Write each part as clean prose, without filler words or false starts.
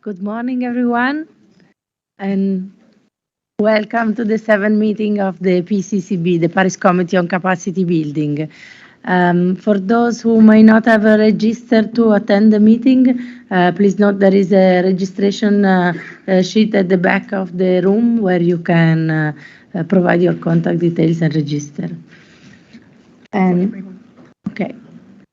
Good morning, everyone, and welcome to the 7th meeting of the PCCB, the Paris Committee on Capacity Building. For those who may not have registered to attend the meeting, please note there is a registration sheet at the back of the room where you can provide your contact details and register. Okay.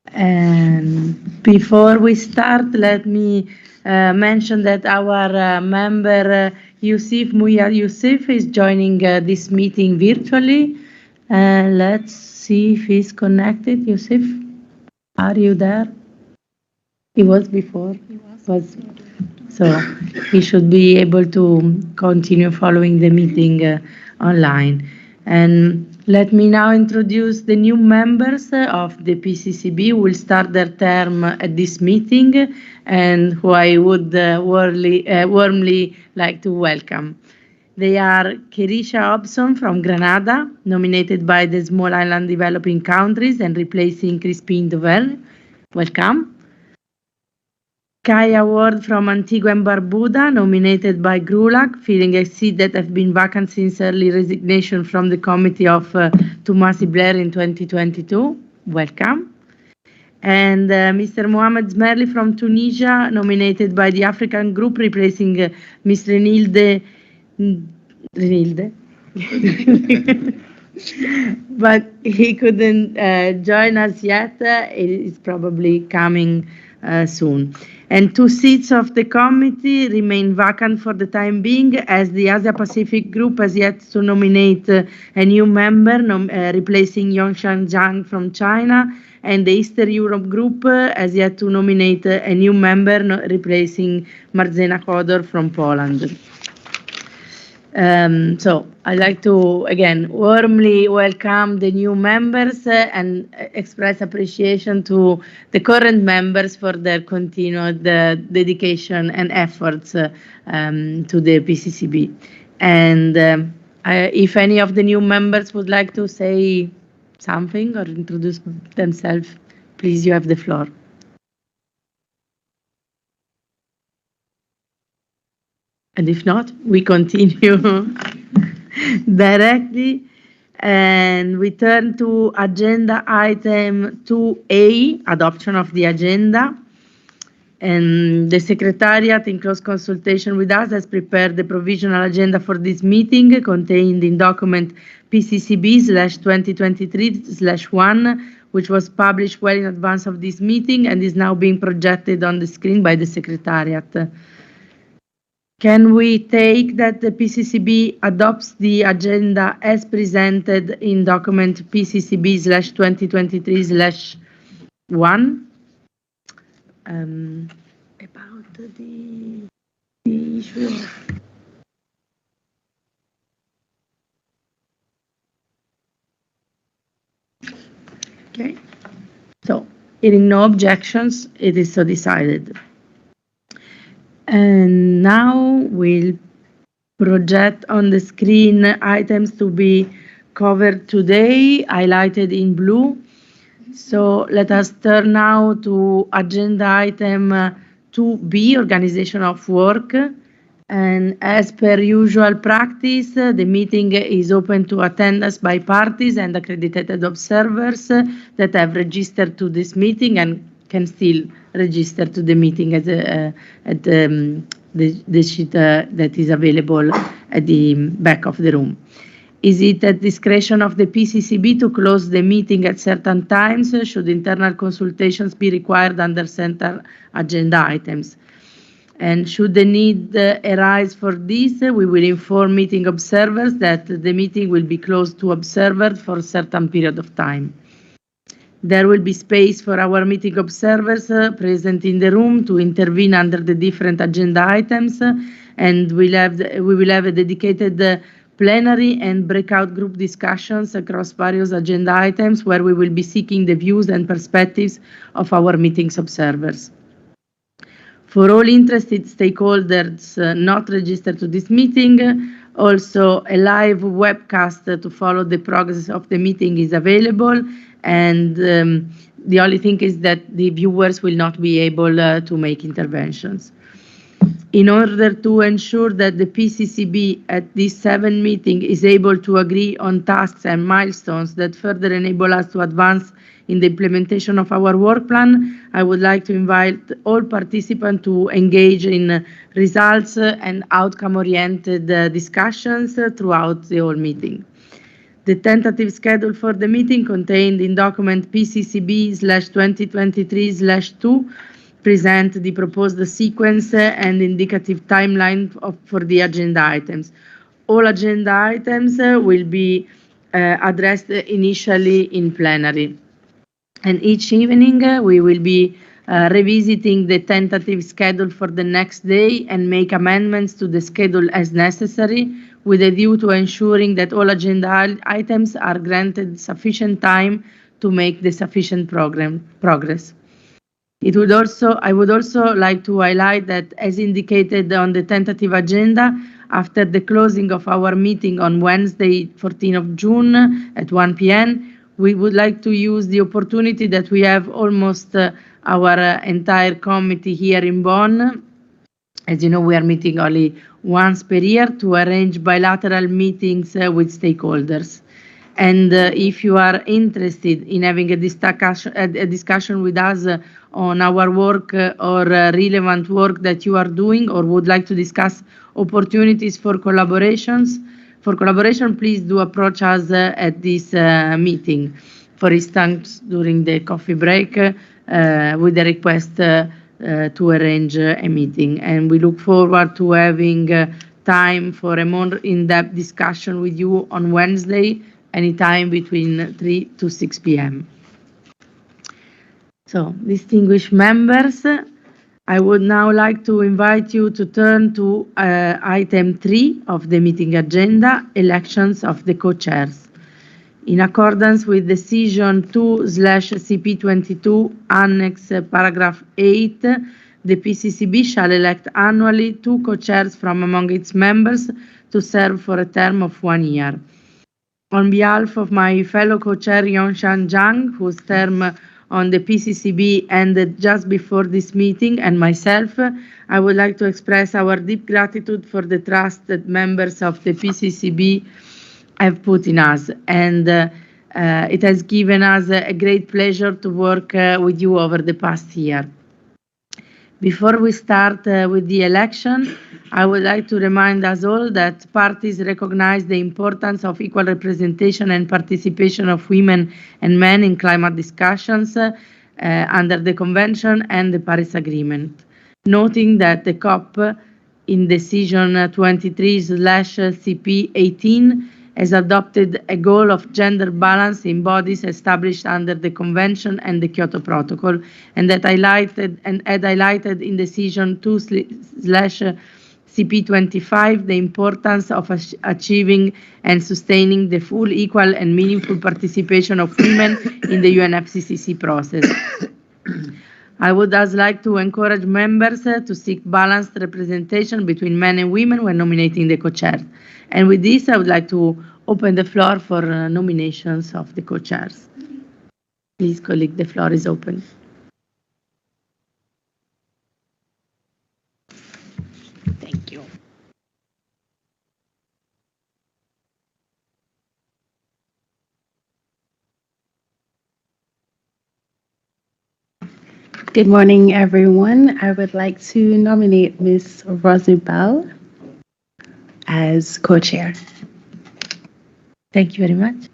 And before we start, let me mention that our member Yusuf Muyad Yusuf is joining this meeting virtually. Let's see if he's connected. Yusuf, are you there? He was before. So he should be able to continue following the meeting online. And let me now introduce the new members of the PCCB who will start their term at this meeting and who I would warmly like to welcome. They are Kerisha Hobson from Grenada, nominated by the Small Island Developing Countries and replacing Crispin Duverne. Welcome. Kaya Ward from Antigua and Barbuda, nominated by GRULAC, filling a seat that has been vacant since early resignation from the committee of Toumasi Blair in 2022. Welcome. And Mr. Mohamed Zmerli from Tunisia, nominated by the African Group, replacing Ms. Renilde. But he couldn't join us yet. It is probably coming soon. And 2 seats of the committee remain vacant for the time being, as the Asia Pacific Group has yet to nominate a new member, replacing Yongshan Zhang from China, and the Eastern Europe Group has yet to nominate a new member, replacing Marzena Kodor from Poland. So I'd like to, again, warmly welcome the new members and express appreciation to the current members for their continued dedication and efforts to the PCCB. And if any of the new members would like to say something or introduce themselves, please, you have the floor. And if not, we continue directly, and we turn to agenda item 2A, adoption of the agenda. And the Secretariat, in close consultation with us, has prepared the provisional agenda for this meeting, contained in document PCCB/2023/1, which was published well in advance of this meeting and is now being projected on the screen by the Secretariat. Can we take that the PCCB adopts the agenda as presented in document PCCB/2023/1? About the issue of... Okay, so hearing no objections, it is so decided. And now we'll project on the screen items to be covered today, highlighted in blue. So let us turn now to agenda item 2B, organization of work. And as per usual practice, the meeting is open to attendance by parties and accredited observers that have registered to this meeting and can still register to the meeting at the sheet that is available at the back of the room. Is it at discretion of the PCCB to close the meeting at certain times should internal consultations be required under certain agenda items? And should the need arise for this, we will inform meeting observers that the meeting will be closed to observers for a certain period of time. There will be space for our meeting observers present in the room to intervene under the different agenda items, and we will have a dedicated plenary and breakout group discussions across various agenda items where we will be seeking the views and perspectives of our meetings observers. For all interested stakeholders not registered to this meeting, also a live webcast to follow the progress of the meeting is available, and the only thing is that the viewers will not be able to make interventions. In order to ensure that the PCCB at this 7th meeting is able to agree on tasks and milestones that further enable us to advance in the implementation of our work plan, I would like to invite all participants to engage in results and outcome-oriented discussions throughout the whole meeting. The tentative schedule for the meeting contained in document PCCB/2023/2 present the proposed sequence and indicative timeline for the agenda items. All agenda items will be addressed initially in plenary. And each evening we will be revisiting the tentative schedule for the next day and make amendments to the schedule as necessary, with a view to ensuring that all agenda items are granted sufficient time to make the sufficient progress. I would also like to highlight that, as indicated on the tentative agenda, after the closing of our meeting on Wednesday, 14th of June at 1 p.m., we would like to use the opportunity that we have almost our entire committee here in Bonn. As you know, we are meeting only once per year to arrange bilateral meetings with stakeholders. And if you are interested in having a discussion with us on our work or relevant work that you are doing, or would like to discuss opportunities for collaboration, please do approach us at this meeting. For instance, during the coffee break, with the request to arrange a meeting. And we look forward to having time for a more in-depth discussion with you on Wednesday, anytime between 3 to 6 p.m. So, distinguished members, I would now like to invite you to turn to item 3 of the meeting agenda, elections of the co-chairs. In accordance with Decision 2/CP22, Annex Paragraph 8, the PCCB shall elect annually 2 co-chairs from among its members to serve for a term of 1 year. On behalf of my fellow co-chair Yongshan Zhang, whose term on the PCCB ended just before this meeting, and myself, I would like to express our deep gratitude for the trust that members of the PCCB have put in us, and it has given us a great pleasure to work with you over the past year. Before we start with the election, I would like to remind us all that parties recognize the importance of equal representation and participation of women and men in climate discussions under the Convention and the Paris Agreement, noting that the COP in Decision 23/CP18 has adopted a goal of gender balance in bodies established under the Convention and the Kyoto Protocol, and that highlighted in Decision 2/CP25 the importance of achieving and sustaining the full, equal, and meaningful participation of women in the UNFCCC process. I would thus like to encourage members to seek balanced representation between men and women when nominating the co-chairs. And with this, I would like to open the floor for nominations of the co-chairs. Please, colleague, the floor is open. Thank you. Good morning, everyone. I would like to nominate Ms. Rosibel as co-chair. Thank you very much.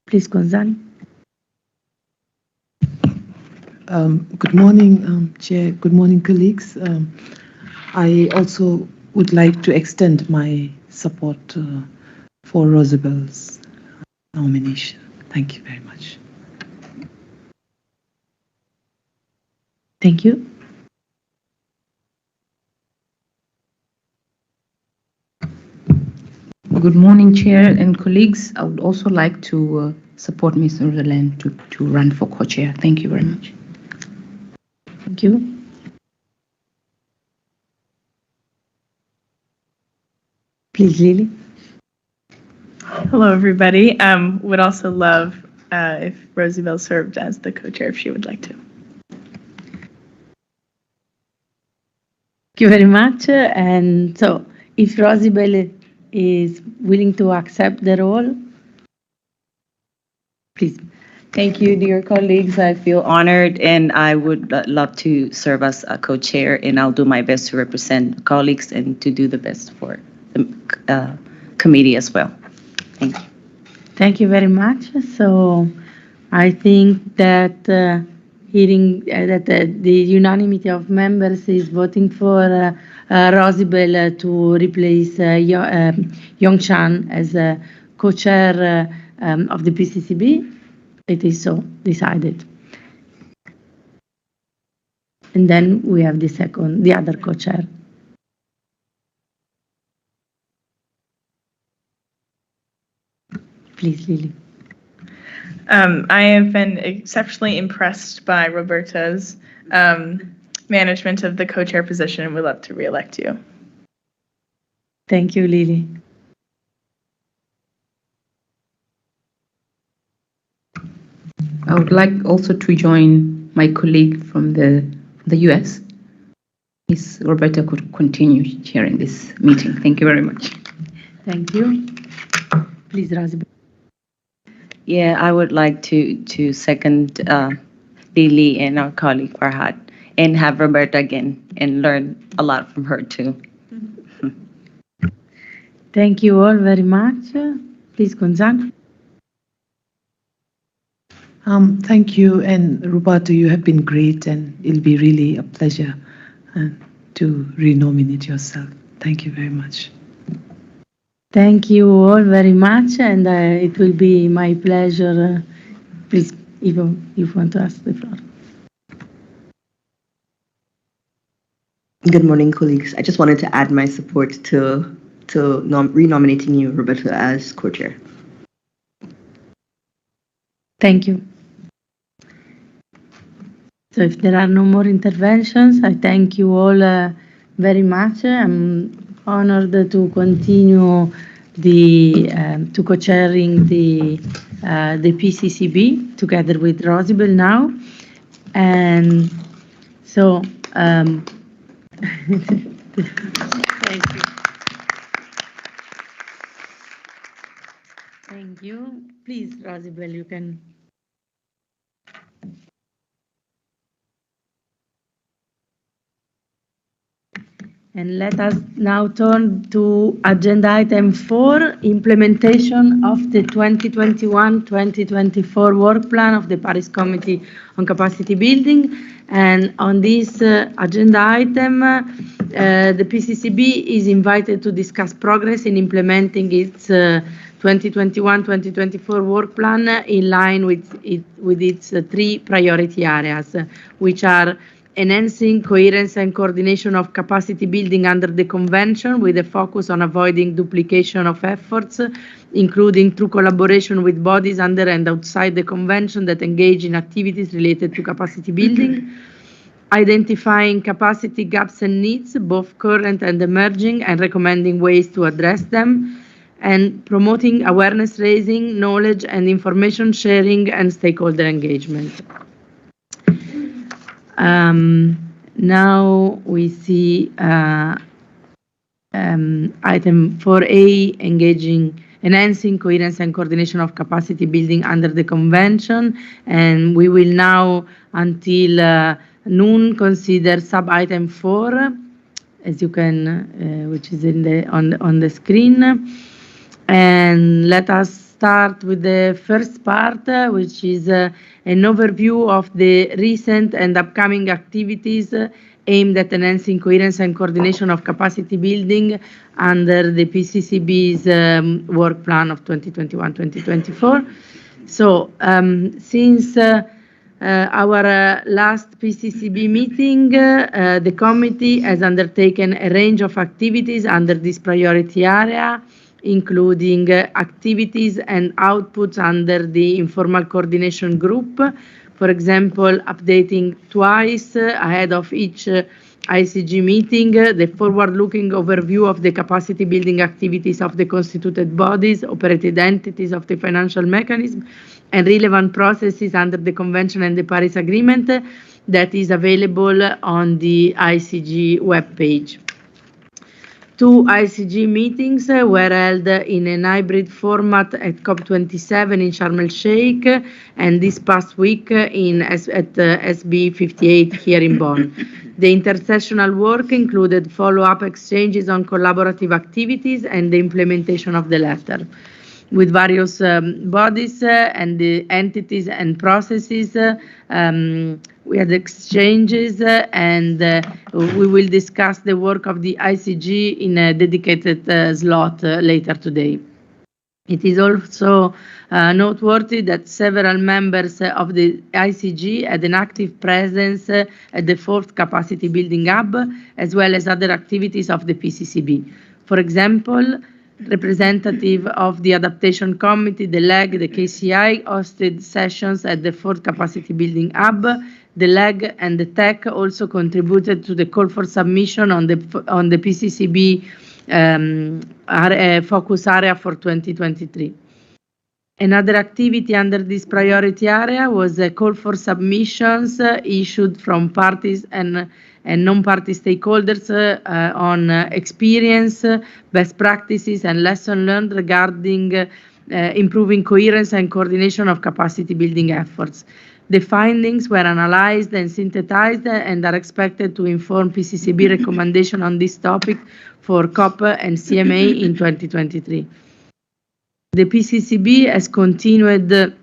Please, Gonzalo. Good morning, Chair. Good morning, colleagues. I also would like to extend my support for Rosibel's nomination. Thank you very much. Thank you. Good morning, Chair and colleagues. I would also like to support Ms. Rosalind to run for co-chair. Thank you very much. Thank you. Please, Lily. Hello, everybody. Would also love if Rosabelle served as the co-chair, if she would like to. Thank you very much. And so, if Rosabelle is willing to accept the role, please. Thank you, dear colleagues. I feel honored, and I would love to serve as a co-chair, and I'll do my best to represent colleagues and to do the best for the committee as well. Thank you. Thank you very much. So, I think that hearing that the unanimity of members is voting for Rosabelle to replace Yongshan as a co-chair of the PCCB. It is so decided. And then we have the other co-chair. Please, Lily. I have been exceptionally impressed by Roberta's management of the co-chair position and would love to re-elect you. Thank you, Lily. I would like also to join my colleague from the US. Ms. Roberta could continue chairing this meeting. Thank you very much. Thank you. Please, Rosabelle. Yeah, I would like to second Lily and our colleague Farhad and have Roberta again and learn a lot from her too. Thank you all very much. Please, Gonzalo. Thank you, and Roberto, you have been great, and it'll be really a pleasure to renominate yourself. Thank you very much. Thank you all very much, and it will be my pleasure. Please, Ivo, if you want to ask the floor. Good morning, colleagues. I just wanted to add my support to renominating you, Roberta, as co-chair. Thank you. So if there are no more interventions, I thank you all very much. I'm honored to continue to co-chairing the PCCB together with Rosabelle now. And so thank you. Thank you. Please, Rosabelle, you can. And let us now turn to agenda item 4, implementation of the 2021-2024 work plan of the Paris Committee on Capacity Building. And on this agenda item, the PCCB is invited to discuss progress in implementing its 2021-2024 work plan in line with its 3 priority areas, which are enhancing coherence and coordination of capacity building under the Convention with a focus on avoiding duplication of efforts, including through collaboration with bodies under and outside the Convention that engage in activities related to capacity building, identifying capacity gaps and needs, both current and emerging, and recommending ways to address them, and promoting awareness raising, knowledge and information sharing, and stakeholder engagement. Now we see item 4A, enhancing coherence and coordination of capacity building under the Convention, and we will now until noon consider sub-item 4, as you can, which is on the screen. And let us start with the first part, which is an overview of the recent and upcoming activities aimed at enhancing coherence and coordination of capacity building under the PCCB's work plan of 2021-2024. So, since our last PCCB meeting, the committee has undertaken a range of activities under this priority area, including activities and outputs under the informal coordination group. For example, updating twice ahead of each ICG meeting the forward-looking overview of the capacity building activities of the constituted bodies, operated entities of the financial mechanism, and relevant processes under the Convention and the Paris Agreement that is available on the ICG webpage. 2 ICG meetings were held in a hybrid format at COP27 in Sharm el-Sheikh and this past week at SB 58 here in Bonn. The intersessional work included follow-up exchanges on collaborative activities and the implementation of the latter. With various bodies and the entities and processes, we had exchanges and we will discuss the work of the ICG in a dedicated slot later today. It is also noteworthy that several members of the ICG had an active presence at the 4th Capacity Building Hub, as well as other activities of the PCCB. For example, representative of the Adaptation Committee, the LEG, the KCI hosted sessions at the 4th Capacity Building Hub. The LEG and the TEC also contributed to the call for submission on the PCCB focus area for 2023. Another activity under this priority area was a call for submissions issued from parties and non-party stakeholders on experience, best practices, and lessons learned regarding improving coherence and coordination of capacity building efforts. The findings were analyzed and synthesized and are expected to inform PCCB recommendation on this topic for COP and CMA in 2023. The PCCB has continued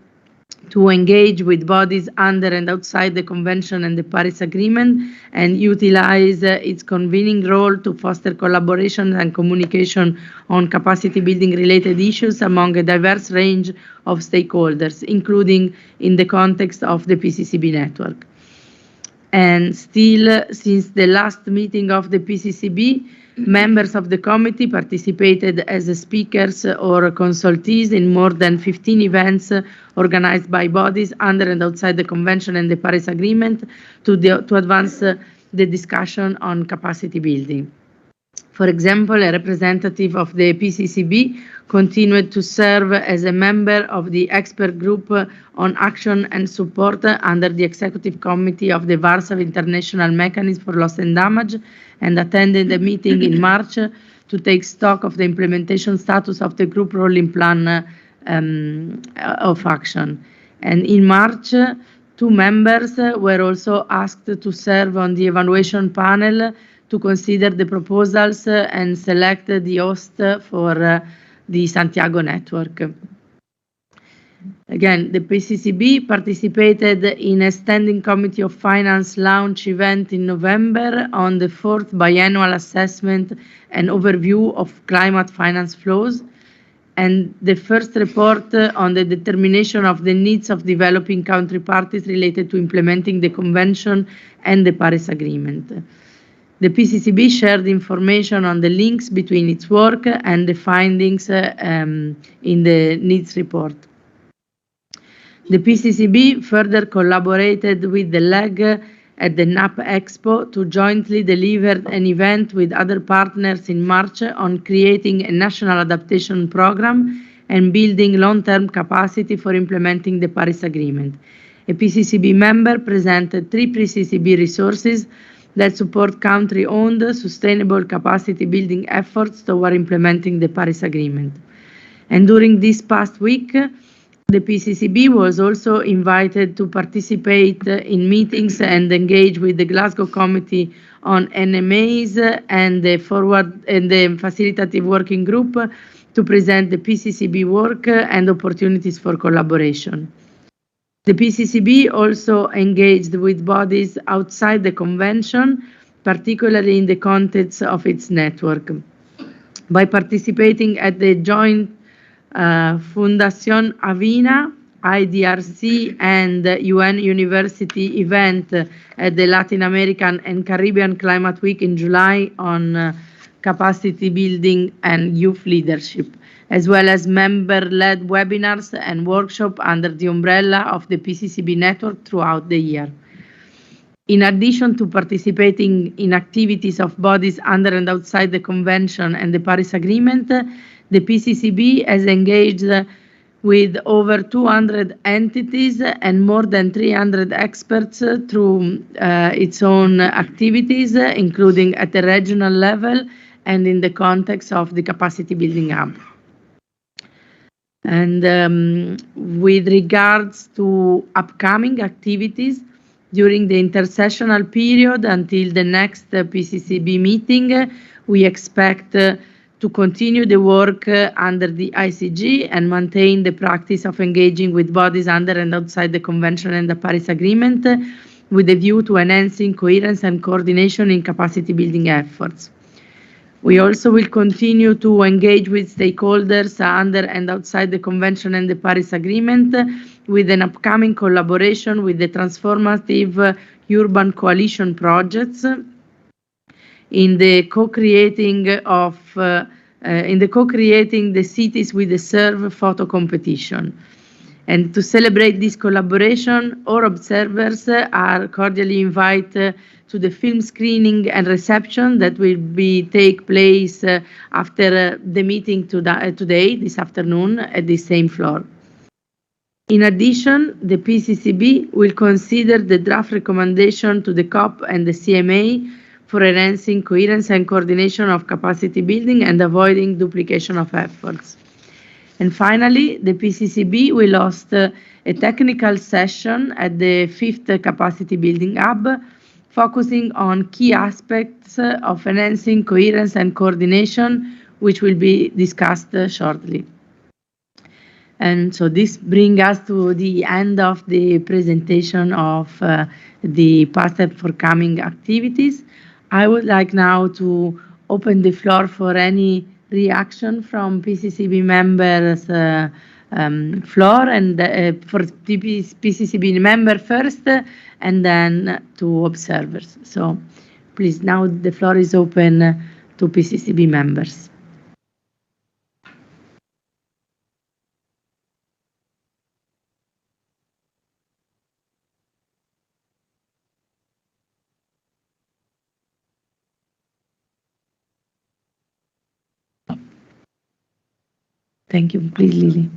to engage with bodies under and outside the Convention and the Paris Agreement and utilize its convening role to foster collaboration and communication on capacity building related issues among a diverse range of stakeholders, including in the context of the PCCB network. And still, since the last meeting of the PCCB, members of the committee participated as speakers or consultees in more than 15 events organized by bodies under and outside the Convention and the Paris Agreement to advance the discussion on capacity building. For example, a representative of the PCCB continued to serve as a member of the expert group on action and support under the Executive Committee of the Warsaw International Mechanism for Loss and Damage and attended a meeting in March to take stock of the implementation status of the group rolling plan of action. And in March, 2 members were also asked to serve on the evaluation panel to consider the proposals and select the host for the Santiago network. Again, the PCCB participated in a Standing Committee of Finance launch event in November on the 4th biannual assessment and overview of climate finance flows, and the first report on the determination of the needs of developing country parties related to implementing the Convention and the Paris Agreement. The PCCB shared information on the links between its work and the findings in the needs report. The PCCB further collaborated with the LEG at the NAP Expo to jointly deliver an event with other partners in March on creating a national adaptation program and building long-term capacity for implementing the Paris Agreement. A PCCB member presented 3 PCCB resources that support country-owned sustainable capacity building efforts toward implementing the Paris Agreement. And during this past week, the PCCB was also invited to participate in meetings and engage with the Glasgow Committee on NMAs and the Facilitative Working Group to present the PCCB work and opportunities for collaboration. The PCCB also engaged with bodies outside the Convention, particularly in the context of its network. By participating at the joint Fundación Avina, IDRC, and UN University event at the Latin American and Caribbean Climate Week in July on capacity building and youth leadership, as well as member-led webinars and workshops under the umbrella of the PCCB network throughout the year. In addition to participating in activities of bodies under and outside the Convention and the Paris Agreement, the PCCB has engaged with over 200 entities and more than 300 experts through its own activities, including at the regional level and in the context of the Capacity Building Hub. And with regards to upcoming activities, during the intersessional period until the next PCCB meeting, we expect to continue the work under the ICG and maintain the practice of engaging with bodies under and outside the Convention and the Paris Agreement with a view to enhancing coherence and coordination in capacity building efforts. We also will continue to engage with stakeholders under and outside the Convention and the Paris Agreement with an upcoming collaboration with the transformative urban coalition projects in the co-creating the cities with the serve photo competition. And to celebrate this collaboration, all observers are cordially invited to the film screening and reception that will take place after the meeting today, this afternoon, at the same floor. In addition, the PCCB will consider the draft recommendation to the COP and the CMA for enhancing coherence and coordination of capacity building and avoiding duplication of efforts. And finally, the PCCB will host a technical session at the 5th Capacity Building Hub, focusing on key aspects of enhancing coherence and coordination, which will be discussed shortly. And so this brings us to the end of the presentation of the past and forthcoming activities. I would like now to open the floor for any reaction from PCCB members floor and for PCCB member first and then to observers. So please, now the floor is open to PCCB members. Thank you. Please, Lily.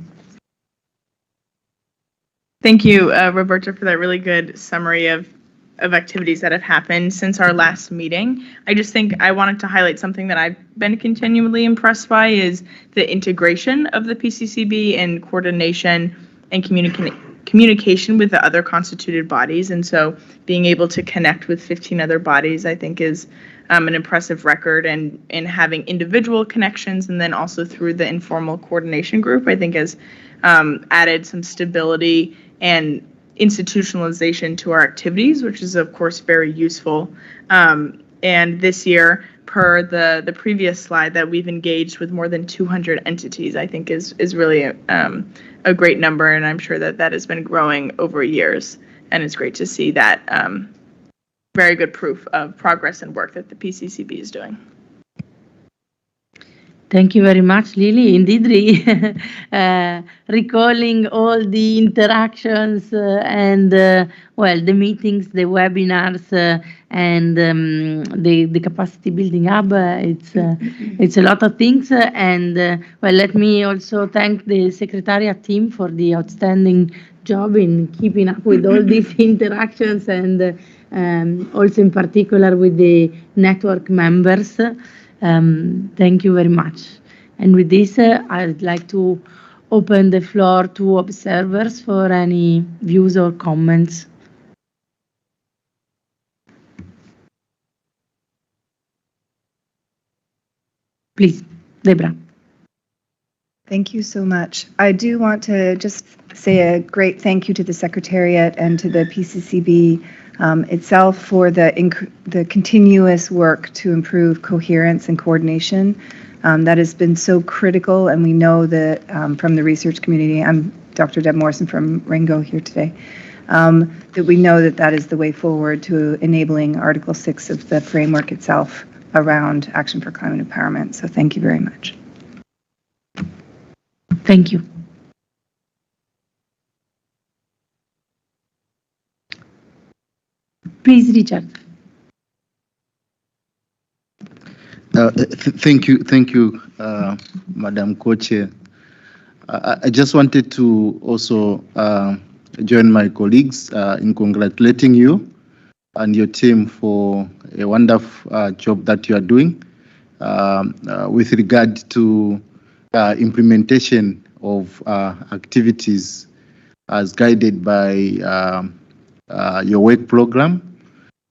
Thank you, Roberta, for that really good summary of activities that have happened since our last meeting. I just think I wanted to highlight something that I've been continually impressed by is the integration of the PCCB and coordination and communication with the other constituted bodies. And so being able to connect with 15 other bodies, I think, is an impressive record, and having individual connections and then also through the informal coordination group, I think has added some stability and institutionalization to our activities, which is of course very useful. And this year, per the previous slide, that we've engaged with more than 200 entities, I think is really a great number, and I'm sure that has been growing over years, and it's great to see that very good proof of progress and work that the PCCB is doing. Thank you very much, Lily. Indeed, recalling all the interactions and well, the meetings, the webinars, and the capacity building hub. It's a lot of things. And well, let me also thank the Secretariat team for the outstanding job in keeping up with all these interactions, and also in particular with the network members. Thank you very much. And with this, I'd like to open the floor to observers for any views or comments. Please, Debra. Thank you so much. I do want to just say a great thank you to the Secretariat and to the PCCB itself for the continuous work to improve coherence and coordination. That has been so critical, and we know that from the research community, I'm Dr. Deb Morrison from Ringo here today, that we know that is the way forward to enabling Article 6 of the framework itself around action for climate empowerment. So thank you very much. Thank you. Please, Richard. Thank you, Madam Co-Chair. I just wanted to also join my colleagues in congratulating you and your team for a wonderful job that you are doing with regard to implementation of activities as guided by your work program,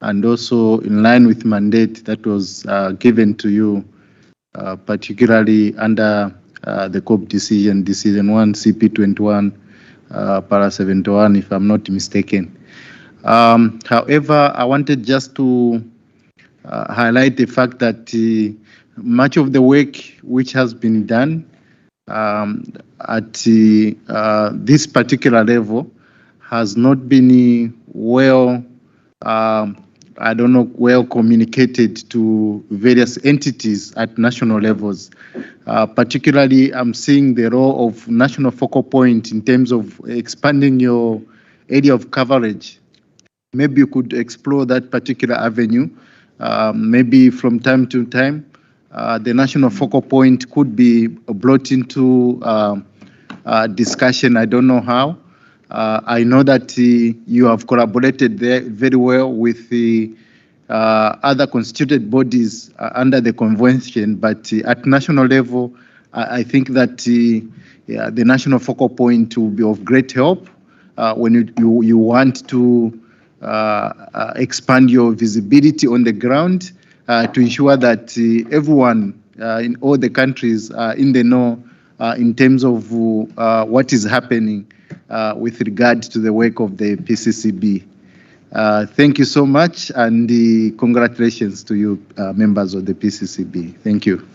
and also in line with mandate that was given to you, particularly under the COP decision 1, CP21, para 71, if I'm not mistaken. However, I wanted just to highlight the fact that much of the work which has been done at this particular level has not been well, well communicated to various entities at national levels. Particularly, I'm seeing the role of national focal point in terms of expanding your area of coverage. Maybe you could explore that particular avenue. Maybe from time to time, the national focal point could be brought into discussion. I don't know how. I know that you have collaborated there very well with the other constituted bodies under the convention, but at national level, I think that the national focal point will be of great help when you want to expand your visibility on the ground to ensure that everyone in all the countries are in the know in terms of what is happening with regard to the work of the PCCB. Thank you so much, and congratulations to you, members of the PCCB. Thank you.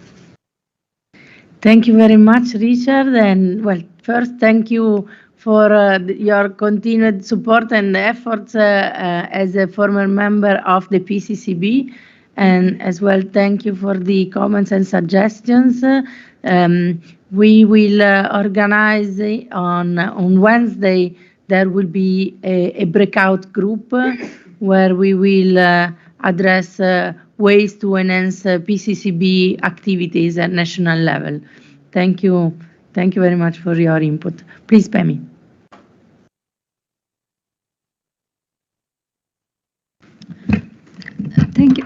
Thank you very much, Richard. And well, first, thank you for your continued support and efforts as a former member of the PCCB. And as well, thank you for the comments and suggestions. We will organize on Wednesday, there will be a breakout group where we will address ways to enhance PCCB activities at national level. Thank you. Thank you very much for your input. Please, Pemi. Thank you.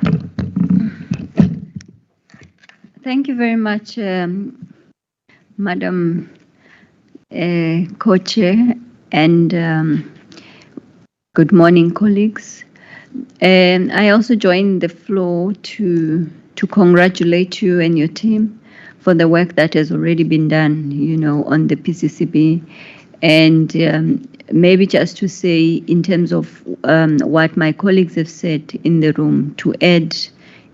Thank you very much, Madam Co-Chair, and good morning, colleagues. And I also join the floor to congratulate you and your team for the work that has already been done, on the PCCB. And maybe just to say, in terms of what my colleagues have said in the room, to add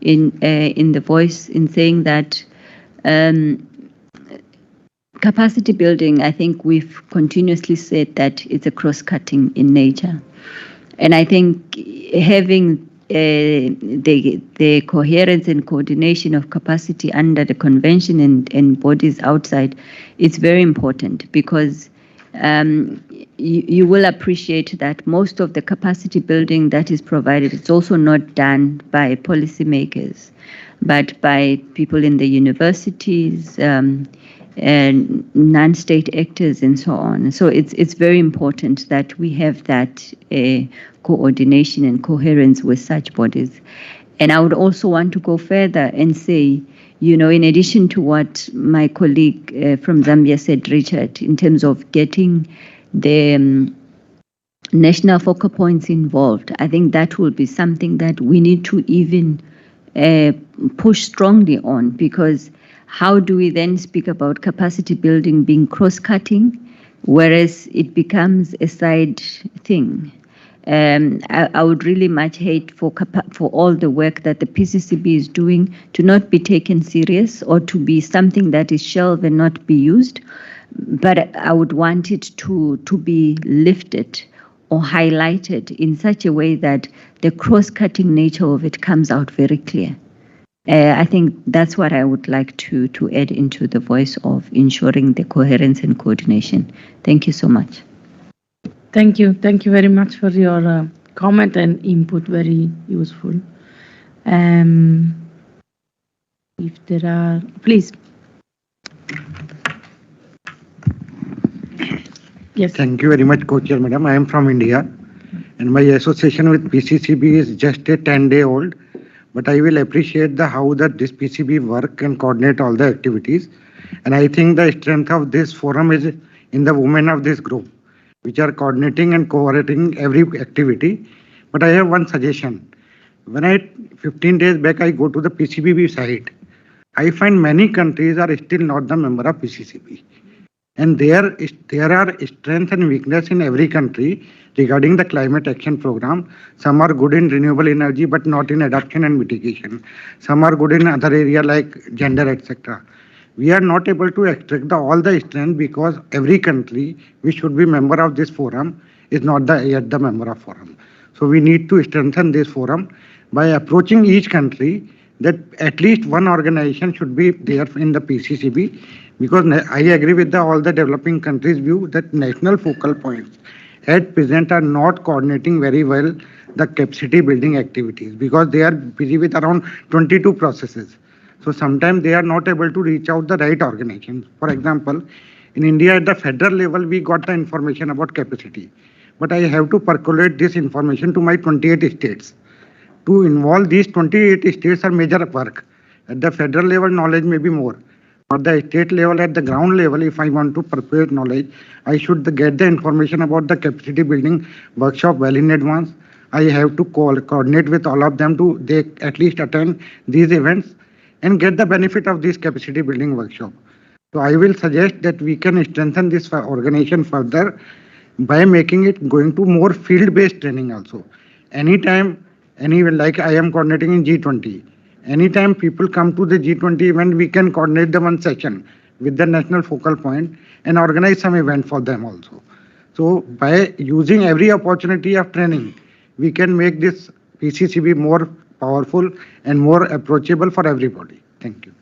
in the voice in saying that capacity building, I think we've continuously said that it's a cross-cutting in nature. And I think having the coherence and coordination of capacity under the convention and bodies outside, it's very important, because you will appreciate that most of the capacity building that is provided, it's also not done by policymakers, but by people in the universities, and non-state actors and so on. So it's very important that we have that coordination and coherence with such bodies. And I would also want to go further and say, in addition to what my colleague from Zambia said, Richard, in terms of getting the national focal points involved, I think that will be something that we need to even push strongly on, because how do we then speak about capacity building being cross-cutting, whereas it becomes a side thing? I would really much hate for all the work that the PCCB is doing to not be taken serious, or to be something that is shelved and not be used. But I would want it to be lifted or highlighted in such a way that the cross-cutting nature of it comes out very clear. I think that's what I would like to add into the voice of ensuring the coherence and coordination. Thank you so much. Thank you. Thank you very much for your comment and input. Very useful. If there are, please. Yes. Thank you very much, Co-Chair Madam. I am from India, and my association with PCCB is just a 10-day-old. But I will appreciate how this PCB work and coordinate all the activities. And I think the strength of this forum is in the women of this group, which are coordinating and coordinating every activity. But I have one suggestion. When 15 days back, I go to the PCCB site, I find many countries are still not the member of PCCB. And there are strength and weakness in every country regarding the climate action program. Some are good in renewable energy, but not in adaptation and mitigation. Some are good in other areas like gender, etc. We are not able to extract all the strength because every country which should be member of this forum is not yet the member of forum. So we need to strengthen this forum by approaching each country that at least one organization should be there in the PCCB, because I agree with all the developing countries' view that national focal points at present are not coordinating very well the capacity building activities because they are busy with around 22 processes. So sometimes they are not able to reach out the right organizations. For example, in India at the federal level, we got the information about capacity, but I have to percolate this information to my 28 states. To involve these 28 states are major work. At the federal level, knowledge may be more. At the state level, at the ground level, if I want to perpetuate knowledge, I should get the information about the capacity building workshop well in advance. I have to coordinate with all of them to they at least attend these events and get the benefit of this capacity building workshop. So I will suggest that we can strengthen this organization further by making it going to more field-based training also. Anytime, like I am coordinating in G20. Anytime people come to the G20 event, we can coordinate the one session with the national focal point and organize some event for them also. So by using every opportunity of training, we can make this PCCB more powerful and more approachable for everybody. Thank you.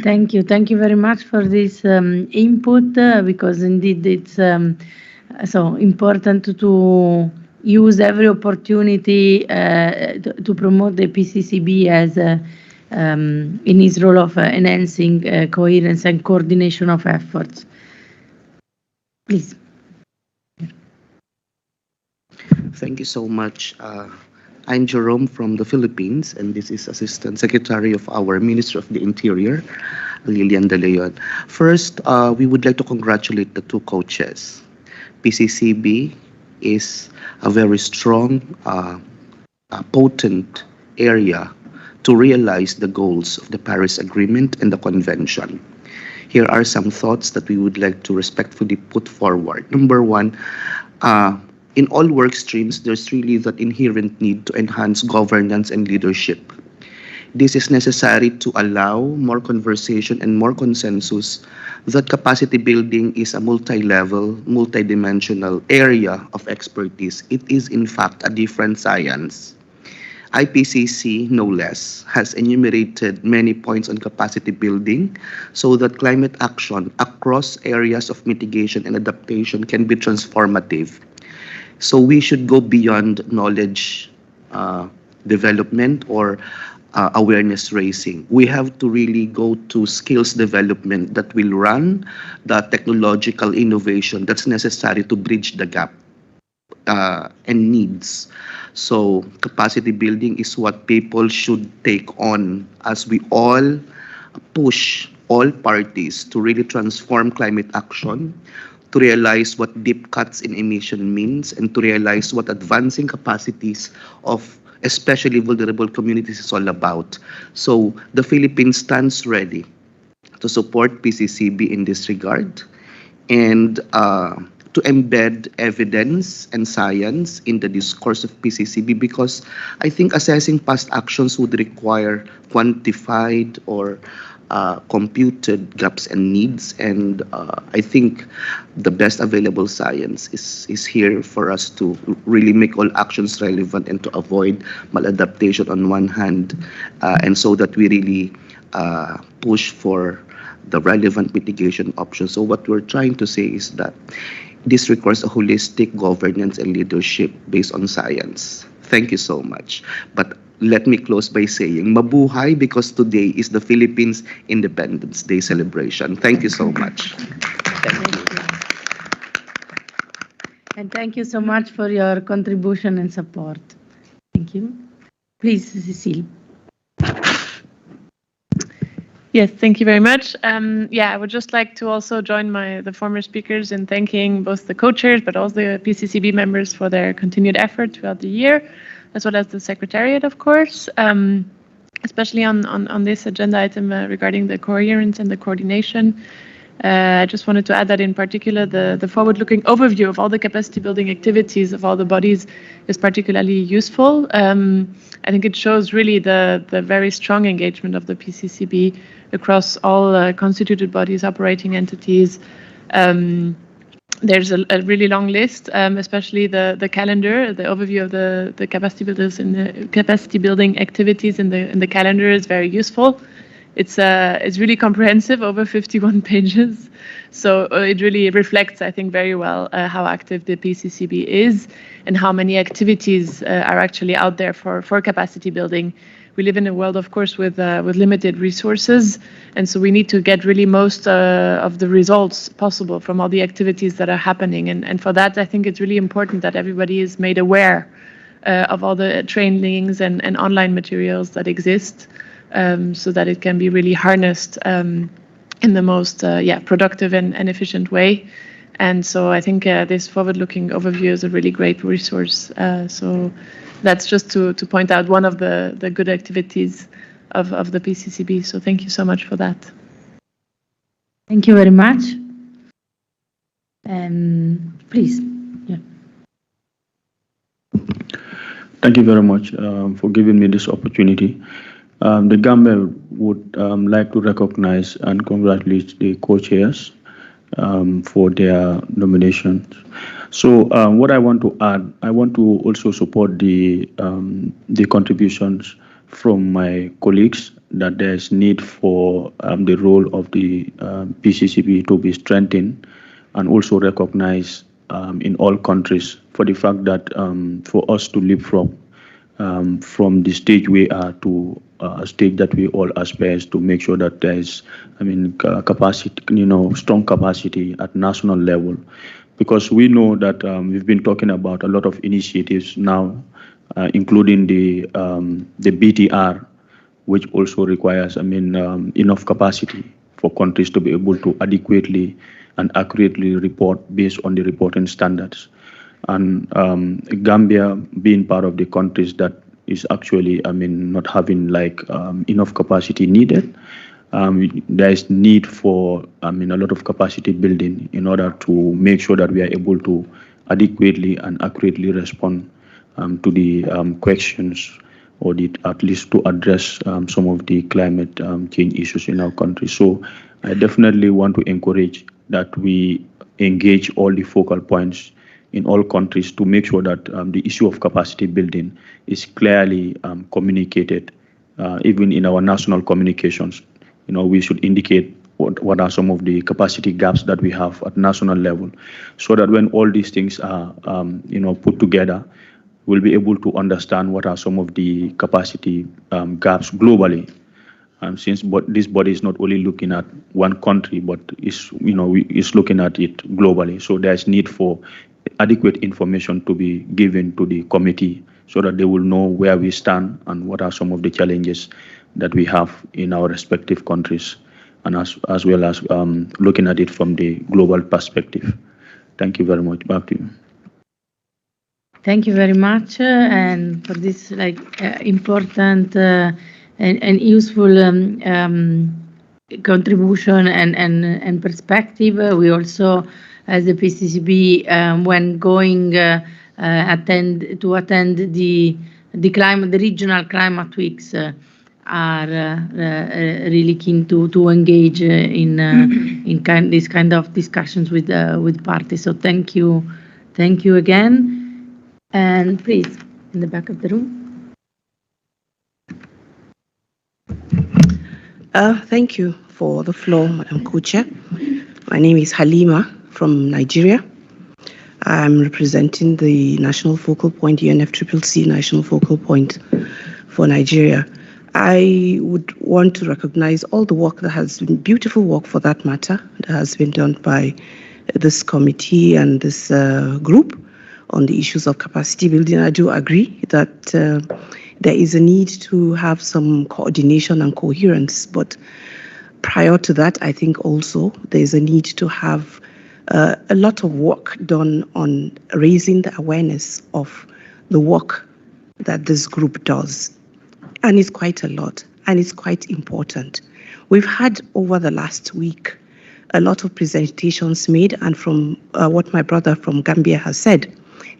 Thank you. Thank you very much for this input because indeed it's so important to use every opportunity to promote the PCCB as in its role of enhancing coherence and coordination of efforts. Please. Thank you so much. I'm Jerome from the Philippines, and this is Assistant Secretary of our Ministry of the Interior, Lilian De Leon. First, we would like to congratulate the two coaches. PCCB is a very strong, potent area to realize the goals of the Paris Agreement and the Convention. Here are some thoughts that we would like to respectfully put forward. Number one, in all work streams, there's really that inherent need to enhance governance and leadership. This is necessary to allow more conversation and more consensus that capacity building is a multi-level, multi-dimensional area of expertise. It is, in fact, a different science. IPCC, no less, has enumerated many points on capacity building so that climate action across areas of mitigation and adaptation can be transformative. So we should go beyond knowledge development or awareness raising. We have to really go to skills development that will run the technological innovation that's necessary to bridge the gap and needs. So capacity building is what people should take on as we all push all parties to really transform climate action, to realize what deep cuts in emission means, and to realize what advancing capacities of especially vulnerable communities is all about. So the Philippines stands ready to support PCCB in this regard and to embed evidence and science in the discourse of PCCB, because I think assessing past actions would require quantified or computed gaps and needs, and I think the best available science is here for us to really make all actions relevant and to avoid maladaptation on one hand, and so that we really push for the relevant mitigation options. So what we're trying to say is that this requires a holistic governance and leadership based on science. Thank you so much. But let me close by saying mabuhay, because today is the Philippines Independence Day celebration. Thank you so much. Thank you. And thank you so much for your contribution and support. Thank you. Please, Cecile. Yes, thank you very much. Yeah, I would just like to also join the former speakers in thanking both the co-chairs, but also the PCCB members for their continued effort throughout the year, as well as the Secretariat, of course, especially on this agenda item regarding the coherence and the coordination. I just wanted to add that in particular, the forward-looking overview of all the capacity building activities of all the bodies is particularly useful. I think it shows really the very strong engagement of the PCCB across all constituted bodies, operating entities. There's a really long list, especially the calendar, the overview of the capacity builders and the capacity building activities in the calendar is very useful. It's really comprehensive, over 51 pages. So it really reflects, I think, very well how active the PCCB is and how many activities are actually out there for capacity building. We live in a world, of course, with limited resources, and so we need to get really most of the results possible from all the activities that are happening. And for that, I think it's really important that everybody is made aware of all the trainings and online materials that exist, so that it can be really harnessed in the most productive and efficient way. And so I think this forward-looking overview is a really great resource. So that's just to point out one of the good activities of the PCCB. So thank you so much for that. Thank you very much. Please. Yeah. Thank you very much for giving me this opportunity. The Gambia would like to recognize and congratulate the co-chairs for their nominations. So what I want to add, I want to also support the contributions from my colleagues that there's need for the role of the PCCB to be strengthened and also recognized in all countries for the fact that for us to leapfrog from the stage we are to a stage that we all aspire to make sure that there's, capacity, strong capacity at national level, because we know that we've been talking about a lot of initiatives now, including the BTR, which also requires, enough capacity for countries to be able to adequately and accurately report based on the reporting standards. And Gambia being part of the countries that is actually, not having enough capacity needed. There is need for, a lot of capacity building in order to make sure that we are able to adequately and accurately respond to the questions, or at least to address some of the climate change issues in our country. So I definitely want to encourage that we engage all the focal points in all countries to make sure that the issue of capacity building is clearly communicated, even in our national communications. We should indicate what are some of the capacity gaps that we have at national level, so that when all these things are, put together, we'll be able to understand what are some of the capacity gaps globally. Since this body is not only looking at one country, but is looking at it globally. So there's need for adequate information to be given to the committee so that they will know where we stand and what are some of the challenges that we have in our respective countries, and as well as looking at it from the global perspective. Thank you very much. Back to you. Thank you very much, and for this important and useful contribution and perspective. We also, as the PCCB, when going attend the regional climate weeks, are really keen to engage in this kind of discussions with parties. So thank you again, and please, in the back of the room. Thank you for the floor, Madam Co-Chair. My name is Halima from Nigeria. I'm representing the National Focal Point, UNFCCC National Focal Point for Nigeria. I would want to recognize all the work that has been, beautiful work for that matter, that has been done by this committee and this group. on the issues of capacity building. I do agree that there is a need to have some coordination and coherence, but prior to that, I think also there's a need to have a lot of work done on raising the awareness of the work that this group does. And it's quite a lot, and it's quite important. We've had over the last week a lot of presentations made, and from what my brother from Gambia has said,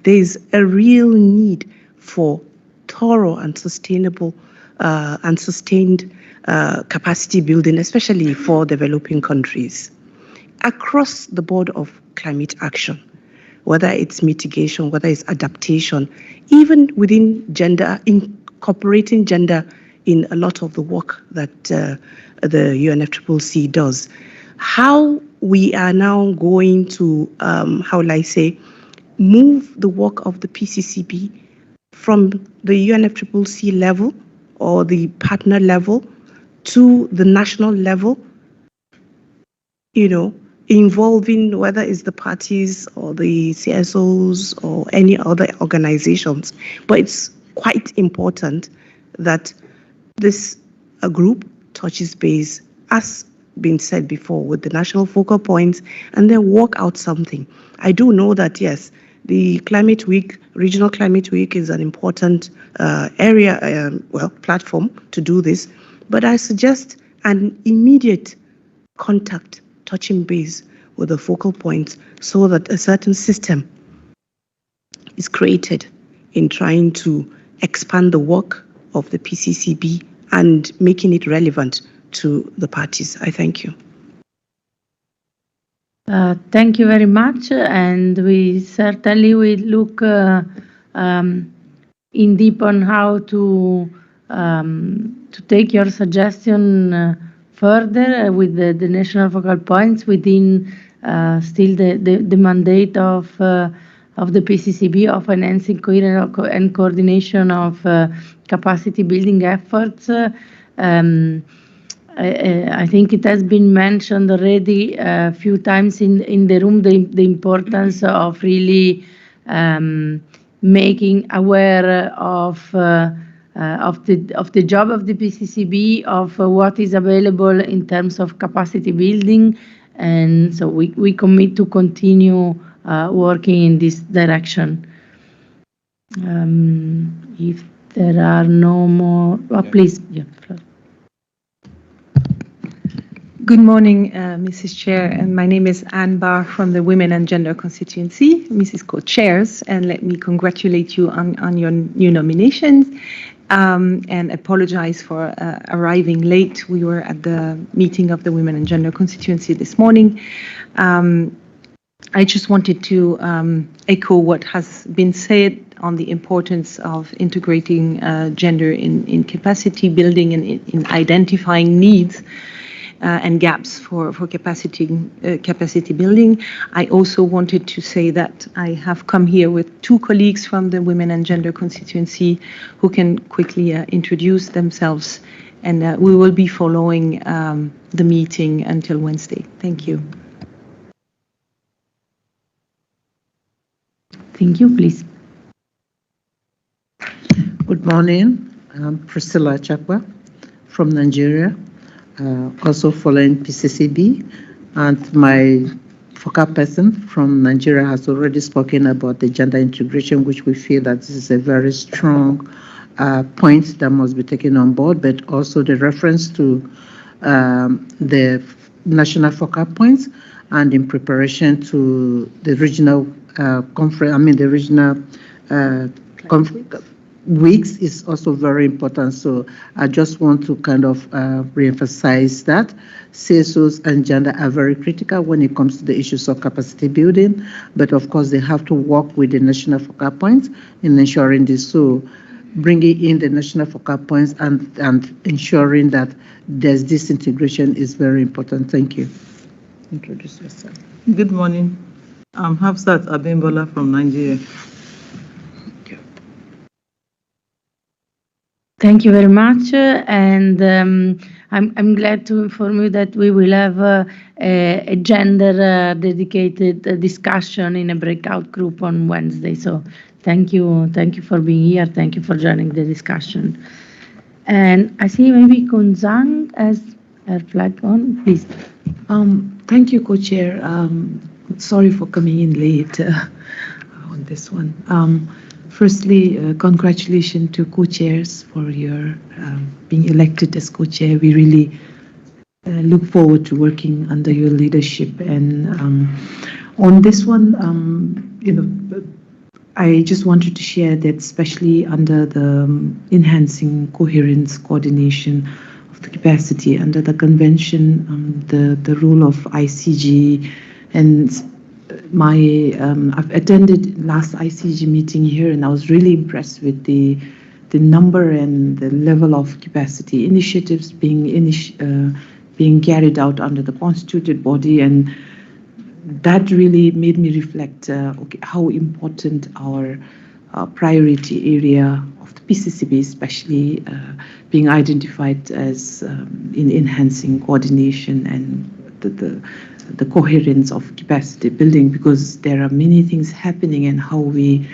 there is a real need for thorough and sustainable and sustained capacity building, especially for developing countries, across the board of climate action, whether it's mitigation, whether it's adaptation, even within gender, incorporating gender in a lot of the work that the UNFCCC does. How we are now going to, how will I say, move the work of the PCCB from the UNFCCC level or the partner level to the national level, involving whether it's the parties or the CSOs or any other organizations. But it's quite important that this group touches base, as been said before, with the national focal points, and then work out something. I do know that, yes, the Climate Week, Regional Climate Week is an important platform to do this, but I suggest an immediate contact, touching base with the focal points so that a certain system is created in trying to expand the work of the PCCB and making it relevant to the parties. I thank you. Thank you very much, and we certainly will look in deep on how to take your suggestion further with the national focal points within still the mandate of the PCCB of enhancing coherence and coordination of capacity building efforts. I think it has been mentioned already a few times in the room, the importance of really making aware of the job of the PCCB, of what is available in terms of capacity building, and so we commit to continue working in this direction. If there are no more, please. Yeah. Good morning, Mrs. Chair, and my name is Anne Barr from the Women and Gender Constituency, Mrs. Co-Chairs, and let me congratulate you on your new nominations and apologize for arriving late. We were at the meeting of the Women and Gender Constituency this morning. I just wanted to echo what has been said on the importance of integrating gender in capacity building and in identifying needs and gaps for capacity building. I also wanted to say that I have come here with two colleagues from the Women and Gender Constituency who can quickly introduce themselves, and we will be following the meeting until Wednesday. Thank you. Thank you, please. Good morning. I'm Priscilla Chakwa from Nigeria. Also following PCCB, and my focal person from Nigeria has already spoken about the gender integration, which we feel that this is a very strong point that must be taken on board, but also the reference to the national focal points and in preparation to the regional conference, the regional weeks is also very important. So I just want to kind of reemphasize that CSOs and gender are very critical when it comes to the issues of capacity building, but of course they have to work with the national focal points in ensuring this. So bringing in the national focal points and ensuring that there's this integration is very important. Thank you. Introduce yourself. Good morning. I'm Hafsat Abimbola from Nigeria. Thank you very much, and I'm glad to inform you that we will have a gender dedicated discussion in a breakout group on Wednesday. So thank you for being here. Thank you for joining the discussion. And I see maybe Kunzang has her flag on. Please. Thank you, Co-Chair. Sorry for coming in late on this one. Firstly, congratulations to co-chairs for your being elected as co-chair. We really look forward to working under your leadership. And on this one, I just wanted to share that, especially under the enhancing coherence, coordination of the capacity under the convention, the role of ICG, and I've attended last ICG meeting here, and I was really impressed with the number and the level of capacity initiatives being carried out under the constituted body, and that really made me reflect how important our priority area of the PCCB, especially being identified as in enhancing coordination and the coherence of capacity building, because there are many things happening, and how we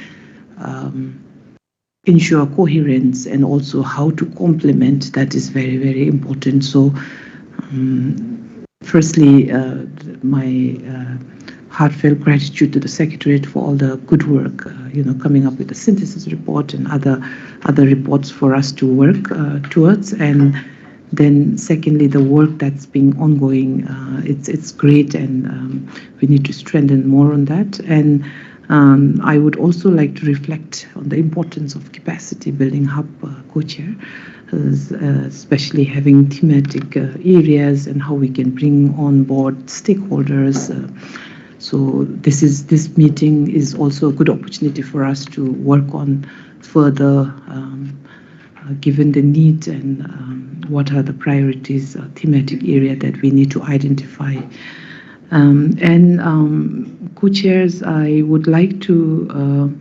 ensure coherence and also how to complement that is very, very important. So firstly, my heartfelt gratitude to the Secretariat for all the good work, coming up with the synthesis report and other reports for us to work towards. And then secondly, the work that's been ongoing, it's great, and we need to strengthen more on that. And I would also like to reflect on the importance of capacity building hub co-chair, especially having thematic areas and how we can bring on board stakeholders. So this meeting is also a good opportunity for us to work on further, given the need and what are the priorities, thematic area that we need to identify. And co-chairs, I would like to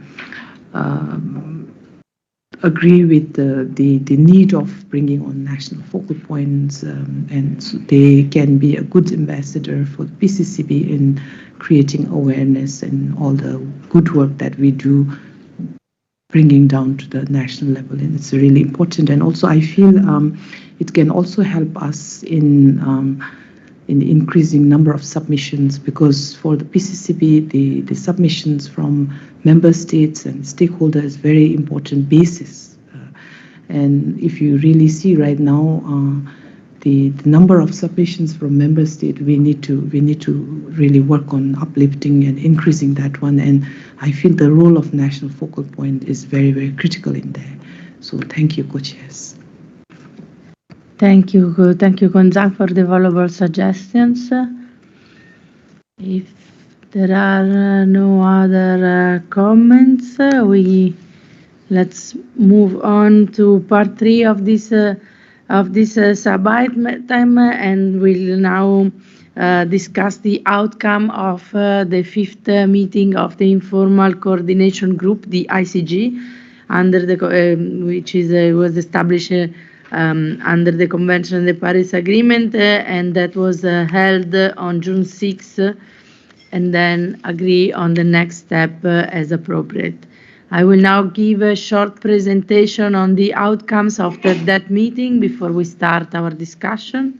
agree with the need of bringing on national focal points, and so they can be a good ambassador for the PCCB in creating awareness and all the good work that we do, bringing down to the national level, and it's really important. And also I feel it can also help us in increasing number of submissions, because for the PCCB, the submissions from member states and stakeholders is very important basis. And if you really see right now, the number of submissions from member state, we need to really work on uplifting and increasing that one. And I feel the role of national focal point is very, very critical in there. So thank you, co-chairs. Thank you, Gonzalo, for the valuable suggestions. If there are no other comments, let's move on to part 3 of this sub-item, and we'll now discuss the outcome of the 5th meeting of the Informal Coordination Group, the ICG, which was established under the Convention and the Paris Agreement, and that was held on June 6th, and then agree on the next step as appropriate. I will now give a short presentation on the outcomes of that meeting before we start our discussion.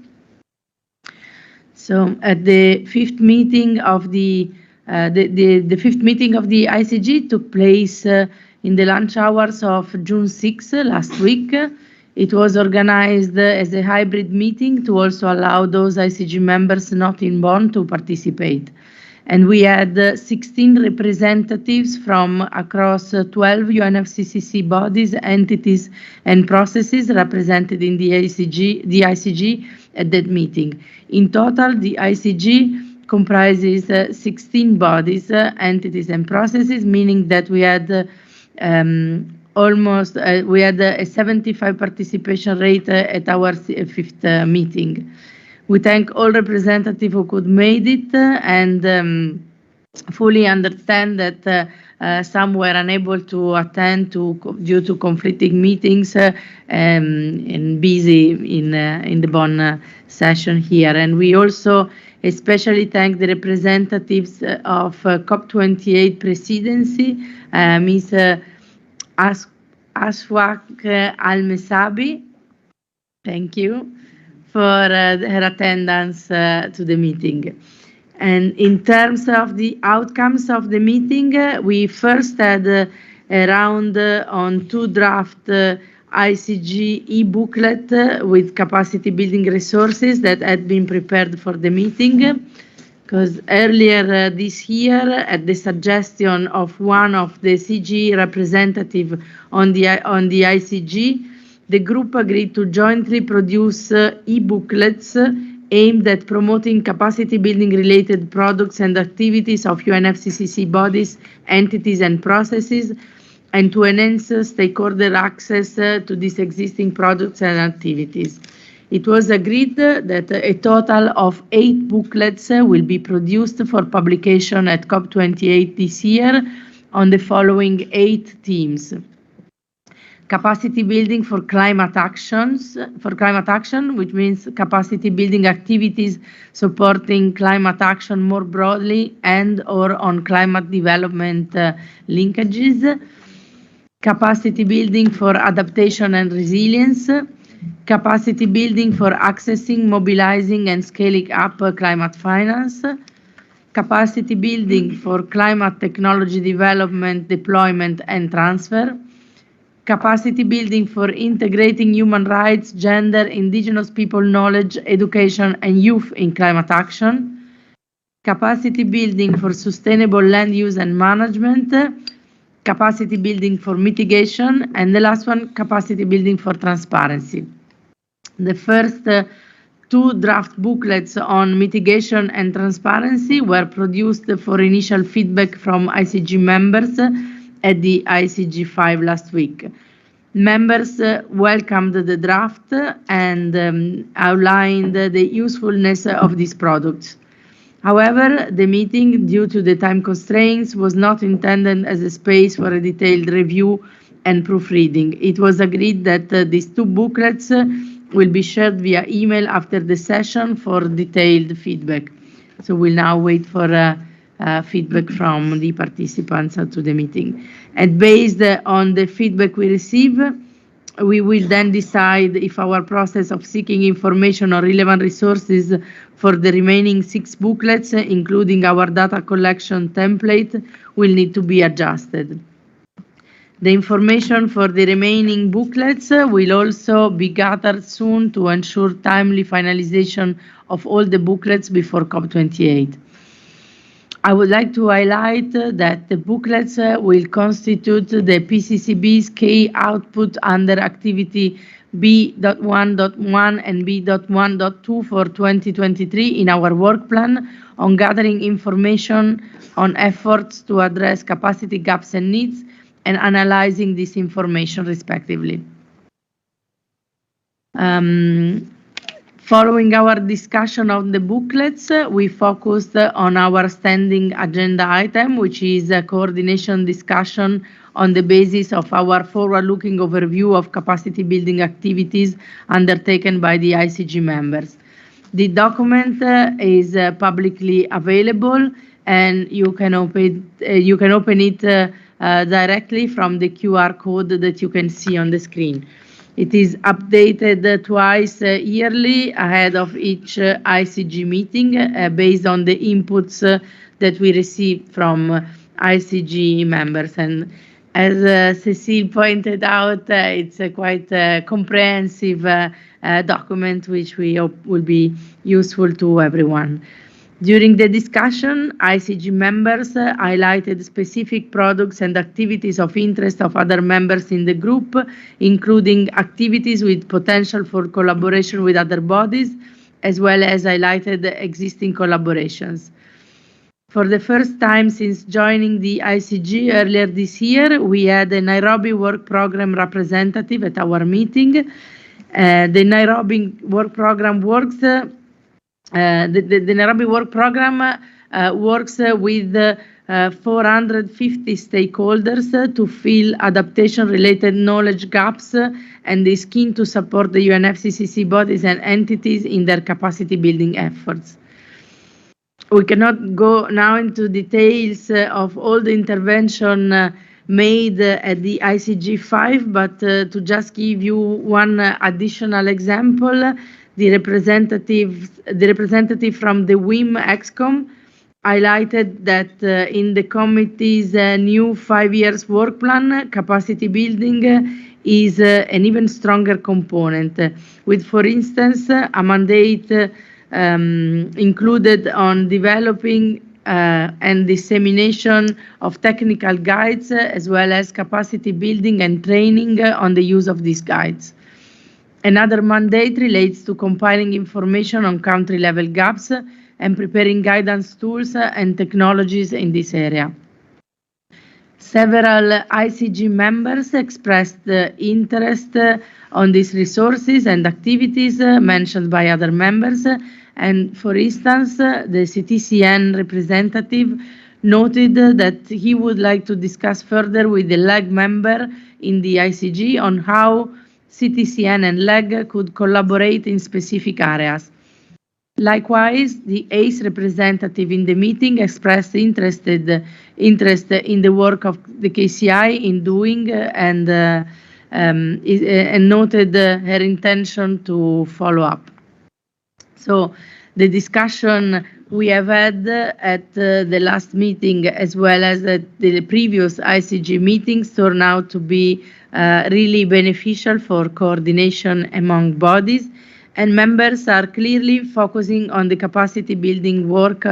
So at the 5th meeting of the 5th meeting of the ICG took place in the lunch hours of June 6th, last week. It was organized as a hybrid meeting to also allow those ICG members not in Bonn to participate. And we had 16 representatives from across 12 UNFCCC bodies, entities, and processes represented in the ICG at that meeting. In total, the ICG comprises 16 bodies, entities, and processes, meaning that we had we had a 75% participation rate at our 5th meeting. We thank all representatives who could made it, and fully understand that some were unable to attend due to conflicting meetings and busy in the Bonn session here. And we also especially thank the representatives of COP28 presidency, Ms. Ashwaq Al-Mesabi. Thank you for her attendance to the meeting. And in terms of the outcomes of the meeting, we first had a round on 2 draft ICG e-booklet with capacity building resources that had been prepared for the meeting. Because earlier this year, at the suggestion of one of the CG representative on the ICG, the group agreed to jointly produce e-booklets aimed at promoting capacity building related products and activities of UNFCCC bodies, entities and processes, and to enhance stakeholder access to these existing products and activities. It was agreed that a total of 8 booklets will be produced for publication at COP28 this year on the following 8 themes. Capacity building for climate action, which means capacity building activities supporting climate action more broadly and or on climate development linkages. Capacity building for adaptation and resilience. Capacity building for accessing, mobilizing and scaling up climate finance. Capacity building for climate technology development, deployment and transfer. Capacity building for integrating human rights, gender, indigenous people knowledge, education and youth in climate action. Capacity building for sustainable land use and management. Capacity building for mitigation, and the last one, capacity building for transparency. The first 2 draft booklets on mitigation and transparency were produced for initial feedback from ICG members at the ICG 5 last week. Members welcomed the draft and outlined the usefulness of these products. However, the meeting, due to the time constraints, was not intended as a space for a detailed review and proofreading. It was agreed that these 2 booklets will be shared via email after the session for detailed feedback. So we'll now wait for feedback from the participants to the meeting. And based on the feedback we receive, we will then decide if our process of seeking information on relevant resources for the remaining 6 booklets, including our data collection template, will need to be adjusted. The information for the remaining booklets will also be gathered soon to ensure timely finalization of all the booklets before COP28. I would like to highlight that the booklets will constitute the PCCB's key output under activity B.1.1 and B.1.2 for 2023 in our work plan on gathering information on efforts to address capacity gaps and needs and analyzing this information respectively. Following our discussion on the booklets, we focused on our standing agenda item, which is a coordination discussion on the basis of our forward-looking overview of capacity building activities undertaken by the ICG members. The document is publicly available, and you can open it directly from the QR code that you can see on the screen. It is updated twice yearly ahead of each ICG meeting based on the inputs that we receive from ICG members. And as Cecile pointed out, it's a quite comprehensive document which we hope will be useful to everyone. During the discussion, ICG members highlighted specific products and activities of interest of other members in the group, including activities with potential for collaboration with other bodies, as well as highlighted existing collaborations. For the first time since joining the ICG earlier this year, we had a Nairobi Work Programme representative at our meeting. The Nairobi Work Programme works the Nairobi Work Programme works with 450 stakeholders to fill adaptation-related knowledge gaps and is keen to support the UNFCCC bodies and entities in their capacity building efforts. We cannot go now into details of all the intervention made at the ICG5, but to just give you one additional example, the representative from the WIM EXCOM highlighted that in the committee's new 5 years work plan, capacity building is an even stronger component, with, for instance, a mandate included on developing and dissemination of technical guides, as well as capacity building and training on the use of these guides. Another mandate relates to compiling information on country-level gaps and preparing guidance tools and technologies in this area. Several ICG members expressed interest on these resources and activities mentioned by other members, and for instance, the CTCN representative noted that he would like to discuss further with the LEG member in the ICG on how CTCN and LEG could collaborate in specific areas. Likewise, the ACE representative in the meeting expressed interest in the work of the KCI in doing and noted her intention to follow up. So the discussion we have had at the last meeting, as well as at the previous ICG meetings, turned out to be really beneficial for coordination among bodies, and members are clearly focusing on the capacity building work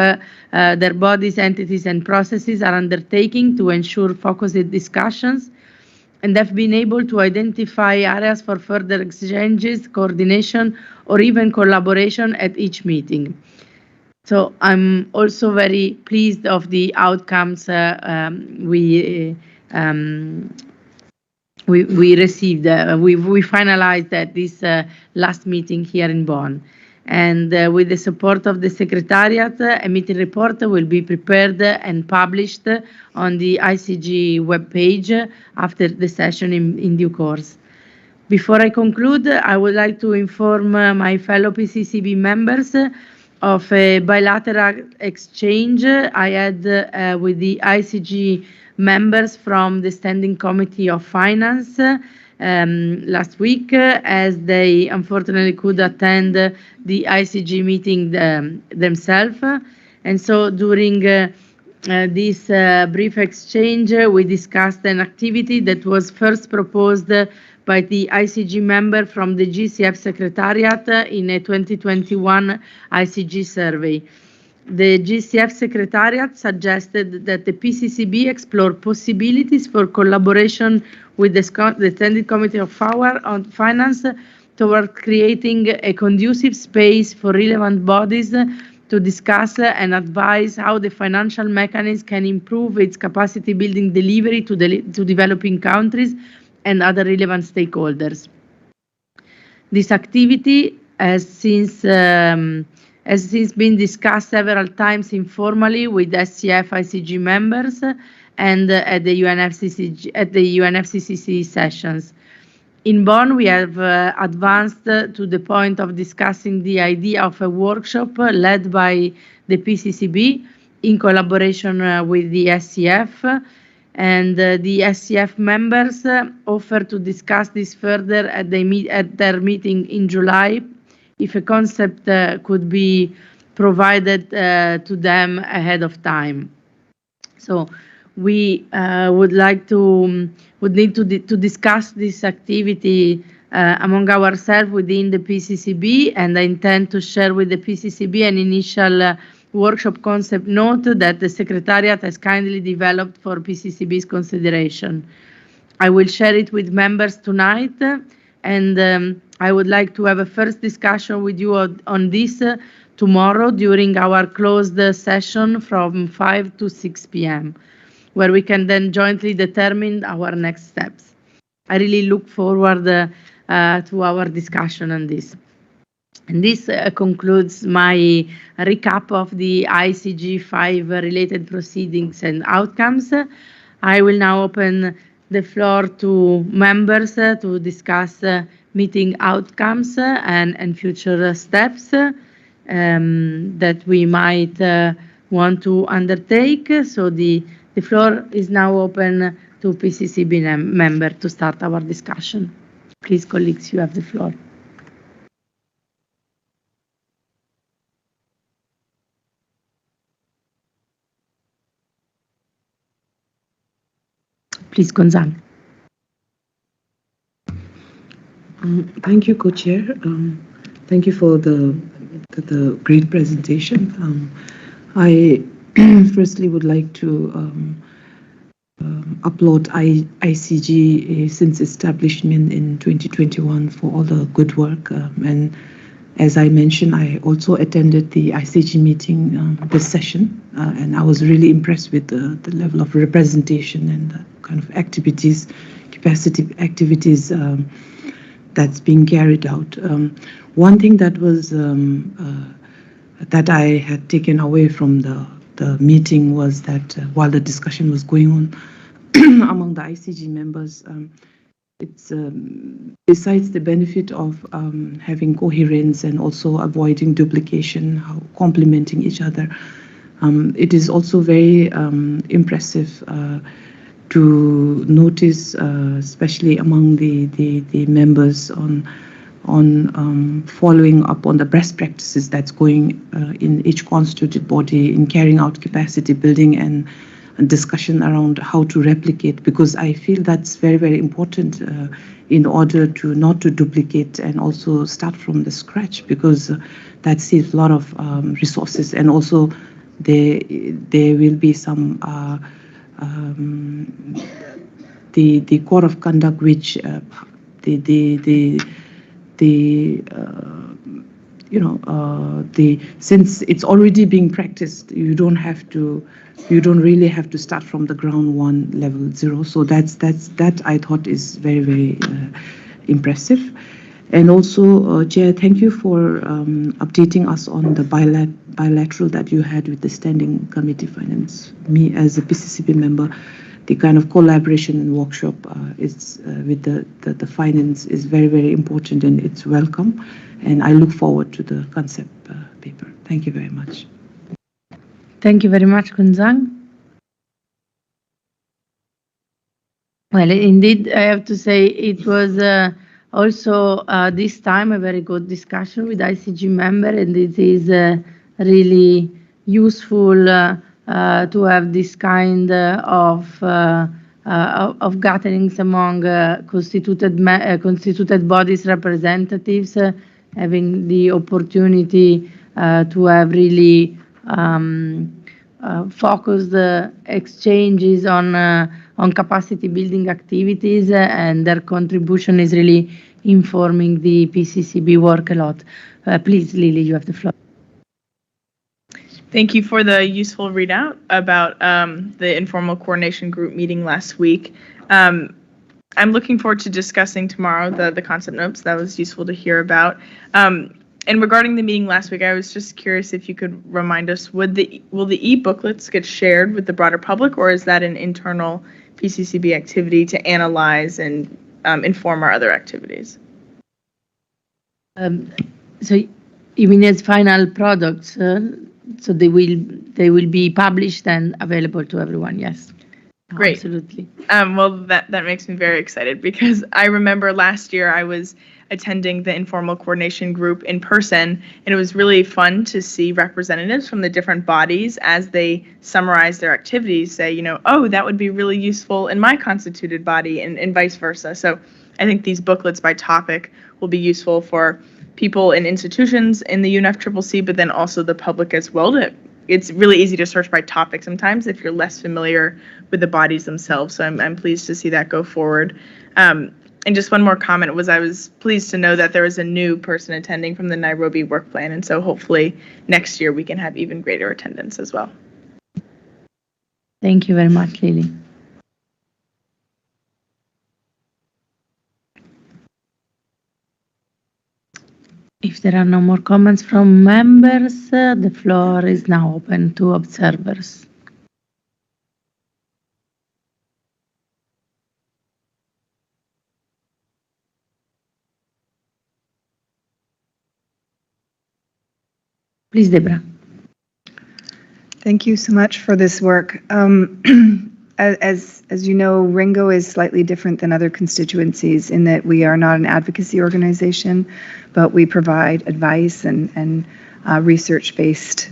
their bodies, entities, and processes are undertaking to ensure focused discussions, and have been able to identify areas for further exchanges, coordination, or even collaboration at each meeting. So I'm also very pleased of the outcomes we received. We finalized at this last meeting here in Bonn. And with the support of the Secretariat, a meeting report will be prepared and published on the ICG webpage after the session in due course. Before I conclude, I would like to inform my fellow PCCB members of a bilateral exchange I had with the ICG members from the Standing Committee of Finance last week, as they unfortunately could attend the ICG meeting themselves. And so during this brief exchange, we discussed an activity that was first proposed by the ICG member from the GCF Secretariat in a 2021 ICG survey. The GCF Secretariat suggested that the PCCB explore possibilities for collaboration with the Standing Committee of Finance toward creating a conducive space for relevant bodies to discuss and advise how the financial mechanism can improve its capacity building delivery to developing countries and other relevant stakeholders. This activity has since been discussed several times informally with SCF ICG members and at the UNFCCC sessions. In Bonn, we have advanced to the point of discussing the idea of a workshop led by the PCCB in collaboration with the SCF, and the SCF members offered to discuss this further at their meeting in July, if a concept could be provided to them ahead of time. So we would need to discuss this activity among ourselves within the PCCB, and I intend to share with the PCCB an initial workshop concept note that the Secretariat has kindly developed for PCCB's consideration. I will share it with members tonight, and I would like to have a first discussion with you on this tomorrow during our closed session from 5 to 6 p.m., where we can then jointly determine our next steps. I really look forward to our discussion on this. And this concludes my recap of the ICG 5 related proceedings and outcomes. I will now open the floor to members to discuss meeting outcomes and future steps that we might want to undertake. So the floor is now open to PCCB member to start our discussion. Please, colleagues, you have the floor. Please, Gonzalo. Thank you, Co-Chair. Thank you for the great presentation. I firstly would like to applaud ICG since establishment in 2021 for all the good work. And as I mentioned, I also attended the ICG meeting this session, and I was really impressed with the level of representation and the kind of activities, capacity activities that's being carried out. One thing that was that I had taken away from the meeting was that while the discussion was going on among the ICG members, it's besides the benefit of having coherence and also avoiding duplication, complementing each other, it is also very impressive to notice, especially among the members, on following up on the best practices that's going in each constituted body in carrying out capacity building and discussion around how to replicate, because I feel that's very, very important in order to not to duplicate and also start from the scratch, because that saves a lot of resources, and also there will be some the code of conduct which since it's already being practiced, you don't really have to start from the ground one, level zero. So that I thought is very, very impressive. And also, Chair, thank you for updating us on the bilateral that you had with the Standing Committee Finance. Me as a PCCB member, the kind of collaboration and workshop is with the finance is very, very important, and it's welcome. And I look forward to the concept paper. Thank you very much. Thank you very much, Kunzang. Well, indeed, I have to say it was also this time a very good discussion with ICG member, and it is really useful to have this kind of gatherings among constituted bodies representatives, having the opportunity to have really focused exchanges on capacity building activities, and their contribution is really informing the PCCB work a lot. Please, Lily, you have the floor. Thank you for the useful readout about the informal coordination group meeting last week. I'm looking forward to discussing tomorrow the concept notes. That was useful to hear about. And regarding the meeting last week, I was just curious if you could remind us, will the e-booklets get shared with the broader public, or is that an internal PCCB activity to analyze and inform our other activities? So you mean as final products? So they will be published and available to everyone. Yes. Great. Absolutely. Well, that makes me very excited, because I remember last year I was attending the informal coordination group in person, and it was really fun to see representatives from the different bodies as they summarize their activities say, oh, that would be really useful in my constituted body, and vice versa. So I think these booklets by topic will be useful for people in institutions in the UNFCCC, but then also the public as well. It's really easy to search by topic sometimes if you're less familiar with the bodies themselves. So I'm pleased to see that go forward. And just one more comment was I was pleased to know that there was a new person attending from the Nairobi work plan. And so hopefully next year we can have even greater attendance as well. Thank you very much, Lily. If there are no more comments from members, the floor is now open to observers. Please, Deborah. Thank you so much for this work. As you know, Ringo is slightly different than other constituencies in that we are not an advocacy organization, but we provide advice and research-based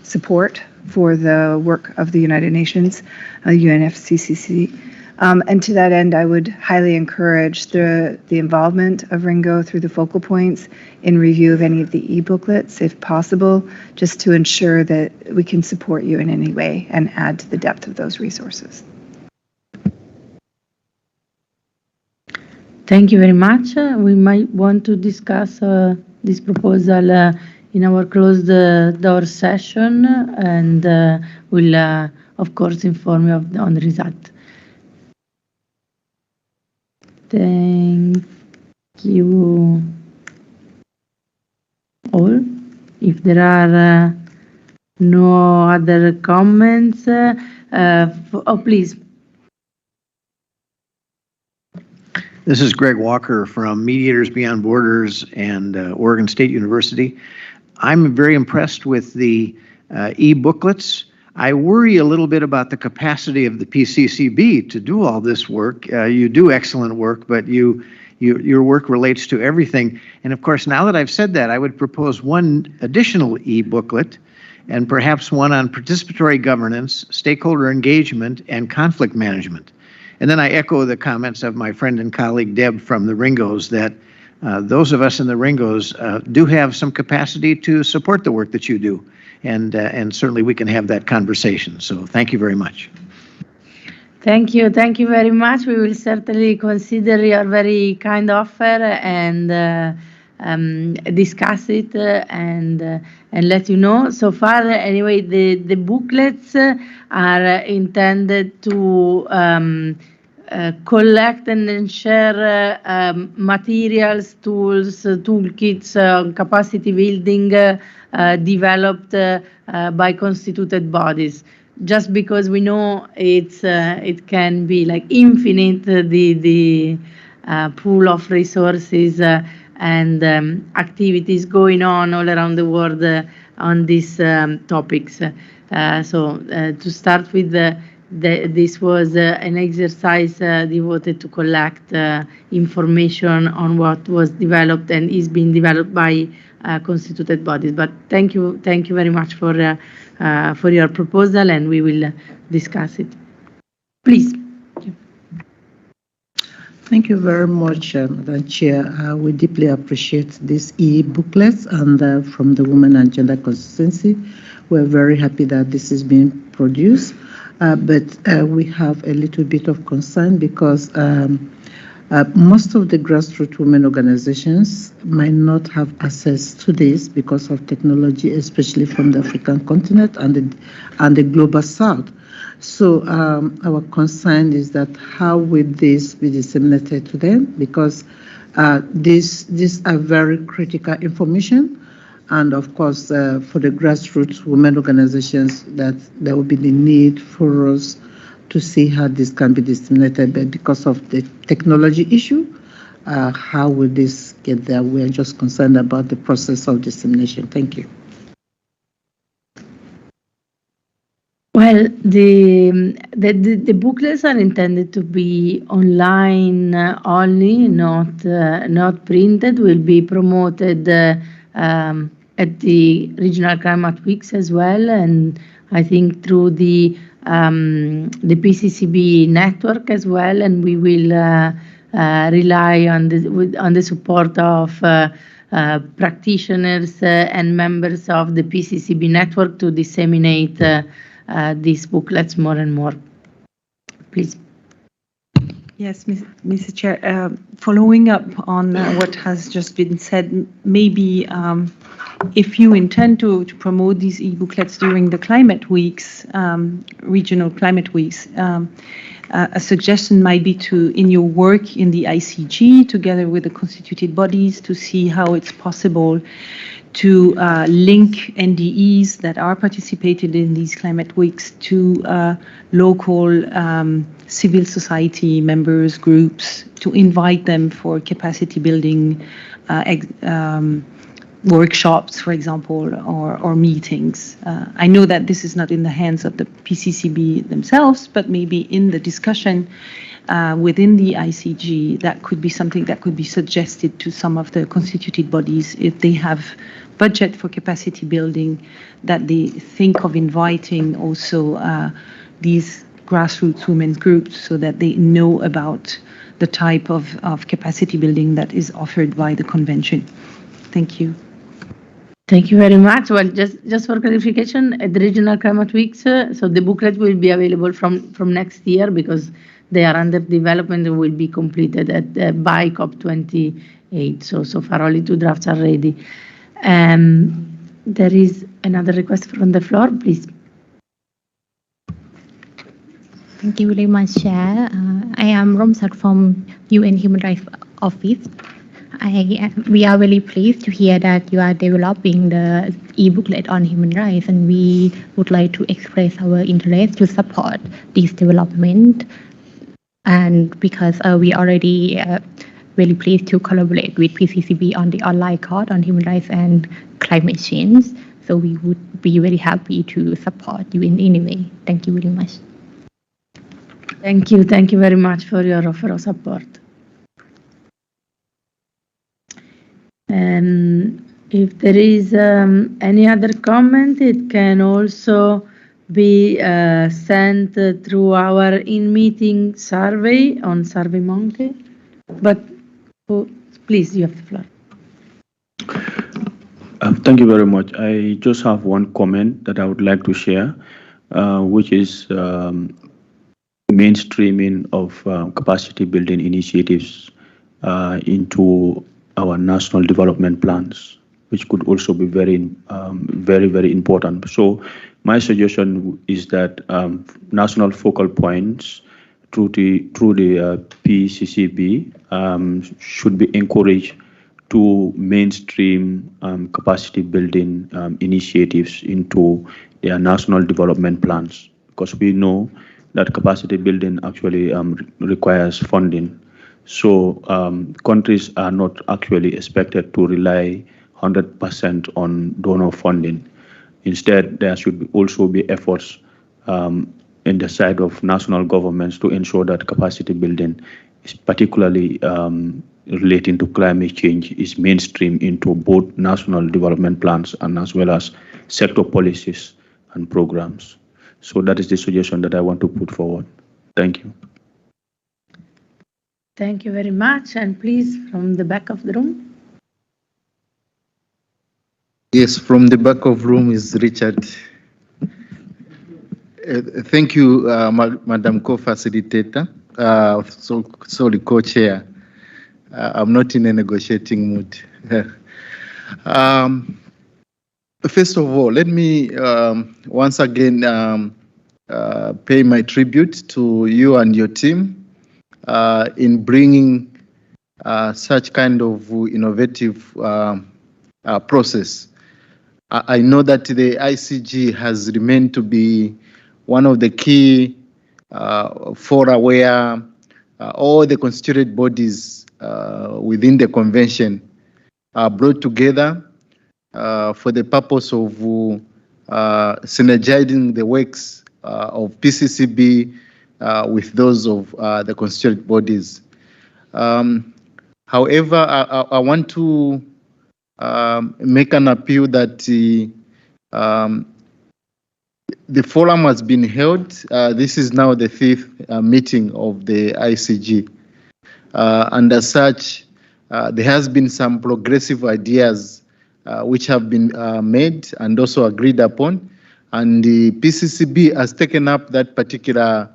support for the work of the United Nations, UNFCCC. And to that end, I would highly encourage the involvement of Ringo through the focal points in review of any of the e-booklets, if possible, just to ensure that we can support you in any way and add to the depth of those resources. Thank you very much. We might want to discuss this proposal in our closed door session, and we'll, of course, inform you on the result. Thank you all. If there are no other comments, please. This is Greg Walker from Mediators Beyond Borders and Oregon State University. I'm very impressed with the e-booklets. I worry a little bit about the capacity of the PCCB to do all this work. You do excellent work, but your work relates to everything. And of course, now that I've said that, I would propose one additional e-booklet and perhaps one on participatory governance, stakeholder engagement, and conflict management. And then I echo the comments of my friend and colleague Deb from the Ringos that those of us in the Ringos do have some capacity to support the work that you do. And certainly we can have that conversation. So thank you very much. Thank you very much. We will certainly consider your very kind offer and discuss it and let you know. So far, anyway, the booklets are intended to collect and share materials, tools, toolkits, capacity building developed by constituted bodies. Just because we know it can be like infinite, the pool of resources and activities going on all around the world on these topics. So to start with, this was an exercise devoted to collect information on what was developed and is being developed by constituted bodies. But thank you very much for your proposal, and we will discuss it. Please. Thank you very much, Madam Chair. We deeply appreciate these e-booklets, and from the Women and Gender Constituency, we're very happy that this is being produced. But we have a little bit of concern because most of the grassroots women organizations might not have access to this because of technology, especially from the African continent and the global south. So our concern is that how will this be disseminated to them? Because these are very critical information. And of course, for the grassroots women organizations, that there will be the need for us to see how this can be disseminated. But because of the technology issue, how will this get there? We are just concerned about the process of dissemination. Thank you. Well, the booklets are intended to be online only, not printed. Will be promoted at the regional climate weeks as well, and I think through the PCCB network as well, and we will rely on the support of practitioners and members of the PCCB network to disseminate these booklets more and more. Please. Yes, Mr. Chair, following up on what has just been said, maybe if you intend to promote these e-booklets during the climate weeks, regional climate weeks, a suggestion might be to, in your work in the ICG, together with the constituted bodies, to see how it's possible to link NDEs that are participated in these climate weeks to local civil society members, groups, to invite them for capacity building workshops, for example, or meetings. I know that this is not in the hands of the PCCB themselves, but maybe in the discussion within the ICG, that could be something that could be suggested to some of the constituted bodies if they have budget for capacity building, that they think of inviting also these grassroots women's groups so that they know about the type of capacity building that is offered by the convention. Thank you. Thank you very much. Well, just for clarification, at the regional climate weeks, so the booklet will be available from next year because they are under development and will be completed by COP28. So far only 2 drafts are ready. There is another request from the floor, please. Thank you very much, Chair. I am Romsat from UN Human Rights Office. We are very pleased to hear that you are developing the e-booklet on human rights, and we would like to express our interest to support this development. And because we already very pleased to collaborate with PCCB on the online court on human rights and climate change. So we would be very happy to support you in any way. Thank you very much. Thank you. Thank you very much for your offer of support. If there is any other comment, it can also be sent through our in-meeting survey on SurveyMonkey. But please, you have the floor. Thank you very much. I just have one comment that I would like to share, which is mainstreaming of capacity building initiatives into our national development plans, which could also be very, very important. So my suggestion is that national focal points through the PCCB should be encouraged to mainstream capacity building initiatives into their national development plans, because we know that capacity building actually requires funding. So countries are not actually expected to rely 100% on donor funding. Instead, there should also be efforts in the side of national governments to ensure that capacity building, is particularly relating to climate change, is mainstream into both national development plans and as well as sector policies and programs. So that is the suggestion that I want to put forward. Thank you. Thank you very much. And please, from the back of the room. Yes, from the back of room is Richard. Thank you, Madam Co-Facilitator, sorry, Co-Chair. I'm not in a negotiating mood. First of all, let me once again pay my tribute to you and your team in bringing such kind of innovative process. I know that the ICG has remained to be one of the key fora where all the constituted bodies within the convention are brought together for the purpose of synergizing the works of PCCB with those of the constituted bodies. However, I want to make an appeal that the forum has been held. This is now the 5th meeting of the ICG. And as such, there has been some progressive ideas which have been made and also agreed upon. And the PCCB has taken up that particular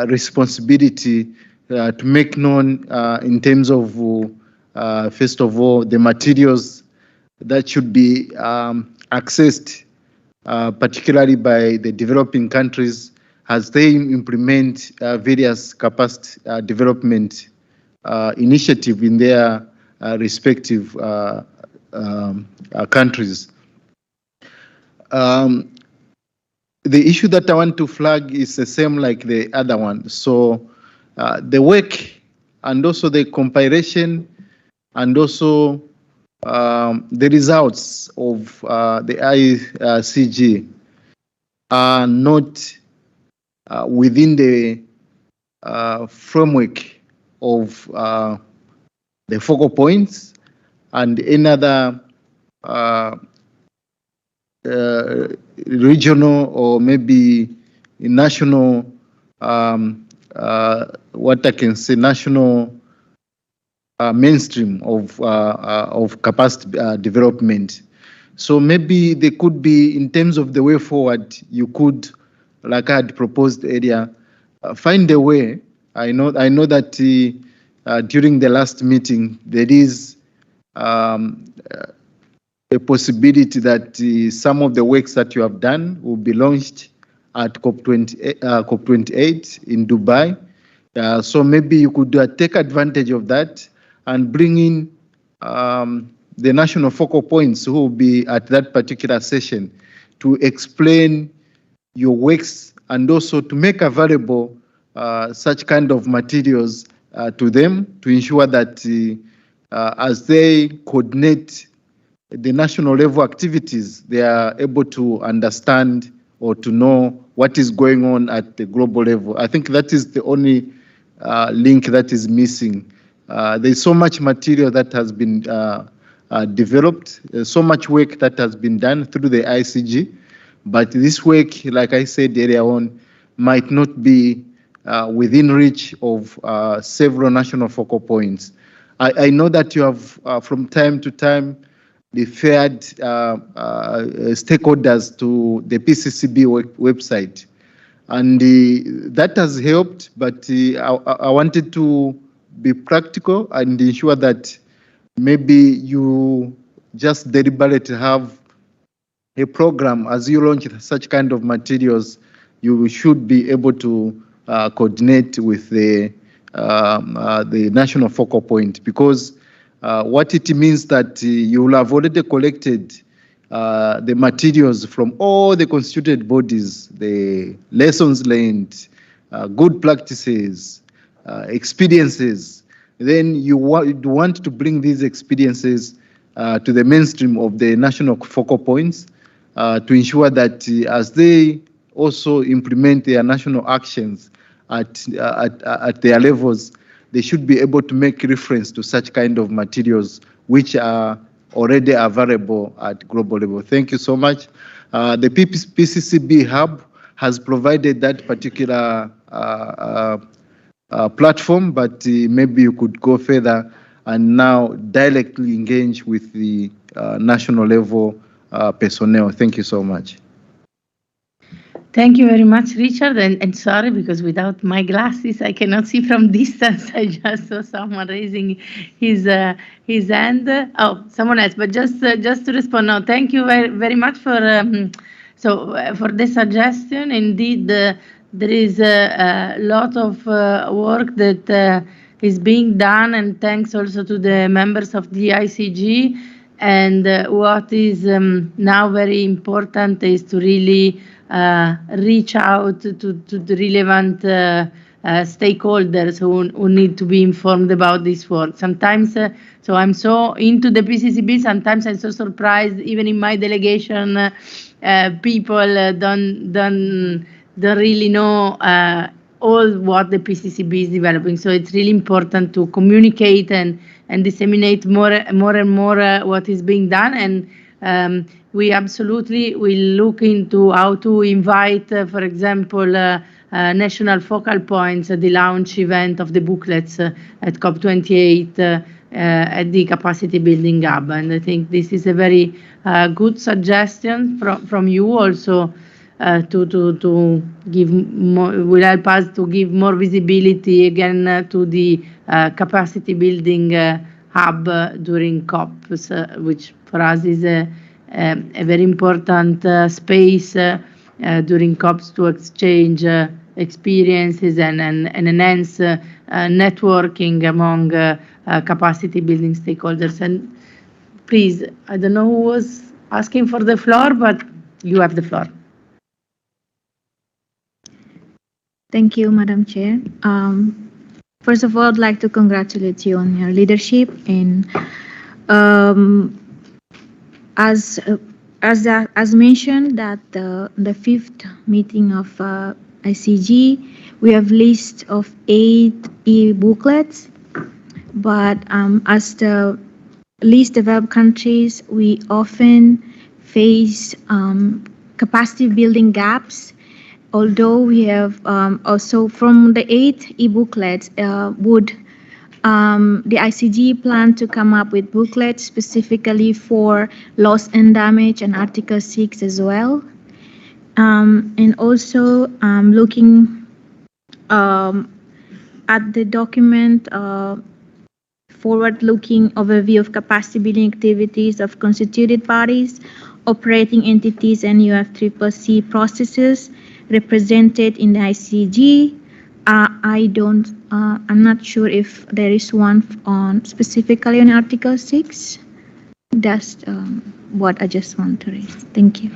responsibility to make known in terms of, first of all, the materials that should be accessed, particularly by the developing countries as they implement various capacity development initiative in their respective countries. The issue that I want to flag is the same like the other one. So the work and also the compilation and also the results of the ICG are not within the framework of the focal points and another regional or maybe national, what I can say, national mainstream of capacity development. So maybe they could be, in terms of the way forward, you could, like I had proposed earlier, find a way. I know that during the last meeting there is a possibility that some of the works that you have done will be launched at COP28 in Dubai. So maybe you could take advantage of that and bring in the national focal points who will be at that particular session to explain your works and also to make available such kind of materials to them to ensure that as they coordinate the national level activities, they are able to understand or to know what is going on at the global level. I think that is the only link that is missing. There's so much material that has been developed, so much work that has been done through the ICG, but this work, like I said earlier on, might not be within reach of several national focal points. I know that you have, from time to time, referred stakeholders to the PCCB website, and that has helped, but I wanted to be practical and ensure that maybe you just deliberately have a program as you launch such kind of materials. You should be able to coordinate with the national focal point, because what it means that you will have already collected the materials from all the constituted bodies, the lessons learned, good practices, experiences. Then you want to bring these experiences to the mainstream of the national focal points to ensure that as they also implement their national actions at their levels, they should be able to make reference to such kind of materials which are already available at global level. Thank you so much. The PCCB Hub has provided that particular platform, but maybe you could go further and now directly engage with the national level personnel. Thank you so much. Thank you very much, Richard, and sorry, because without my glasses, I cannot see from distance. I just saw someone raising his hand. Oh, someone else, but just to respond now, thank you very much for for the suggestion. Indeed, there is a lot of work that is being done, and thanks also to the members of the ICG. And what is now very important is to really reach out to the relevant stakeholders who need to be informed about this work. Sometimes, so I'm so into the PCCB, sometimes I'm so surprised, even in my delegation, people don't really know all what the PCCB is developing. So it's really important to communicate and disseminate more and more what is being done. And we absolutely will look into how to invite, for example, national focal points at the launch event of the booklets at COP28 at the Capacity Building Hub. And I think this is a very good suggestion from you also to give more, will help us to give more visibility again to the capacity building hub during COPs, which for us is a very important space during COPs to exchange experiences and enhance networking among capacity building stakeholders. And please, I don't know who was asking for the floor, but you have the floor. Thank you, Madam Chair. First of all, I'd like to congratulate you on your leadership. And as mentioned, that the fifth meeting of ICG, we have list of 8 e-booklets. But as the least developed countries, we often face capacity building gaps. Although we have also from the 8 e-booklets, would the ICG plan to come up with booklets specifically for loss and damage and Article 6 as well. And also looking at the document, forward-looking overview of capacity building activities of constituted bodies, operating entities, and UNFCCC processes represented in the ICG. I'm not sure if there is one on specifically on Article 6. That's what I just want to raise. Thank you.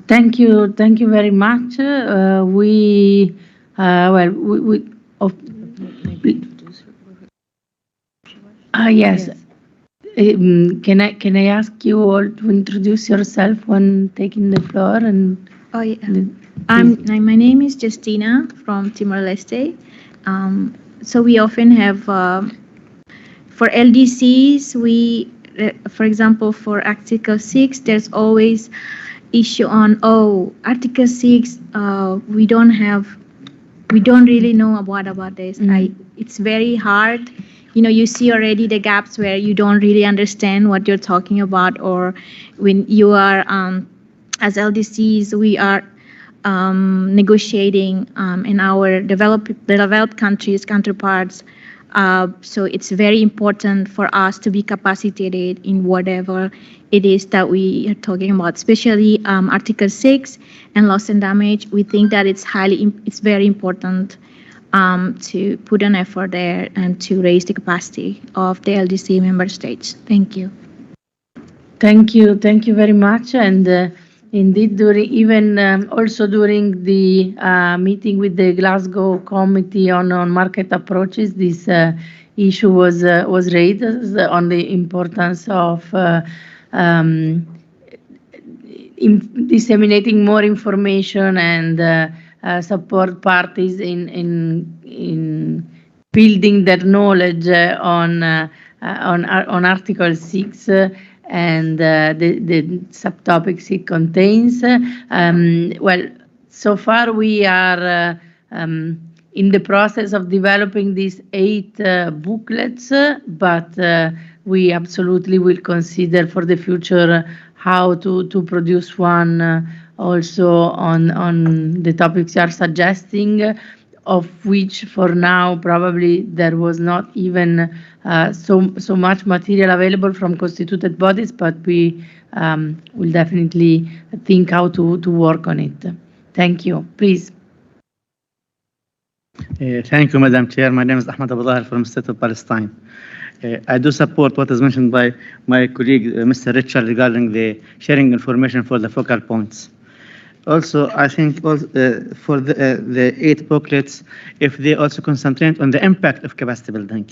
Thank you very much. Yes. Can I ask you all to introduce yourself when taking the floor? And oh yeah, my name is Justina from Timor-Leste. So we often have for LDCs, for example, for Article 6, there's always issue on Article 6. We don't really know about this. It's very hard. You see already the gaps where you don't really understand what you're talking about, or when you are, as LDCs, we are negotiating in our developed countries counterparts. So it's very important for us to be capacitated in whatever it is that we are talking about, especially Article 6 and loss and damage. We think that it's very important to put an effort there and to raise the capacity of the LDC member states. Thank you. Thank you very much. And indeed, also during the meeting with the Glasgow Committee on Market Approaches, this issue was raised on the importance of disseminating more information and support parties in building their knowledge on Article 6 and the subtopics it contains. So far we are in the process of developing these 8 booklets, but we absolutely will consider for the future how to produce one also on the topics you are suggesting, of which for now probably there was not even so much material available from constituted bodies, but we will definitely think how to work on it. Thank you. Please. Thank you, Madam Chair. My name is Ahmed Abu Dahir from the State of Palestine. I do support what is mentioned by my colleague, Mr. Richard, regarding the sharing information for the focal points. Also, I think for the 8 booklets, if they also concentrate on the impact of capacity building.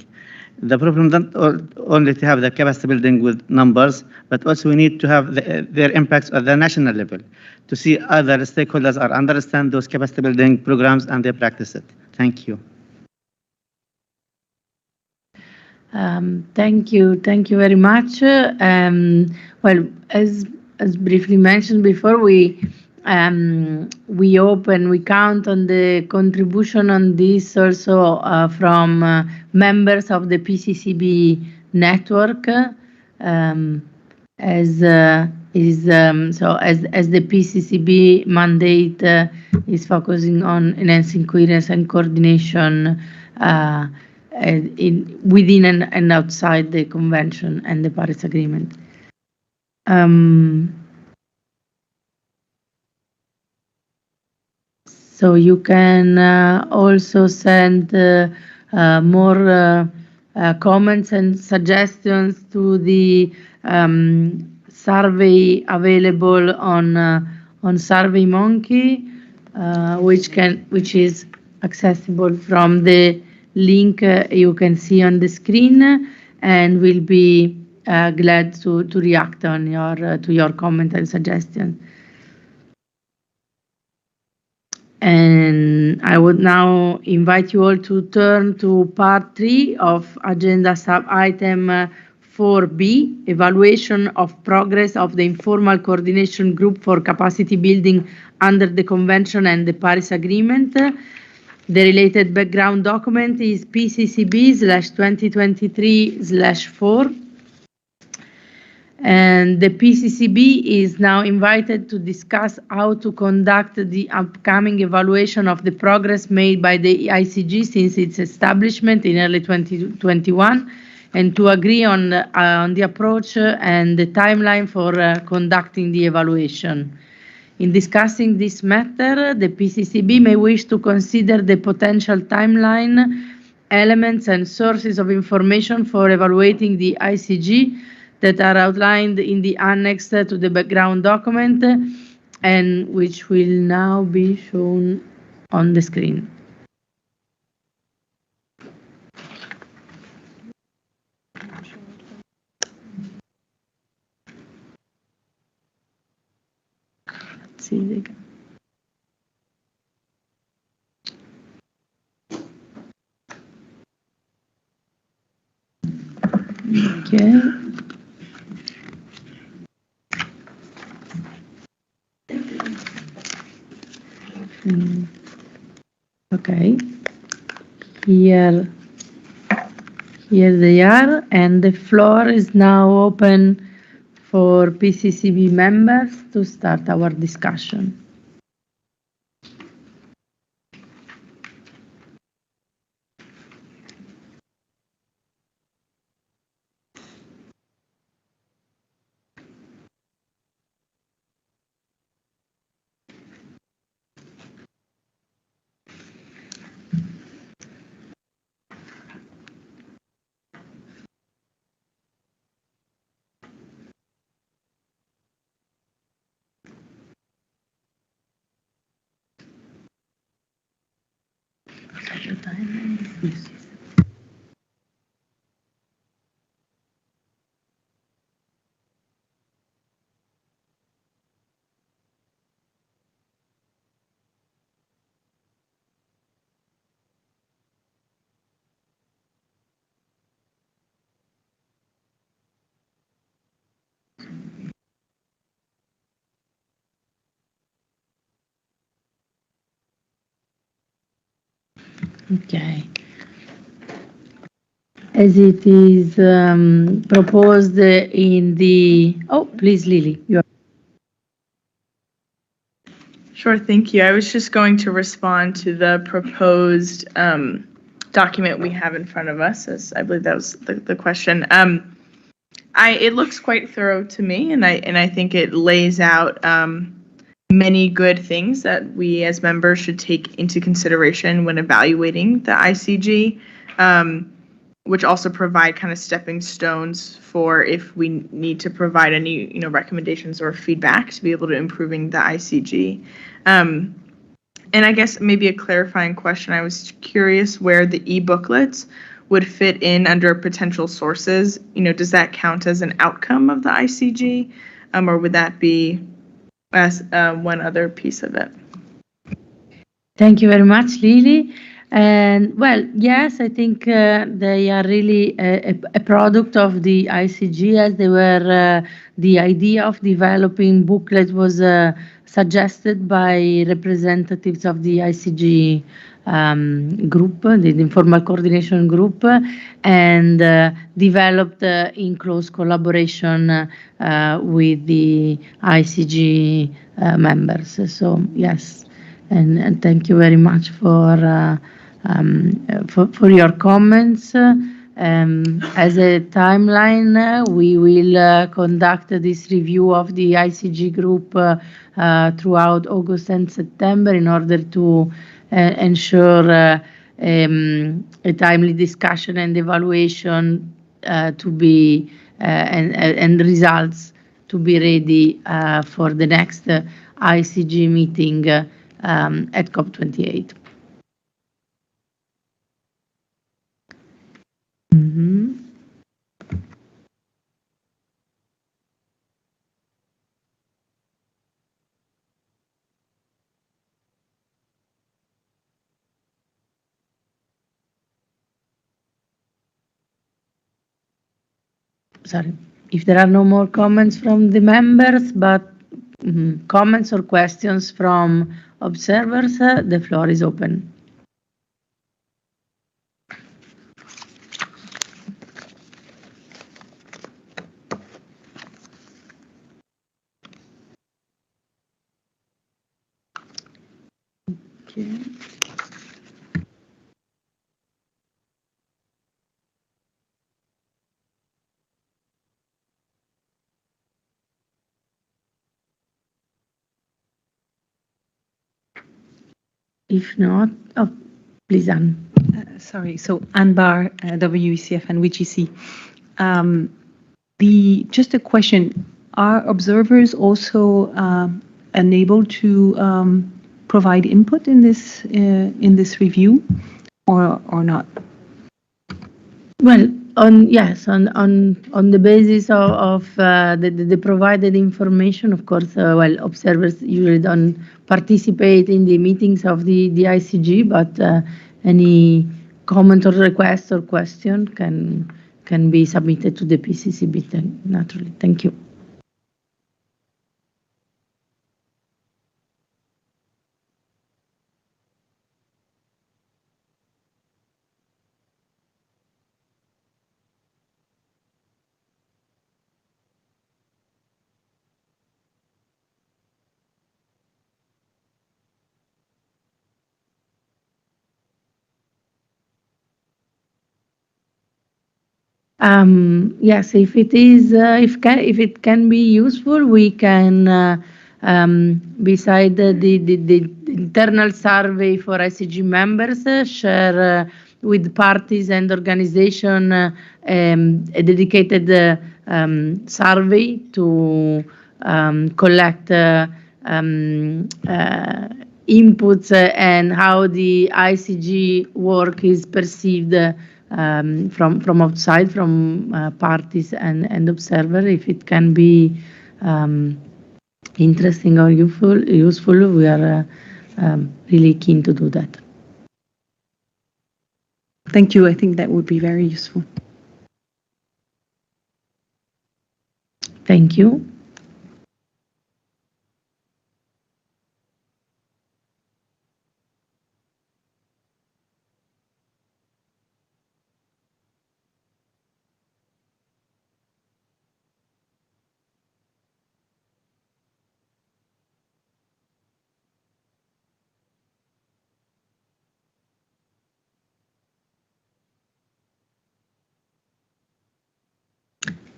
The problem not only to have the capacity building with numbers, but also we need to have their impacts at the national level to see other stakeholders understand those capacity building programs and they practice it. Thank you. Thank you very much. As briefly mentioned before, we count on the contribution on this also from members of the PCCB network, as the PCCB mandate is focusing on enhancing coherence and coordination within and outside the Convention and the Paris Agreement. So you can also send more comments and suggestions to the survey available on SurveyMonkey, which is accessible from the link you can see on the screen, and we'll be glad to react on your comment and suggestion. And I would now invite you all to turn to part 3 of agenda sub-item 4B, evaluation of progress of the informal coordination group for capacity building under the Convention and the Paris Agreement. The related background document is PCCB/2023/4. And the PCCB is now invited to discuss how to conduct the upcoming evaluation of the progress made by the ICG since its establishment in early 2021, and to agree on the approach and the timeline for conducting the evaluation. In discussing this matter, the PCCB may wish to consider the potential timeline, elements, and sources of information for evaluating the ICG that are outlined in the annex to the background document, and which will now be shown on the screen. Let's see again. Okay. Okay, here they are, and the floor is now open for PCCB members to start our discussion. Okay. As it is proposed in the... Oh, please, Lily. Sure, thank you. I was just going to respond to the proposed document we have in front of us, as I believe that was the question. It looks quite thorough to me, and I think it lays out many good things that we as members should take into consideration when evaluating the ICG, which also provide kind of stepping stones for if we need to provide any recommendations or feedback to be able to improving the ICG. And I guess maybe a clarifying question. I was curious where the e-booklets would fit in under potential sources. Does that count as an outcome of the ICG, or would that be as one other piece of it? Thank you very much, Lily. And well, yes, I think they are really a product of the ICG, as they were the idea of developing booklet was suggested by representatives of the ICG group, the informal coordination group, and developed in close collaboration with the ICG members. So yes, and thank you very much for your comments. As a timeline, we will conduct this review of the ICG group throughout August and September in order to ensure a timely discussion and evaluation to be and results to be ready for the next ICG meeting at COP28. Sorry, if there are no more comments from the members, but comments or questions from observers, the floor is open. Okay. If not, oh, please, Anne. Sorry, so Anne Barr, WECF and WGC. Just a question, are observers also enabled to provide input in this review or not? Well, on the basis of the provided information, of course, well, observers usually don't participate in the meetings of the ICG, but any comment or request or question can be submitted to the PCCB then, naturally. Thank you. Yes, if it is, if it can be useful, we can, beside the internal survey for ICG members, share with parties and organization a dedicated survey to collect inputs and how the ICG work is perceived from outside, from parties and observer. If it can be interesting or useful, we are really keen to do that. Thank you. I think that would be very useful. Thank you.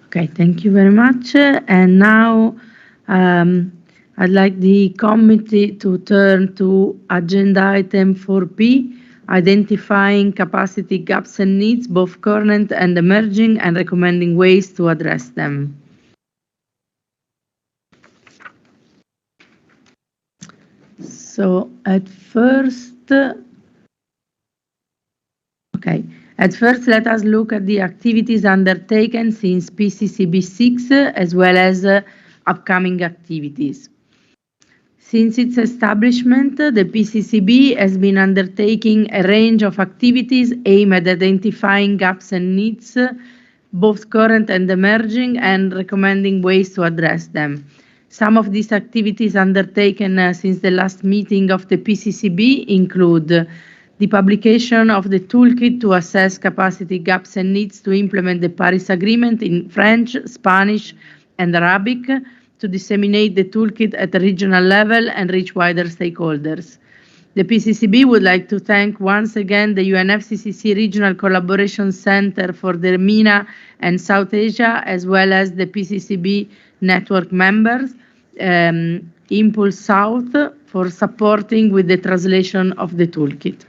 Okay, thank you very much. And now I'd like the committee to turn to agenda item 4P, identifying capacity gaps and needs, both current and emerging, and recommending ways to address them. So at first, let us look at the activities undertaken since PCCB 6, as well as upcoming activities. Since its establishment, the PCCB has been undertaking a range of activities aimed at identifying gaps and needs, both current and emerging, and recommending ways to address them. Some of these activities undertaken since the last meeting of the PCCB include the publication of the toolkit to assess capacity gaps and needs to implement the Paris Agreement in French, Spanish, and Arabic, to disseminate the toolkit at a regional level and reach wider stakeholders. The PCCB would like to thank once again the UNFCCC Regional Collaboration Center for the MENA and South Asia, as well as the PCCB network members, Impulse South, for supporting with the translation of the toolkit.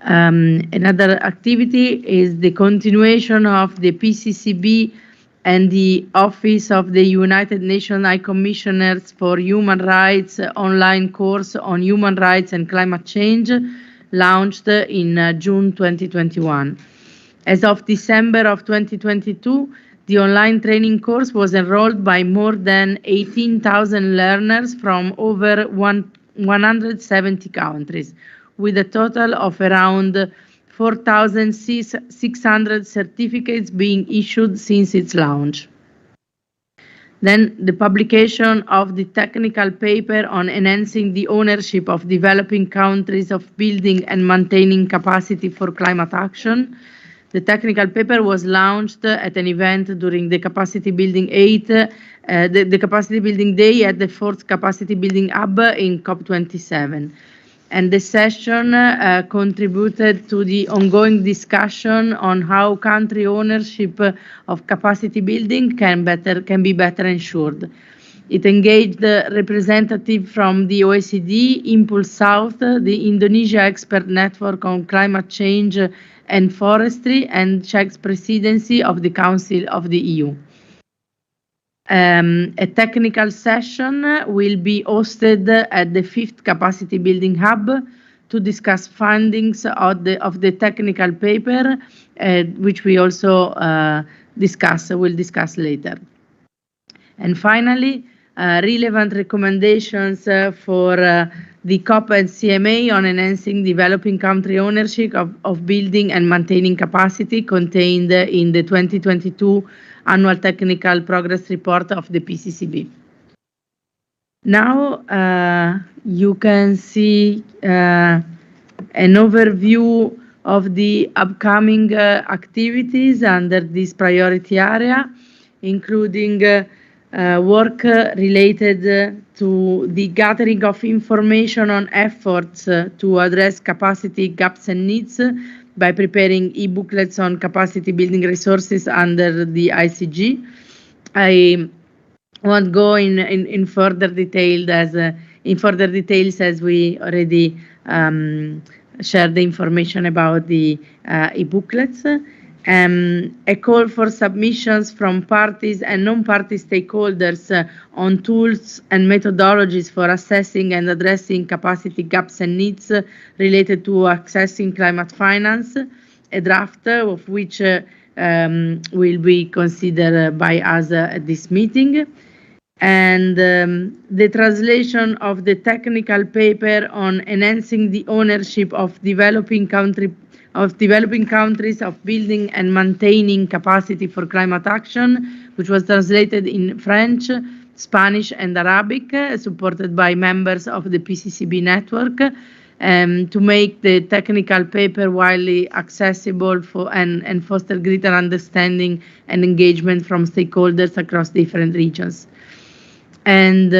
Another activity is the continuation of the PCCB and the Office of the United Nations High Commissioners for Human Rights online course on human rights and climate change, launched in June 2021. As of December of 2022, the online training course was enrolled by more than 18,000 learners from over 170 countries, with a total of around 4,600 certificates being issued since its launch. Then the publication of the technical paper on enhancing the ownership of developing countries of building and maintaining capacity for climate action. The technical paper was launched at an event during the Capacity Building the Capacity Building Day at the 4th Capacity Building Hub in COP27. And the session contributed to the ongoing discussion on how country ownership of capacity building can be better ensured. It engaged representatives from the OECD, Impulse South, the Indonesia Expert Network on Climate Change and Forestry, and Czech's presidency of the Council of the EU. A technical session will be hosted at the 5th Capacity Building Hub to discuss findings of the technical paper, which we also will discuss later. And finally, relevant recommendations for the COP and CMA on enhancing developing country ownership of building and maintaining capacity contained in the 2022 Annual Technical Progress Report of the PCCB. Now you can see an overview of the upcoming activities under this priority area, including work related to the gathering of information on efforts to address capacity gaps and needs by preparing e-booklets on capacity building resources under the ICG. I won't go in further details as we already shared the information about the e-booklets. A call for submissions from parties and non-party stakeholders on tools and methodologies for assessing and addressing capacity gaps and needs related to accessing climate finance, a draft of which will be considered by us at this meeting. And the translation of the technical paper on enhancing the ownership of developing countries of building and maintaining capacity for climate action, which was translated in French, Spanish, and Arabic, supported by members of the PCCB network, to make the technical paper widely accessible and foster greater understanding and engagement from stakeholders across different regions. And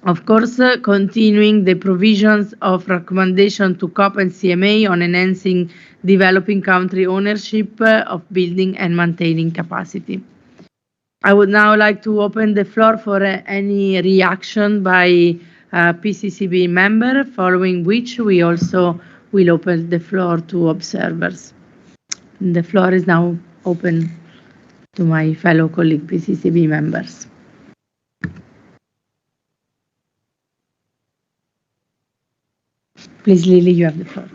of course, continuing the provisions of recommendation to COP and CMA on enhancing developing country ownership of building and maintaining capacity. I would now like to open the floor for any reaction by PCCB member, following which we also will open the floor to observers. The floor is now open to my fellow colleague PCCB members. Please, Lily, you have the floor.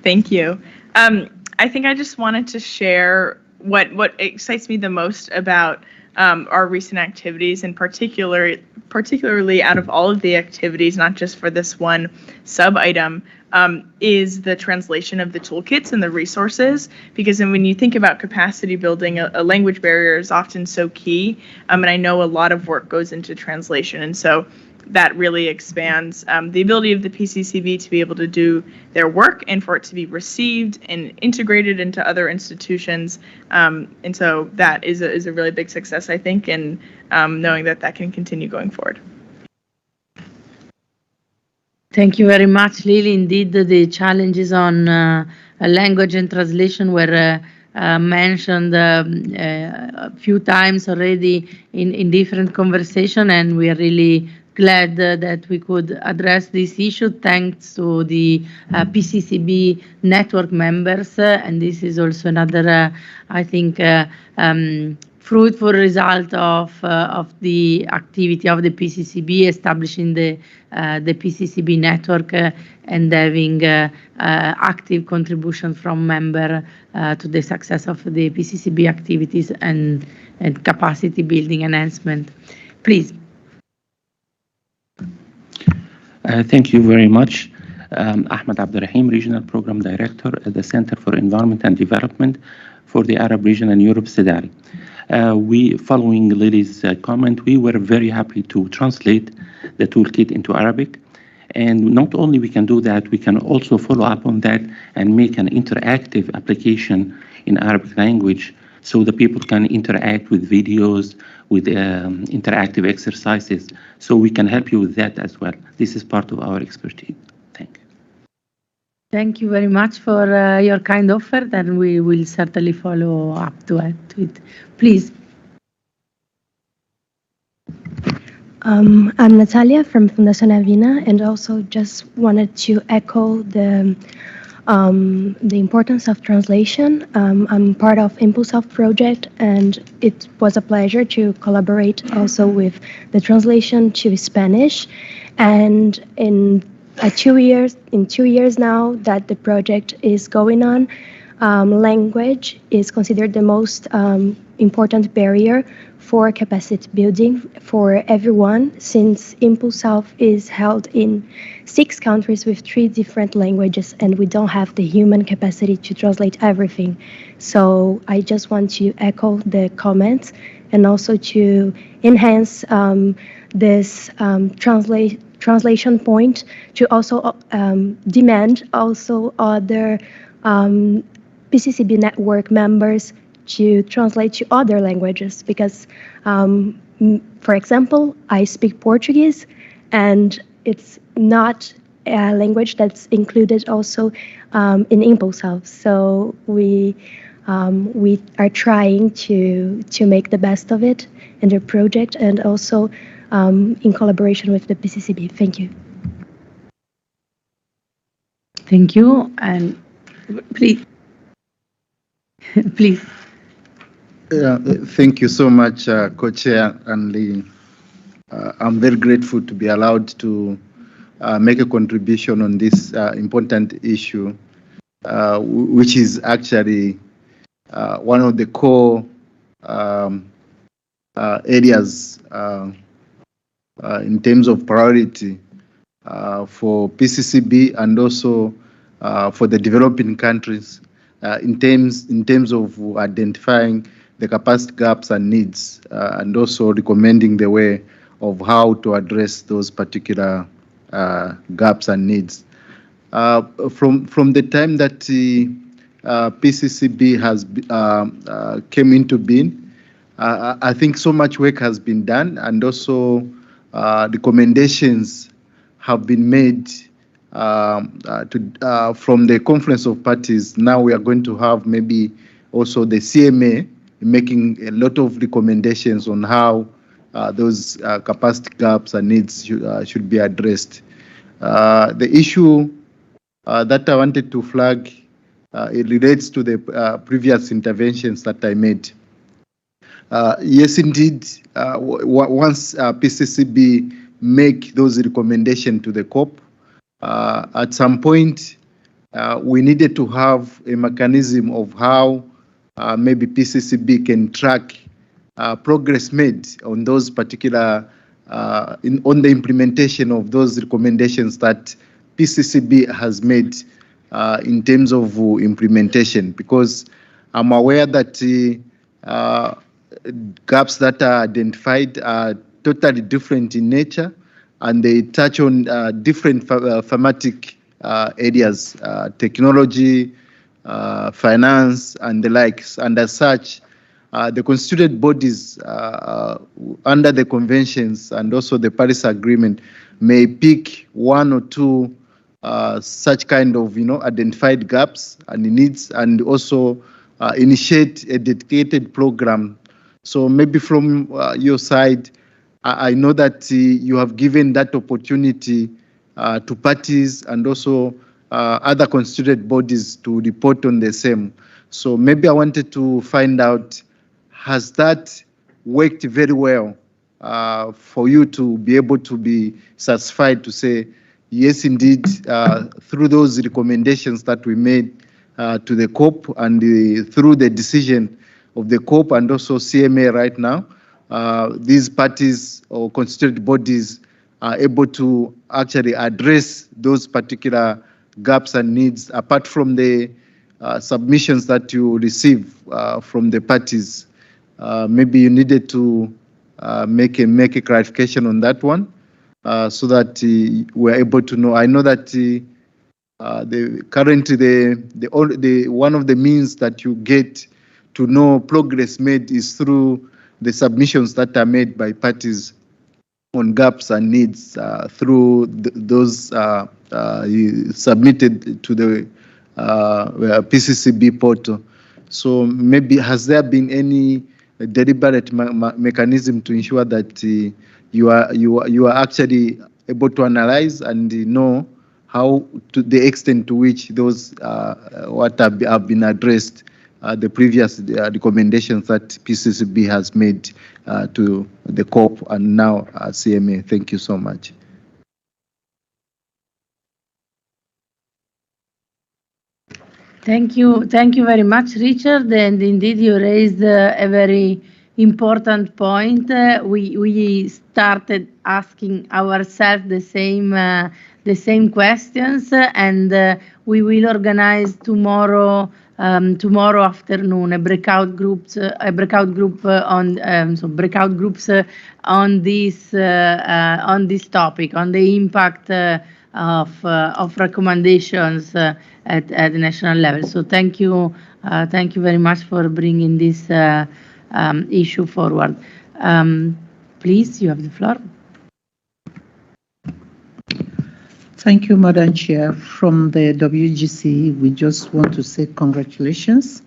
Thank you. I think I just wanted to share what excites me the most about our recent activities, and particularly out of all of the activities, not just for this one sub-item, is the translation of the toolkits and the resources. Because when you think about capacity building, a language barrier is often so key, and I know a lot of work goes into translation, and so that really expands the ability of the PCCB to be able to do their work and for it to be received and integrated into other institutions. And so that is a really big success, I think, and knowing that that can continue going forward. Thank you very much, Lily. Indeed, the challenges on language and translation were mentioned a few times already in different conversation, and we are really glad that we could address this issue thanks to the PCCB network members, and this is also another, I think, fruitful result of the activity of the PCCB, establishing the PCCB network and having active contribution from member to the success of the PCCB activities and capacity building enhancement. Please. Thank you very much. Ahmed Abdurrahim, Regional Program Director at the Center for Environment and Development for the Arab region and Europe, CEDARI. Following Lily's comment, we were very happy to translate the toolkit into Arabic. And not only we can do that, we can also follow up on that and make an interactive application in Arabic language so the people can interact with videos, with interactive exercises. So we can help you with that as well. This is part of our expertise. Thank you. Thank you very much for your kind offer, and we will certainly follow up to it. Please. I'm Natalia from Fundación Avina, and also just wanted to echo the importance of translation. I'm part of Impulse project, and it was a pleasure to collaborate also with the translation to Spanish. And in 2 years now that the project is going on, language is considered the most important barrier for capacity building for everyone, since Impulse is held in 6 countries with 3 different languages, and we don't have the human capacity to translate everything. So I just want to echo the comments and also to enhance this translation point to also demand also other PCCB network members to translate to other languages, because for example, I speak Portuguese, and it's not a language that's included also in Impulse. So we are trying to make the best of it in the project, and also in collaboration with the PCCB. Thank you. Thank you, and please. Please. Thank you so much, Co-Chair and Lee. I'm very grateful to be allowed to make a contribution on this important issue, which is actually one of the core areas in terms of priority for PCCB and also for the developing countries in terms of identifying the capacity gaps and needs, and also recommending the way of how to address those particular gaps and needs. From the time that PCCB has came into being, I think so much work has been done, and also recommendations have been made from the Conference of Parties. Now we are going to have maybe also the CMA making a lot of recommendations on how those capacity gaps and needs should be addressed. The issue that I wanted to flag, it relates to the previous interventions that I made. Yes, indeed, once PCCB make those recommendations to the COP, at some point, we needed to have a mechanism of how maybe PCCB can track progress made on those particular, on the implementation of those recommendations that PCCB has made in terms of implementation, because I'm aware that gaps that are identified are totally different in nature, and they touch on different thematic areas, technology, finance, and the likes. And as such, the constituted bodies under the conventions and also the Paris Agreement may pick one or two such kind of identified gaps and needs, and also initiate a dedicated program. So maybe from your side, I know that you have given that opportunity to parties and also other constituted bodies to report on the same. So maybe I wanted to find out, has that worked very well for you to be able to be satisfied to say, yes, indeed, through those recommendations that we made to the COP and through the decision of the COP and also CMA right now, these parties or constituted bodies are able to actually address those particular gaps and needs, apart from the submissions that you receive from the parties. Maybe you needed to make a clarification on that one, so that we're able to know. I know that currently the one of the means that you get to know progress made is through the submissions that are made by parties on gaps and needs through those submitted to the PCCB portal. So maybe has there been any deliberate mechanism to ensure that you are actually able to analyze and know how, to the extent to which those what have been addressed, the previous recommendations that PCCB has made to the COP and now CMA. Thank you so much. Thank you very much, Richard. And indeed, you raised a very important point. We started asking ourselves the same questions, and we will organize tomorrow afternoon a breakout groups on this topic, on the impact of recommendations at the national level. So thank you very much for bringing this issue forward. Please, you have the floor. Thank you, Madam Chair. From the WGC, we just want to say congratulations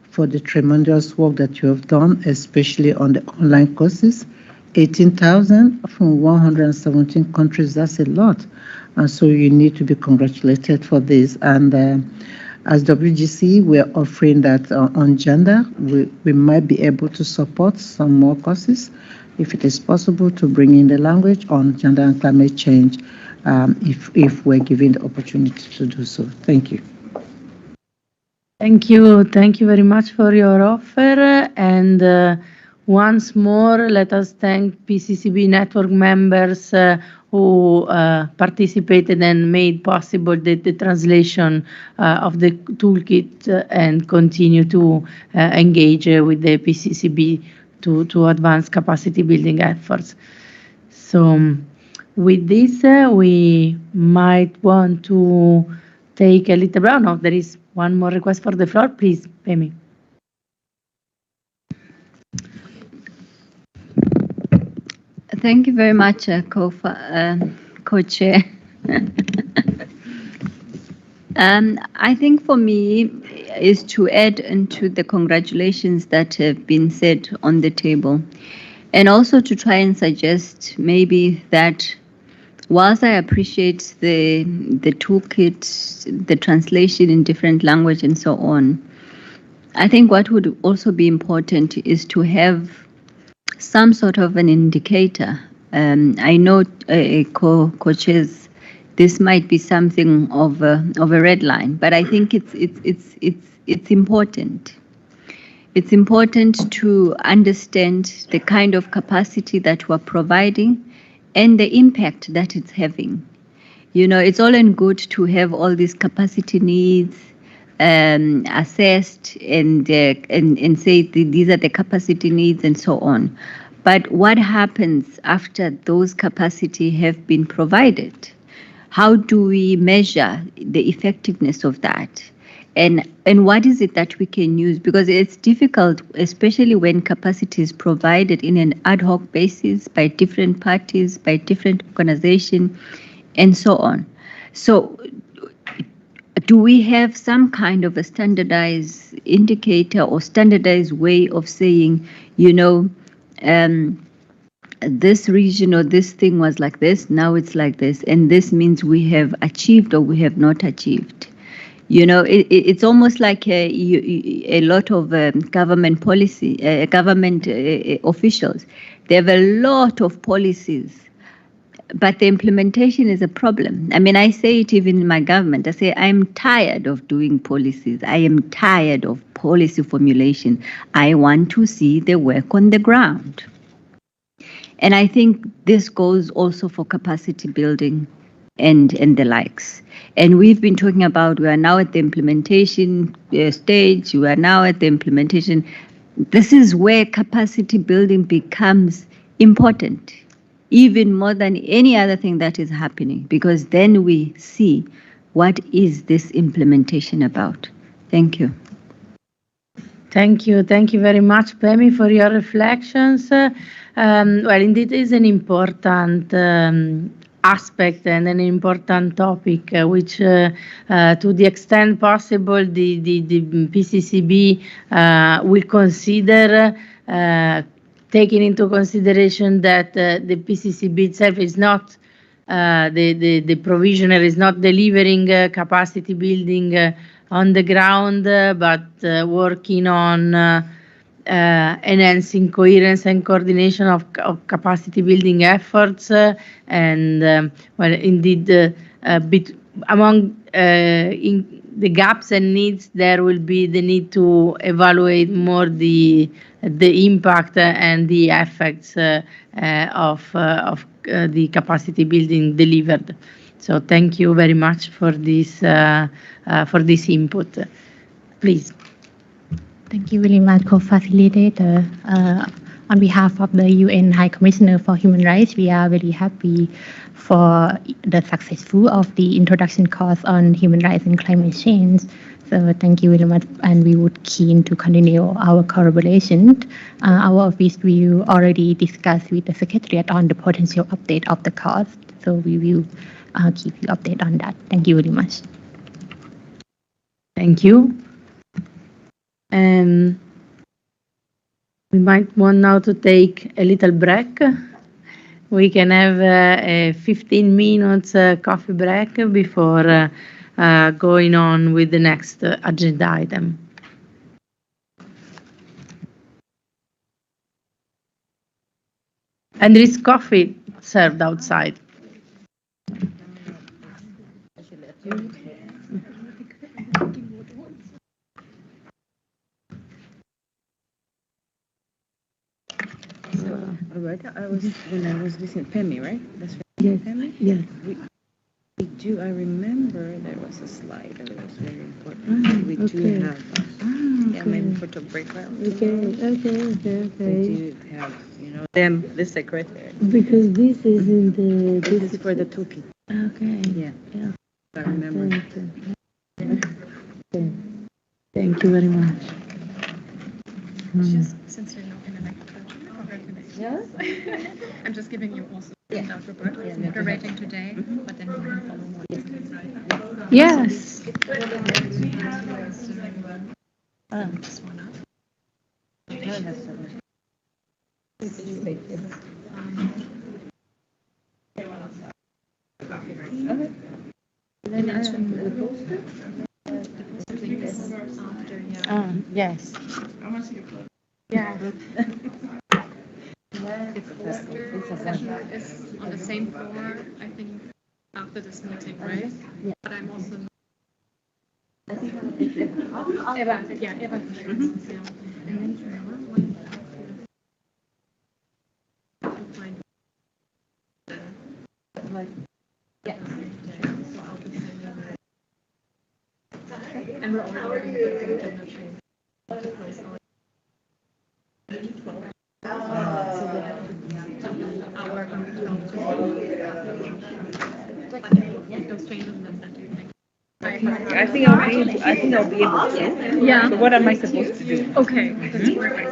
for the tremendous work that you have done, especially on the online courses. 18,000 from 117 countries, that's a lot. And so you need to be congratulated for this. And as WGC, we're offering that on gender. We might be able to support some more courses, if it is possible, to bring in the language on gender and climate change, if we're given the opportunity to do so. Thank you. Thank you very much for your offer. And once more, let us thank PCCB network members who participated and made possible the translation of the toolkit, and continue to engage with the PCCB to advance capacity building efforts. So with this, we might want to take a little break. No, there is one more request for the floor. Please, Pemi. Thank you very much, Co-Chair. I think for me is to add into the congratulations that have been said on the table, and also to try and suggest maybe that whilst I appreciate the toolkit, the translation in different language and so on, I think what would also be important is to have some sort of an indicator. I know, co-chairs, this might be something of a red line, but I think it's important. It's important to understand the kind of capacity that we're providing and the impact that it's having. You know, it's all and good to have all these capacity needs assessed and say these are the capacity needs and so on. But what happens after those capacity have been provided? How do we measure the effectiveness of that? And what is it that we can use? Because it's difficult, especially when capacity is provided in an ad hoc basis by different parties, by different organizations, and so on. So do we have some kind of a standardized indicator or standardized way of saying, this region or this thing was like this, now it's like this, and this means we have achieved or we have not achieved? It's almost like a lot of government policy, government officials. They have a lot of policies, but the implementation is a problem. I mean, I say it even in my government. I say, I'm tired of doing policies. I am tired of policy formulation. I want to see the work on the ground. And I think this goes also for capacity building and the likes. And we've been talking about, we are now at the implementation stage. We are now at the implementation. This is where capacity building becomes important, even more than any other thing that is happening, because then we see what is this implementation about. Thank you. Thank you very much, Pemi, for your reflections. Well, indeed, it is an important aspect and an important topic, which to the extent possible, the PCCB will consider, taking into consideration that the PCCB itself is not, the provisioner is not delivering capacity building on the ground, but working on enhancing coherence and coordination of capacity building efforts, and well, indeed, among in the gaps and needs, there will be the need to evaluate more the impact and the effects of the capacity building delivered. So thank you very much for this input. Please. Thank you very much, co-facilitator. On behalf of the UN High Commissioner for Human Rights, we are very happy for the successful of the introduction course on human rights and climate change. So thank you very much, and we would keen to continue our collaboration. Our office will already discuss with the Secretariat on the potential update of the course. So we will keep you updated on that. Thank you very much. Thank you. We might want now to take a little break. We can have a 15 minutes coffee break before going on with the next agenda item. And there is coffee served outside. Roberta, when I was listening to Pemi, right? That's right. Yes. Pemi? Yes. I remember there was a slide that was very important. We do have maybe photo breakout. Okay. We do have, them, the secretary. Because this is in the... This is for the toolkit. Okay. Yeah. I remember. Thank you very much. Just since you're not in an agriculture, congratulations. Yes. I'm just giving you also out Roberta for moderating today, but then you can follow more details, right? Yes. Just one up. Yes. Yeah. It's on the same floor, I think, after this meeting, right? Yeah. But I'm also. Eva, for sure. And then tomorrow, one. Yeah. And we're all working I think I'll be able to. Yeah. But what am I supposed to do? Okay, that's perfect.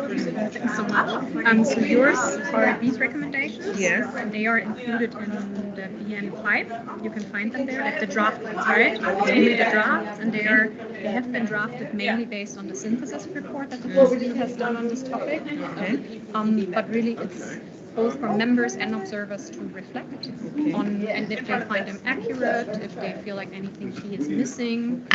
Thank you so much. So yours are these recommendations. Yes. And they are included in the BN5. You can find them there, like the draft ones, right? Only the drafts, and they have been drafted mainly based on the synthesis report that the PCB has done on this topic. But really, it's both for members and observers to reflect on, and if they find them accurate, if they feel like anything key is missing.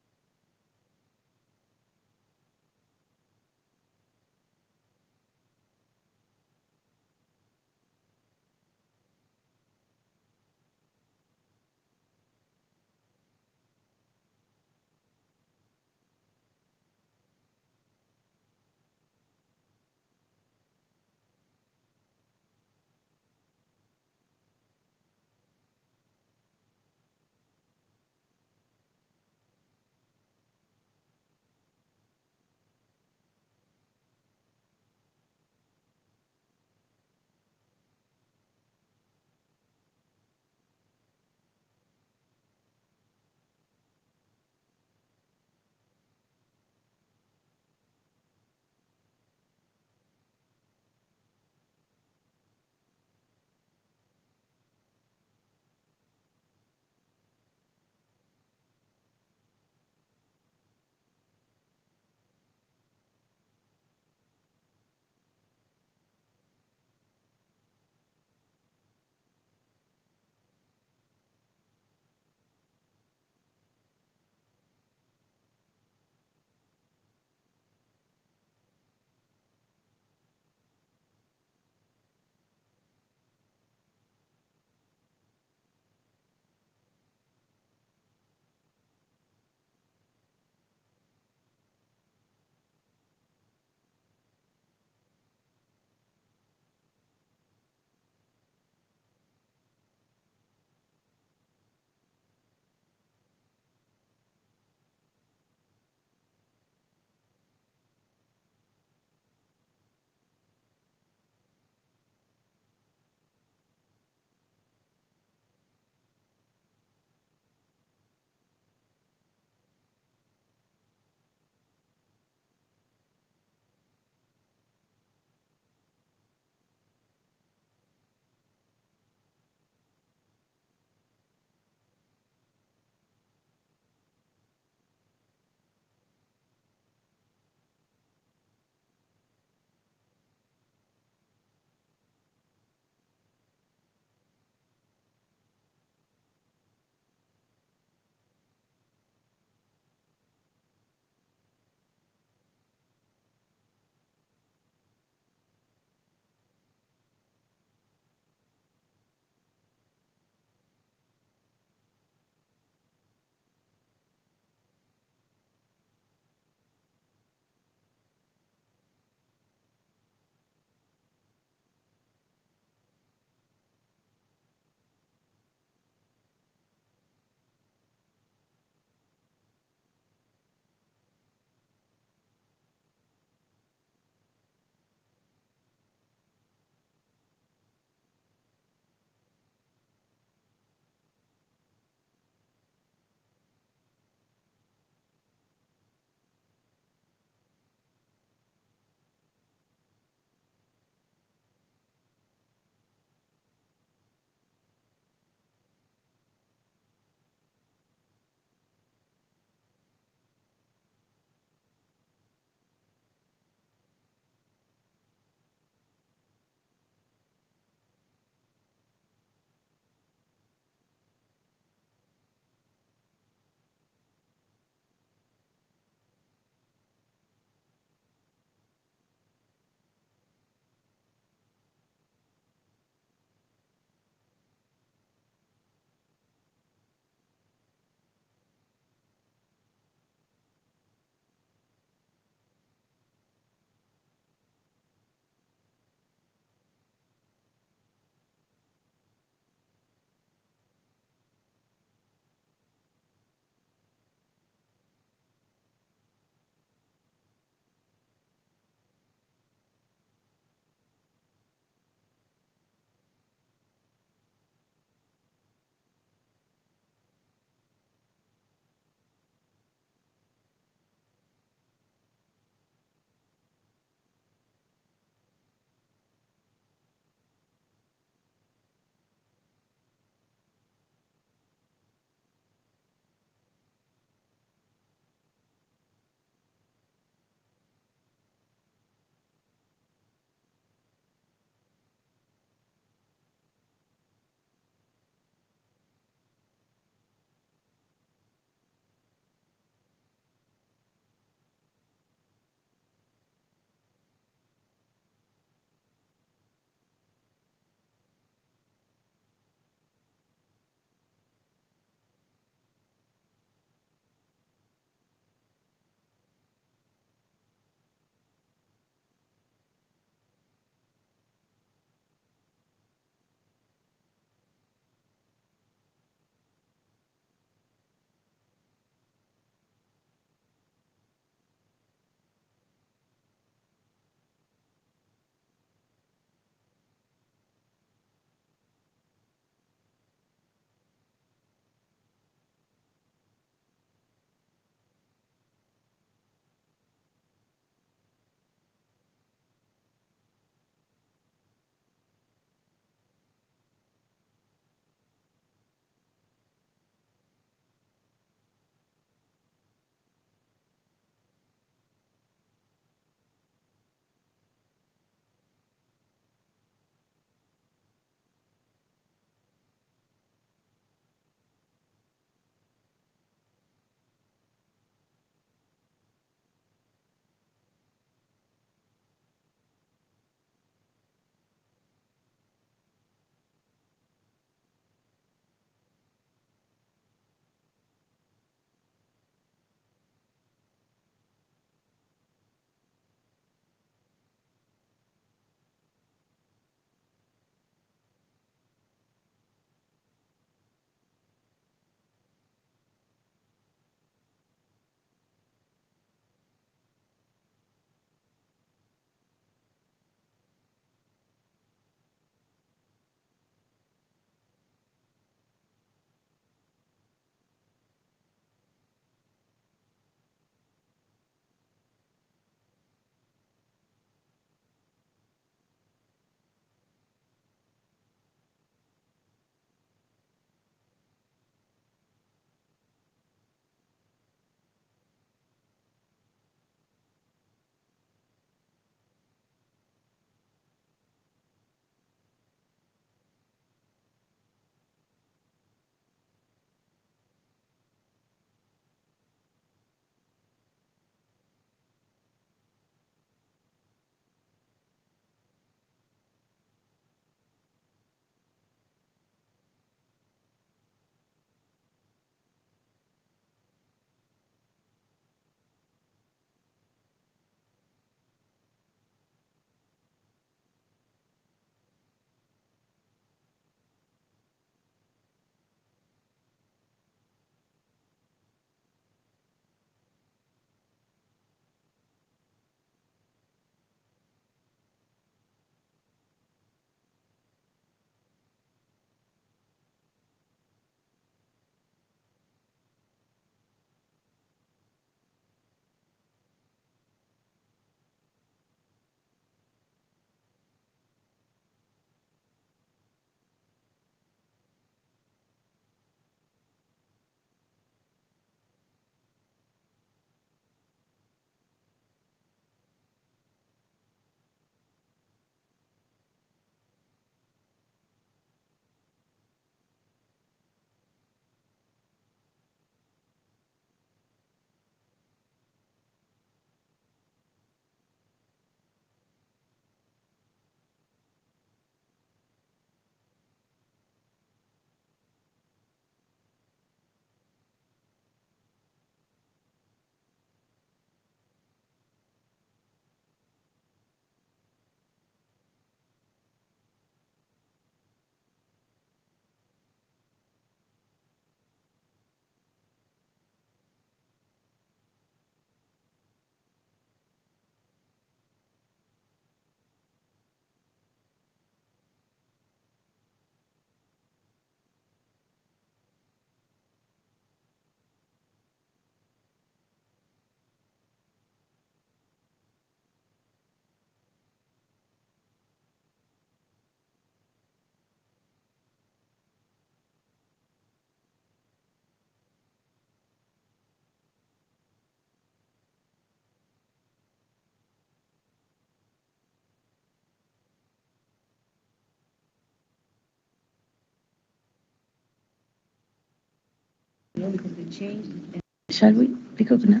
Shall we recognize?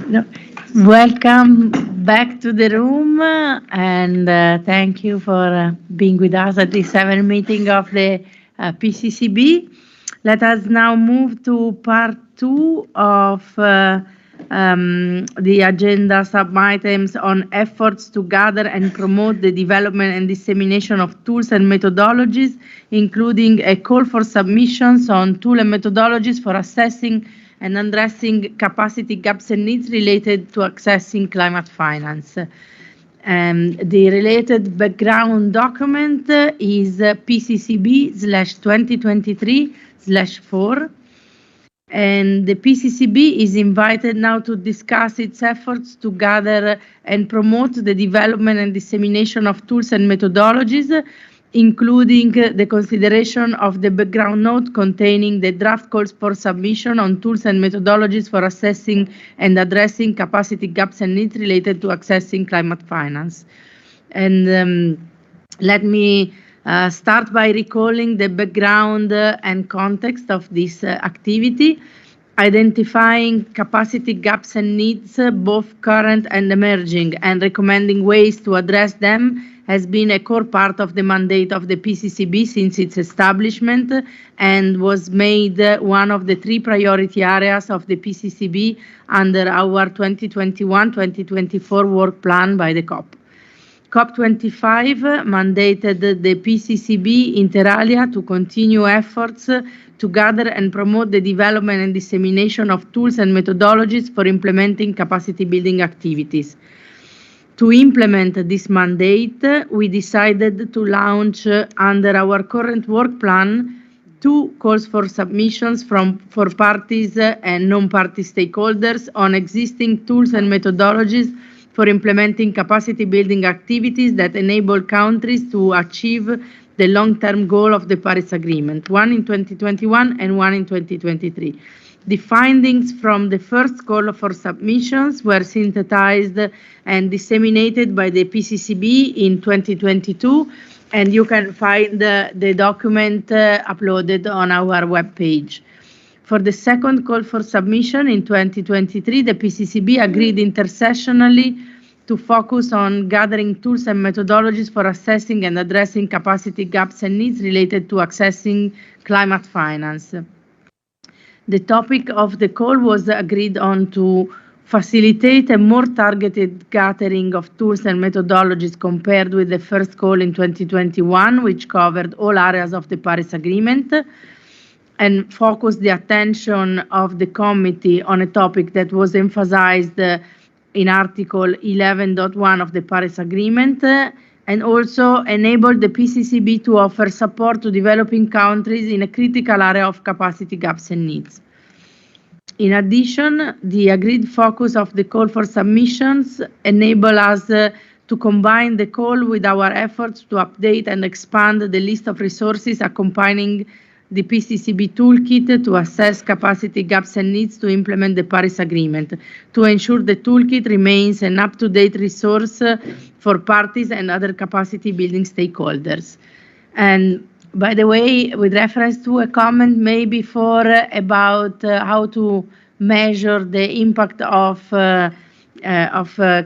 No. Welcome back to the room, and thank you for being with us at the 7th meeting of the PCCB. Let us now move to part 2 of the agenda sub-items on efforts to gather and promote the development and dissemination of tools and methodologies, including a call for submissions on tool and methodologies for assessing and addressing capacity gaps and needs related to accessing climate finance. The related background document is PCCB/2023/4, and the PCCB is invited now to discuss its efforts to gather and promote the development and dissemination of tools and methodologies, including the consideration of the background note containing the draft calls for submission on tools and methodologies for assessing and addressing capacity gaps and needs related to accessing climate finance. And let me start by recalling the background and context of this activity, identifying capacity gaps and needs, both current and emerging, and recommending ways to address them has been a core part of the mandate of the PCCB since its establishment, and was made one of the 3 priority areas of the PCCB under our 2021-2024 work plan by the COP. COP25 mandated the PCCB inter alia to continue efforts to gather and promote the development and dissemination of tools and methodologies for implementing capacity building activities. To implement this mandate, we decided to launch under our current work plan 2 calls for submissions for parties and non-party stakeholders on existing tools and methodologies for implementing capacity building activities that enable countries to achieve the long-term goal of the Paris Agreement, one in 2021 and one in 2023. The findings from the first call for submissions were synthesized and disseminated by the PCCB in 2022, and you can find the document uploaded on our webpage. For the second call for submission in 2023, the PCCB agreed intersessionally to focus on gathering tools and methodologies for assessing and addressing capacity gaps and needs related to accessing climate finance. The topic of the call was agreed on to facilitate a more targeted gathering of tools and methodologies compared with the first call in 2021, which covered all areas of the Paris Agreement, and focus the attention of the committee on a topic that was emphasized in Article 11.1 of the Paris Agreement, and also enable the PCCB to offer support to developing countries in a critical area of capacity gaps and needs. In addition, the agreed focus of the call for submissions enable us to combine the call with our efforts to update and expand the list of resources accompanying the PCCB toolkit to assess capacity gaps and needs to implement the Paris Agreement, to ensure the toolkit remains an up-to-date resource for parties and other capacity building stakeholders. And by the way, with reference to a comment made before about how to measure the impact of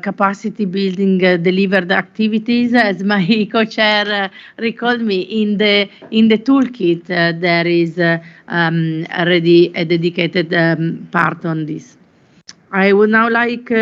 capacity building delivered activities, as my co-chair recalled me, in the toolkit there is already a dedicated part on this. I would now like,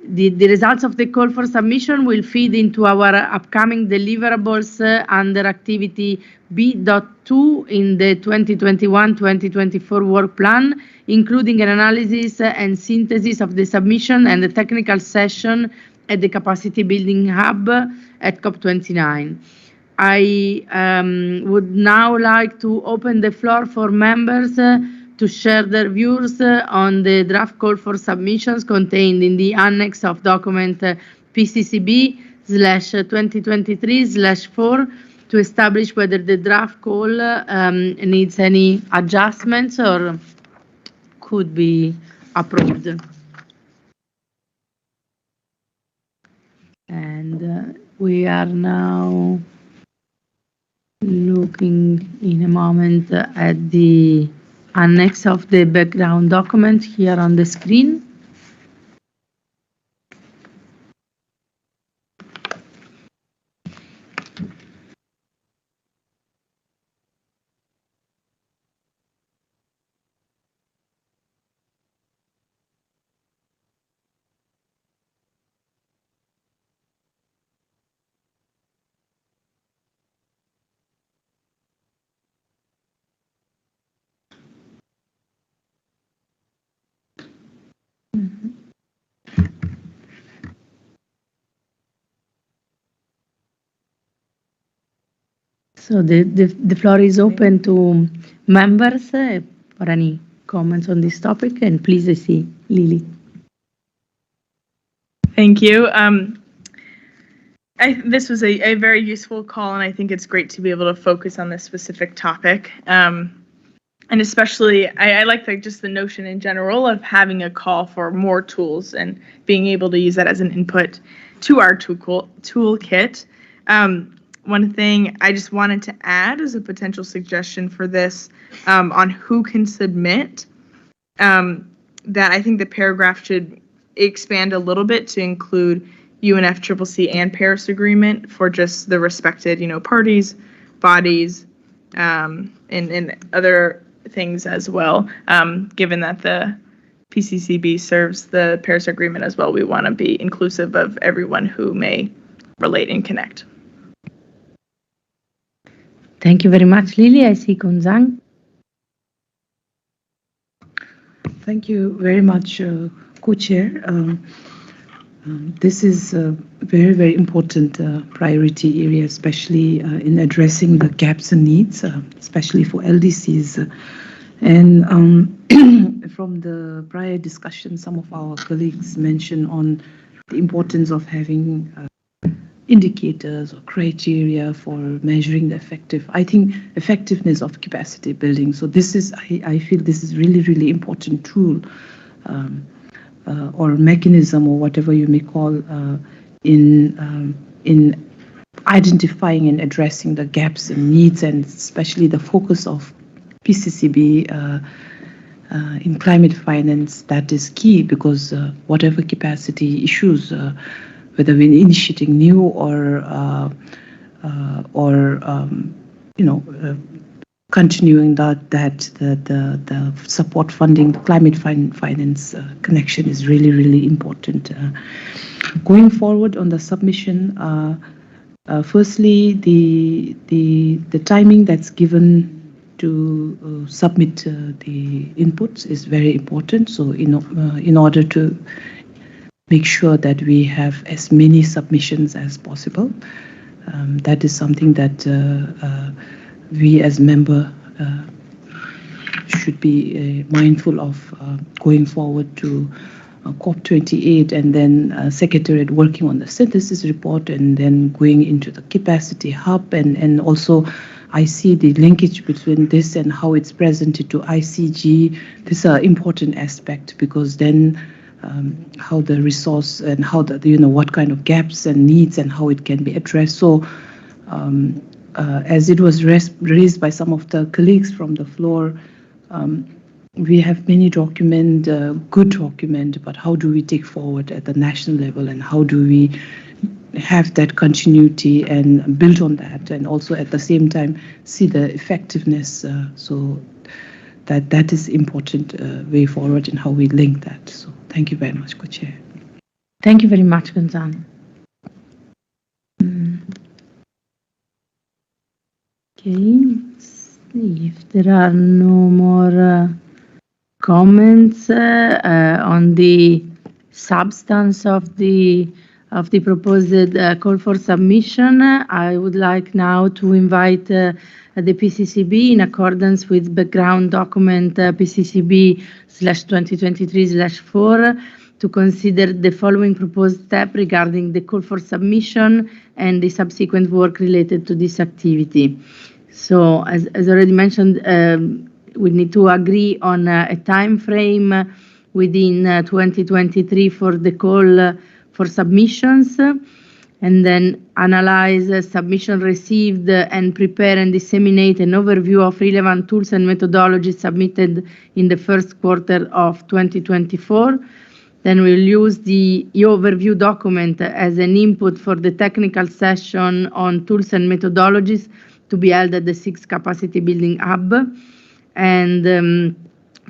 the results of the call for submission will feed into our upcoming deliverables under activity B.2 in the 2021-2024 work plan, including an analysis and synthesis of the submission and the technical session at the Capacity Building Hub at COP29. I would now like to open the floor for members to share their views on the draft call for submissions contained in the annex of document PCCB/2023/4 to establish whether the draft call needs any adjustments or could be approved. And we are now Looking in a moment at the annex of the background document here on the screen. So the floor is open to members for any comments on this topic, and please, I see Lily. Thank you. This was a very useful call, and I think it's great to be able to focus on this specific topic. And especially, I like just the notion in general of having a call for more tools and being able to use that as an input to our toolkit. One thing I just wanted to add as a potential suggestion for this on who can submit, that I think the paragraph should expand a little bit to include UNFCCC and Paris Agreement for just the respected, parties, bodies, and other things as well. Given that the PCCB serves the Paris Agreement as well, we want to be inclusive of everyone who may relate and connect. Thank you very much, Lily. I see Kunzang. Thank you very much, Co-Chair. This is a very, very important priority area, especially in addressing the gaps and needs, especially for LDCs. And from the prior discussion, some of our colleagues mentioned on the importance of having indicators or criteria for measuring the effectiveness of capacity building. So this is, I feel this is really, really important tool or mechanism or whatever you may call in identifying and addressing the gaps and needs, and especially the focus of PCCB in climate finance. That is key, because whatever capacity issues, whether we're initiating new or continuing the support funding, the climate finance connection is really, really important. Going forward on the submission, firstly, the timing that's given to submit the inputs is very important. So in order to make sure that we have as many submissions as possible, that is something that we as member should be mindful of going forward to COP28, and then Secretariat working on the synthesis report, and then going into the capacity hub, and also I see the linkage between this and how it's presented to ICG. This is an important aspect, because then how the resource and how what kind of gaps and needs and how it can be addressed. So as it was raised by some of the colleagues from the floor, we have many good document, but how do we take forward at the national level, and how do we have that continuity and build on that, and also at the same time see the effectiveness, so that is important way forward in how we link that. So thank you very much, Co-Chair. Thank you very much, Gonzalo. Okay, let's see if there are no more comments on the substance of the proposed call for submission. I would like now to invite the PCCB, in accordance with background document PCCB/2023/4, to consider the following proposed step regarding the call for submission and the subsequent work related to this activity. So, as already mentioned, we need to agree on a time frame within 2023 for the call for submissions, and then analyze submission received and prepare and disseminate an overview of relevant tools and methodologies submitted in the first quarter of 2024. Then we'll use the overview document as an input for the technical session on tools and methodologies to be held at the 6th Capacity Building Hub, and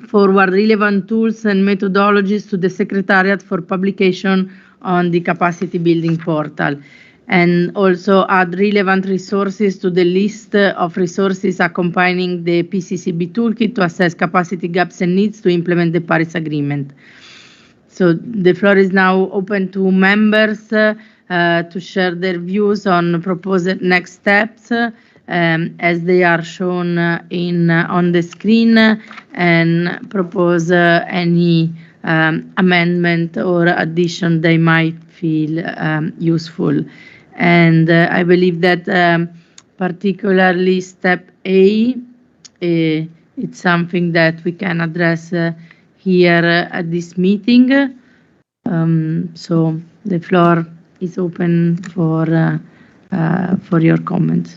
forward relevant tools and methodologies to the Secretariat for publication on the Capacity Building portal, and also add relevant resources to the list of resources accompanying the PCCB toolkit to assess capacity gaps and needs to implement the Paris Agreement. So the floor is now open to members to share their views on proposed next steps as they are shown on the screen, and propose any amendment or addition they might feel useful. And I believe that particularly step A, it's something that we can address here at this meeting. So the floor is open for your comments.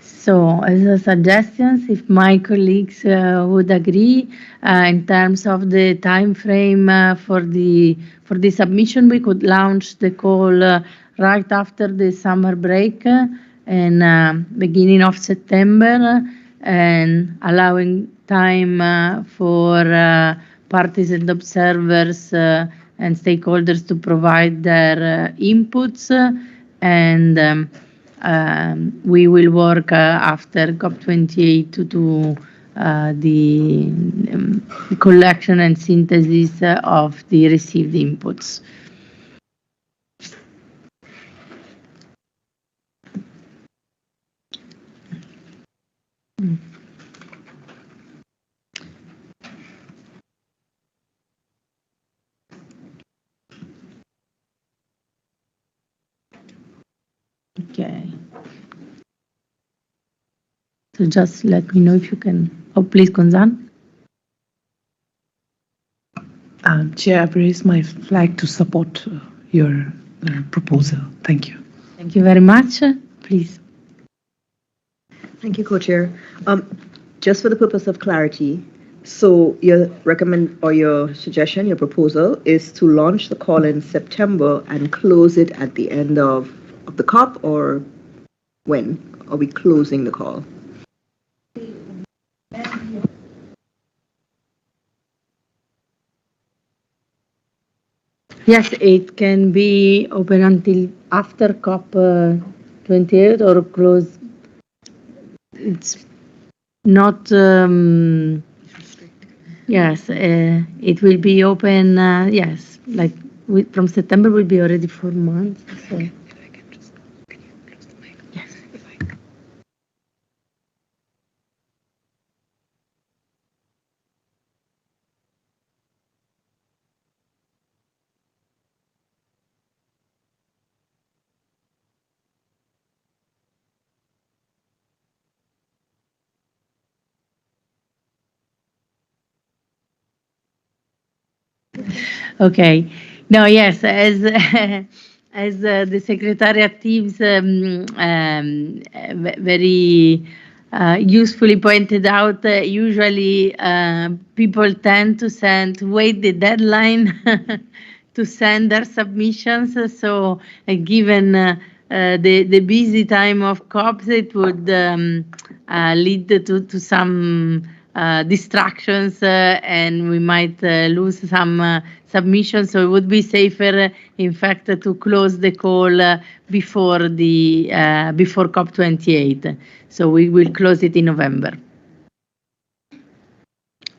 So, as a suggestions, if my colleagues would agree, in terms of the time frame for the submission, we could launch the call right after the summer break and beginning of September, and allowing time for parties and observers and stakeholders to provide their inputs, and we will work after COP28 to do the collection and synthesis of the received inputs. Okay. So just let me know if you can. Oh, please, Gonzan. Chair, I've raised my flag to support your proposal. Thank you. Thank you very much. Please. Thank you, Co-Chair. Just for the purpose of clarity, so your your suggestion, your proposal is to launch the call in September and close it at the end of the COP, or when are we closing the call? Yes, it can be open until after COP28 or close. It's not. Yes, it will be open. Yes, like from September will be already 4 months. So. Yes. Okay. No, yes, as as the secretariat teams very usefully pointed out, usually people tend to wait the deadline to send their submissions. So given the busy time of COPs, it would lead to some distractions and we might lose some submissions. So it would be safer, in fact, to close the call before COP28. So we will close it in November.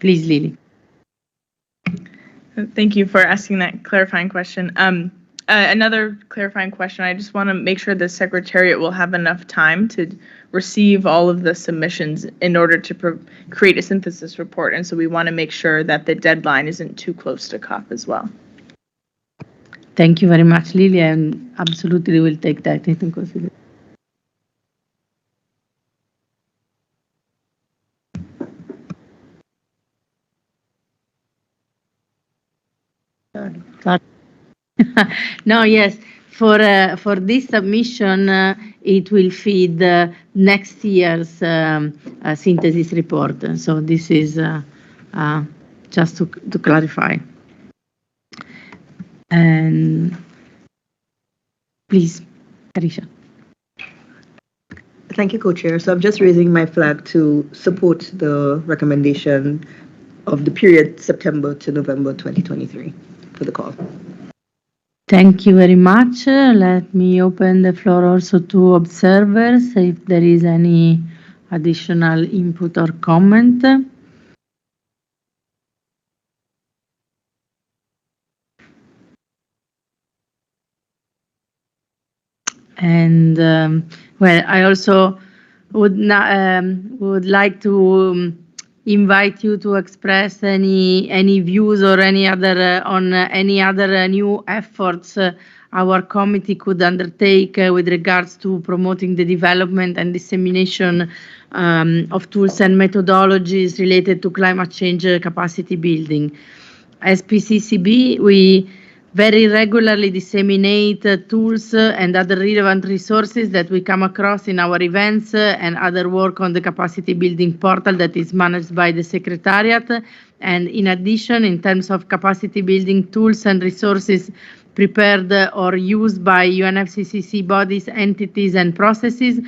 Please, Lily. Thank you for asking that clarifying question. Another clarifying question, I just want to make sure the Secretariat will have enough time to receive all of the submissions in order to create a synthesis report. And so we want to make sure that the deadline isn't too close to COP as well. Thank you very much, Lily, and absolutely will take that into consideration. No, yes. For this submission, it will feed next year's synthesis report. So this is just to clarify. And please, Karisha. Thank you, Co-Chair. So I'm just raising my flag to support the recommendation of the period September to November 2023 for the call. Thank you very much. Let me open the floor also to observers if there is any additional input or comment. And well, I also would like to invite you to express any views or any other on any other new efforts our committee could undertake with regards to promoting the development and dissemination of tools and methodologies related to climate change capacity building. As PCCB, we very regularly disseminate tools and other relevant resources that we come across in our events and other work on the capacity building portal that is managed by the Secretariat. And in addition, in terms of capacity building tools and resources prepared or used by UNFCCC bodies, entities, and processes,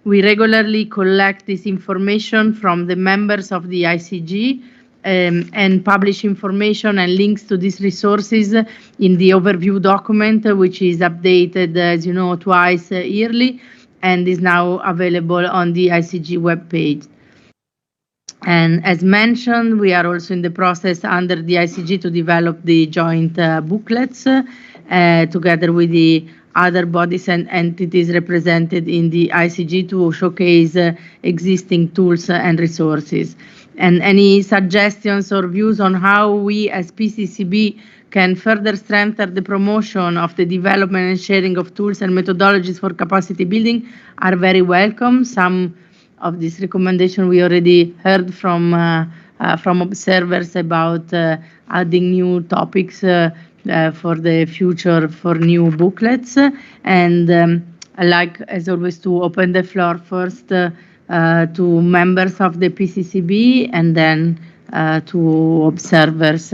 we regularly collect this information from the members of the ICG and publish information and links to these resources in the overview document, which is updated, as you know, twice yearly and is now available on the ICG webpage. And as mentioned, we are also in the process under the ICG to develop the joint booklets together with the other bodies and entities represented in the ICG to showcase existing tools and resources. And any suggestions or views on how we as PCCB can further strengthen the promotion of the development and sharing of tools and methodologies for capacity building are very welcome. Some of these recommendations we already heard from observers about adding new topics for the future for new booklets. And I like, as always, to open the floor first to members of the PCCB and then to observers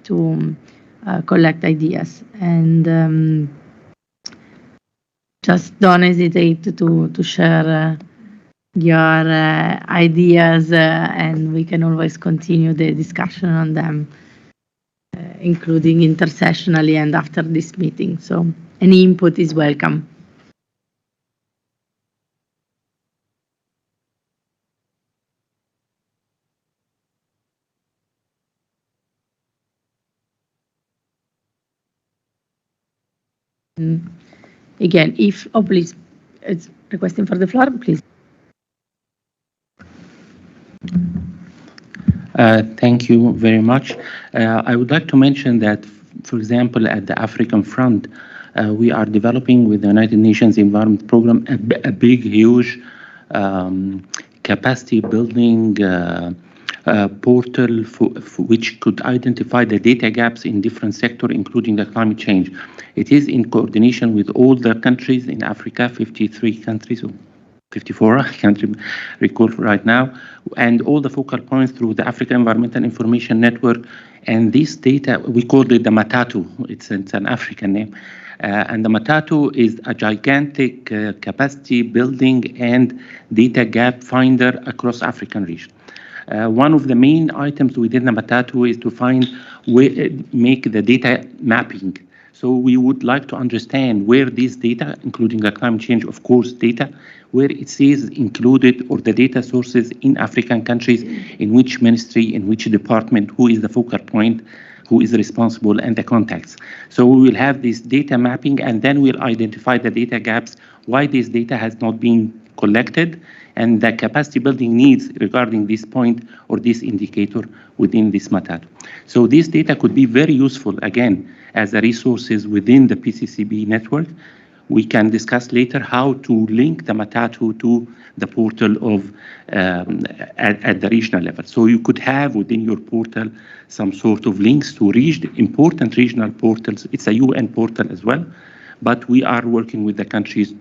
to collect ideas. And just don't hesitate to share your ideas and we can always continue the discussion on them, including intersessionally and after this meeting. So any input is welcome. Again, please, it's requesting for the floor, please. Thank you very much. I would like to mention that, for example, at the African front, we are developing with the United Nations Environment Program a big, huge capacity building portal which could identify the data gaps in different sectors, including the climate change. It is in coordination with all the countries in Africa, 53 countries, or 54, I can't recall right now, and all the focal points through the Africa Environmental Information Network. And this data, we called it the Matatu, it's an African name. And the Matatu is a gigantic capacity building and data gap finder across African region. One of the main items within the Matatu is to make the data mapping. So we would like to understand where this data, including the climate change, of course, data, where it says included, or the data sources in African countries, in which ministry, in which department, who is the focal point, who is responsible, and the contacts. So we will have this data mapping, and then we'll identify the data gaps, why this data has not been collected, and the capacity building needs regarding this point or this indicator within this Matatu. So this data could be very useful, again, as a resources within the PCCB network. We can discuss later how to link the Matatu to the portal of at the regional level. So you could have within your portal some sort of links to important regional portals. It's a UN portal as well, but we are working with the countries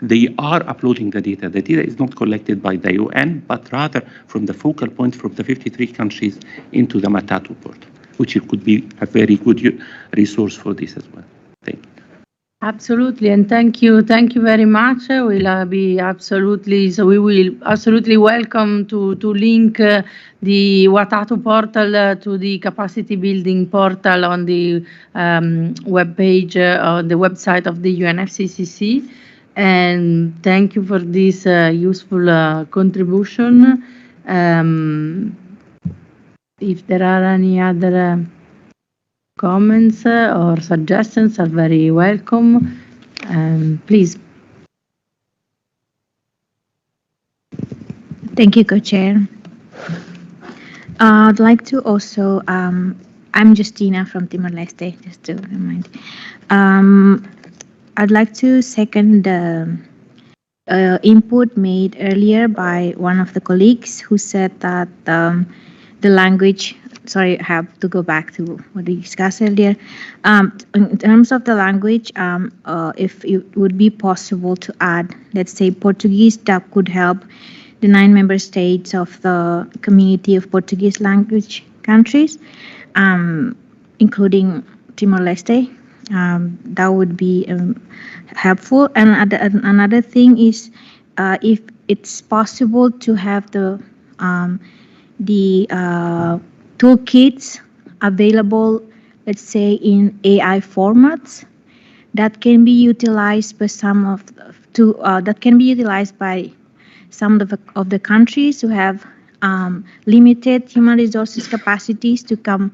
they are uploading the data. The data is not collected by the UN, but rather from the focal point from the 53 countries into the Matatu portal, which could be a very good resource for this as well. Thank you. Absolutely, and thank you very much. We will absolutely welcome to link the Watatu portal to the capacity building portal on the web page on the website of the UNFCCC. And thank you for this useful contribution. If there are any other comments or suggestions, are very welcome. Please. Thank you, Co-Chair. I'd like to also, I'm Justina from Timor-Leste, just to remind. I'd like to second the input made earlier by one of the colleagues who said that the language, sorry, I have to go back to what we discussed earlier. In terms of the language, if it would be possible to add, let's say, Portuguese, that could help the 9 member states of the community of Portuguese language countries, including Timor-Leste. That would be helpful. And another thing is, if it's possible to have the toolkits available, let's say, in AI formats that can be utilized by some of the countries who have limited human resources capacities to come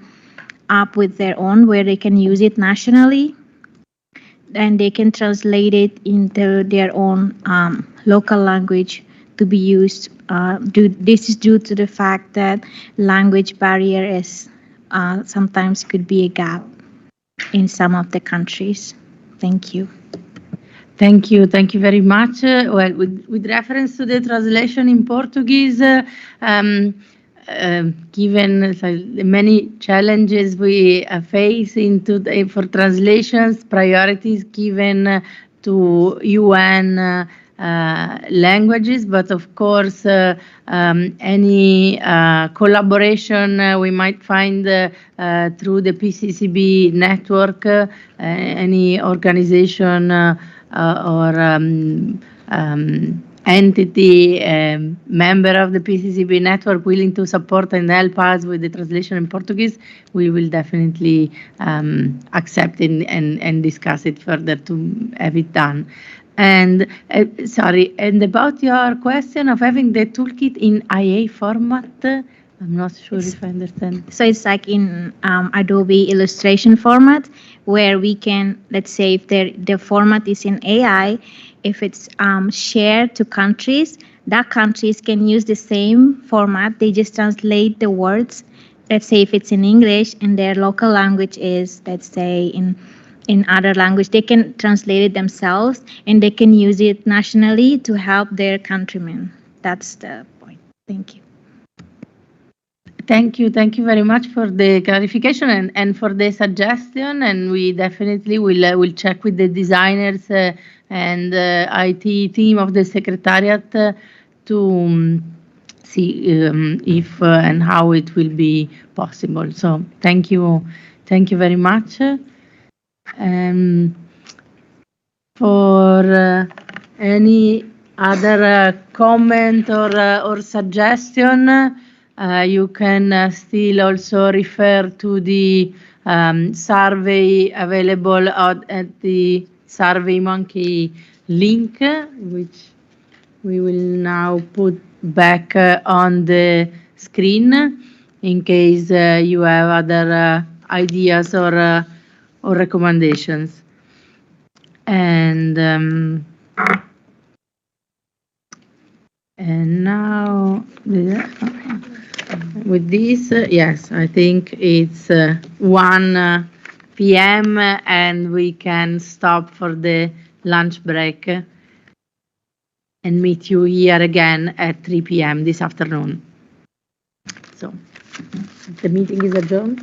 up with their own, where they can use it nationally and they can translate it into their own local language to be used. This is due to the fact that language barrier is sometimes could be a gap in some of the countries. Thank you. Thank you very much. Well, with reference to the translation in Portuguese, given the many challenges we face for translations, priorities given to UN languages, but of course any collaboration we might find through the PCCB network, any organization or entity, member of the PCCB network willing to support and help us with the translation in Portuguese, we will definitely accept and discuss it further to have it done. And and about your question of having the toolkit in IA format, I'm not sure if I understand. So it's like in Adobe illustration format, where we can, let's say, if the format is in AI, if it's shared to countries, that countries can use the same format. They just translate the words. Let's say if it's in English and their local language is, let's say, in other language, they can translate it themselves and they can use it nationally to help their countrymen. That's the point. Thank you. Thank you very much for the clarification and for the suggestion, and we definitely will check with the designers and IT team of the Secretariat to see if and how it will be possible. So thank you very much. For any other comment or suggestion, you can still also refer to the survey available at the SurveyMonkey link, which we will now put back on the screen in case you have other ideas or recommendations. And now with this, yes, I think it's 1 p.m. and we can stop for the lunch break and meet you here again at 3 p.m. this afternoon. So the meeting is adjourned.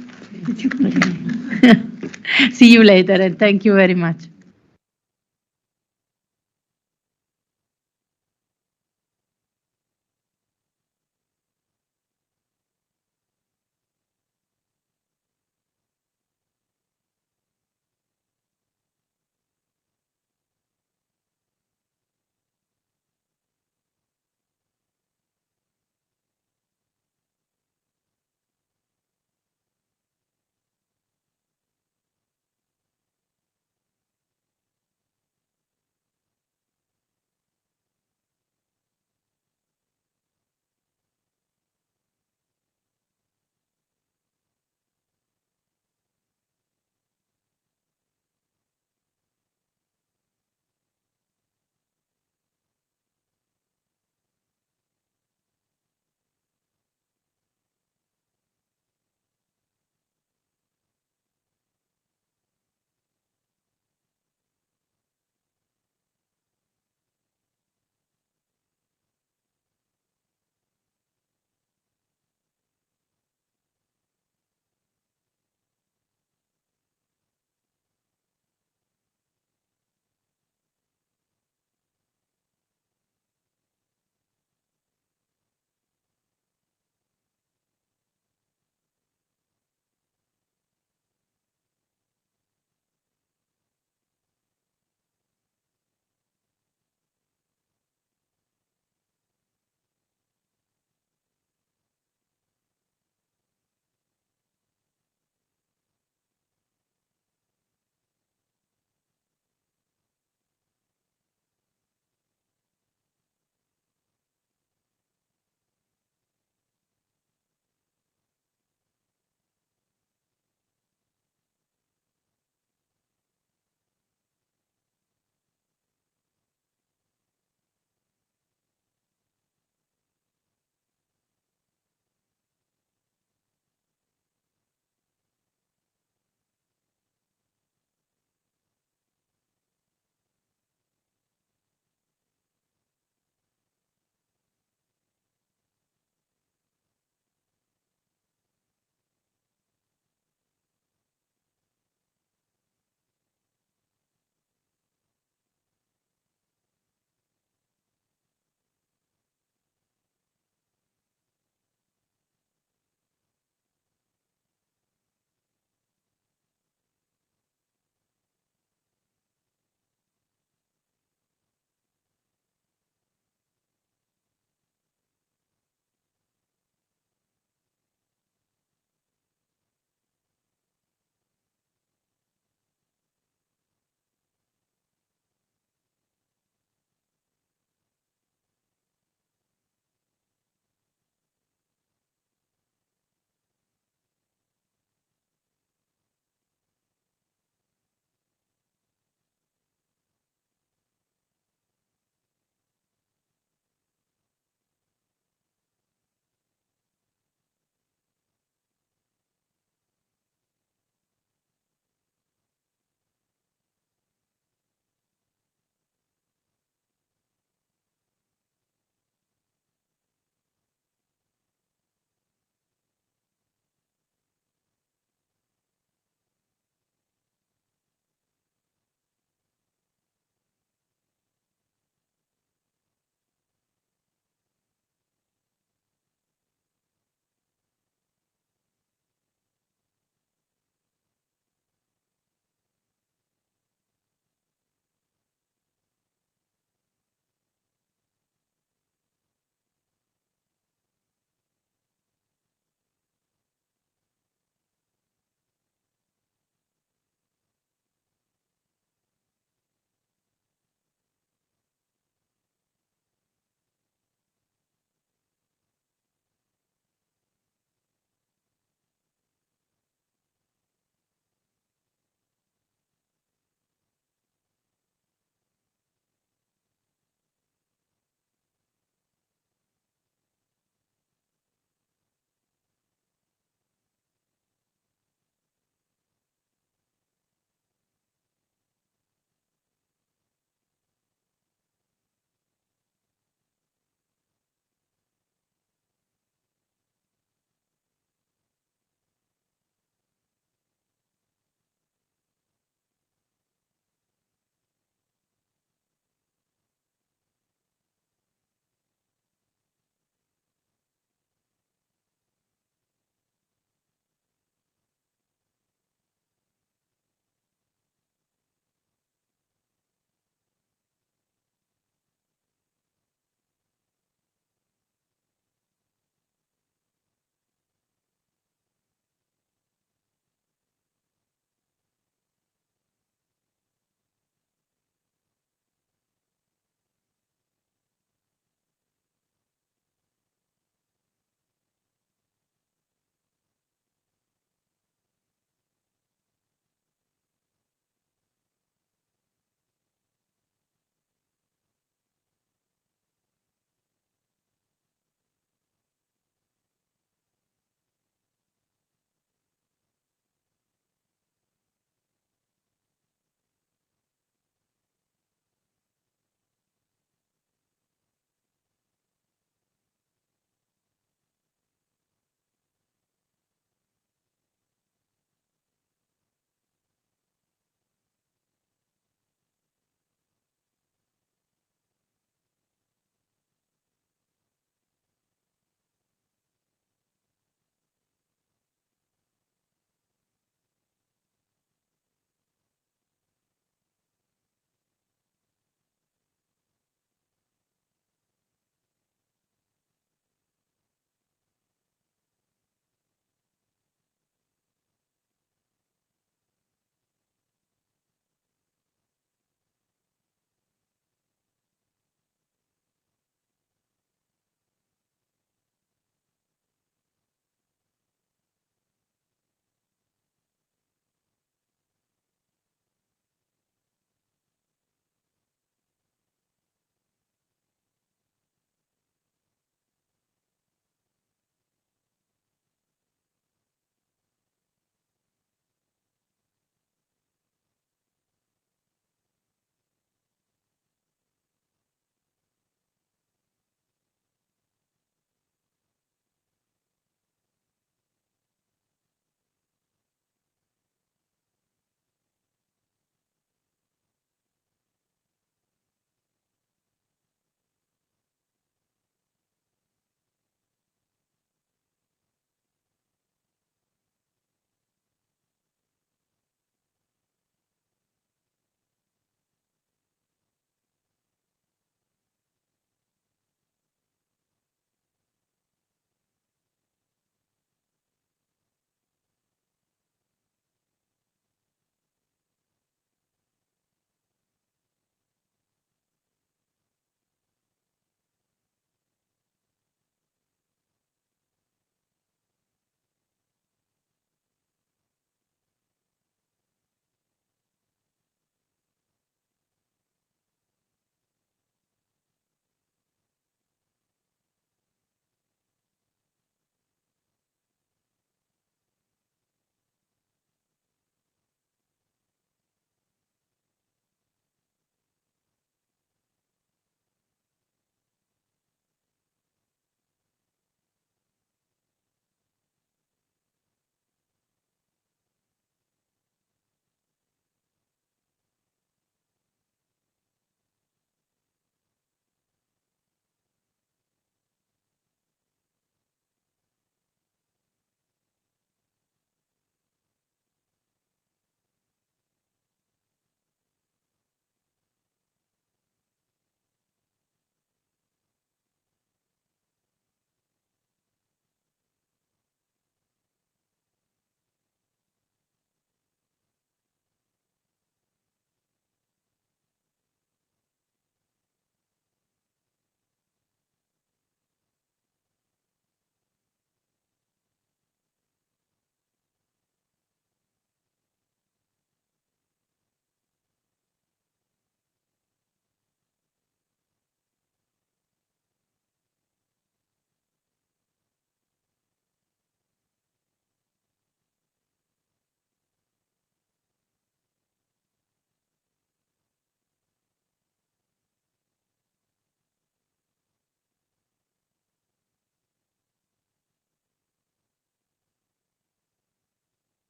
See you later, and thank you very much.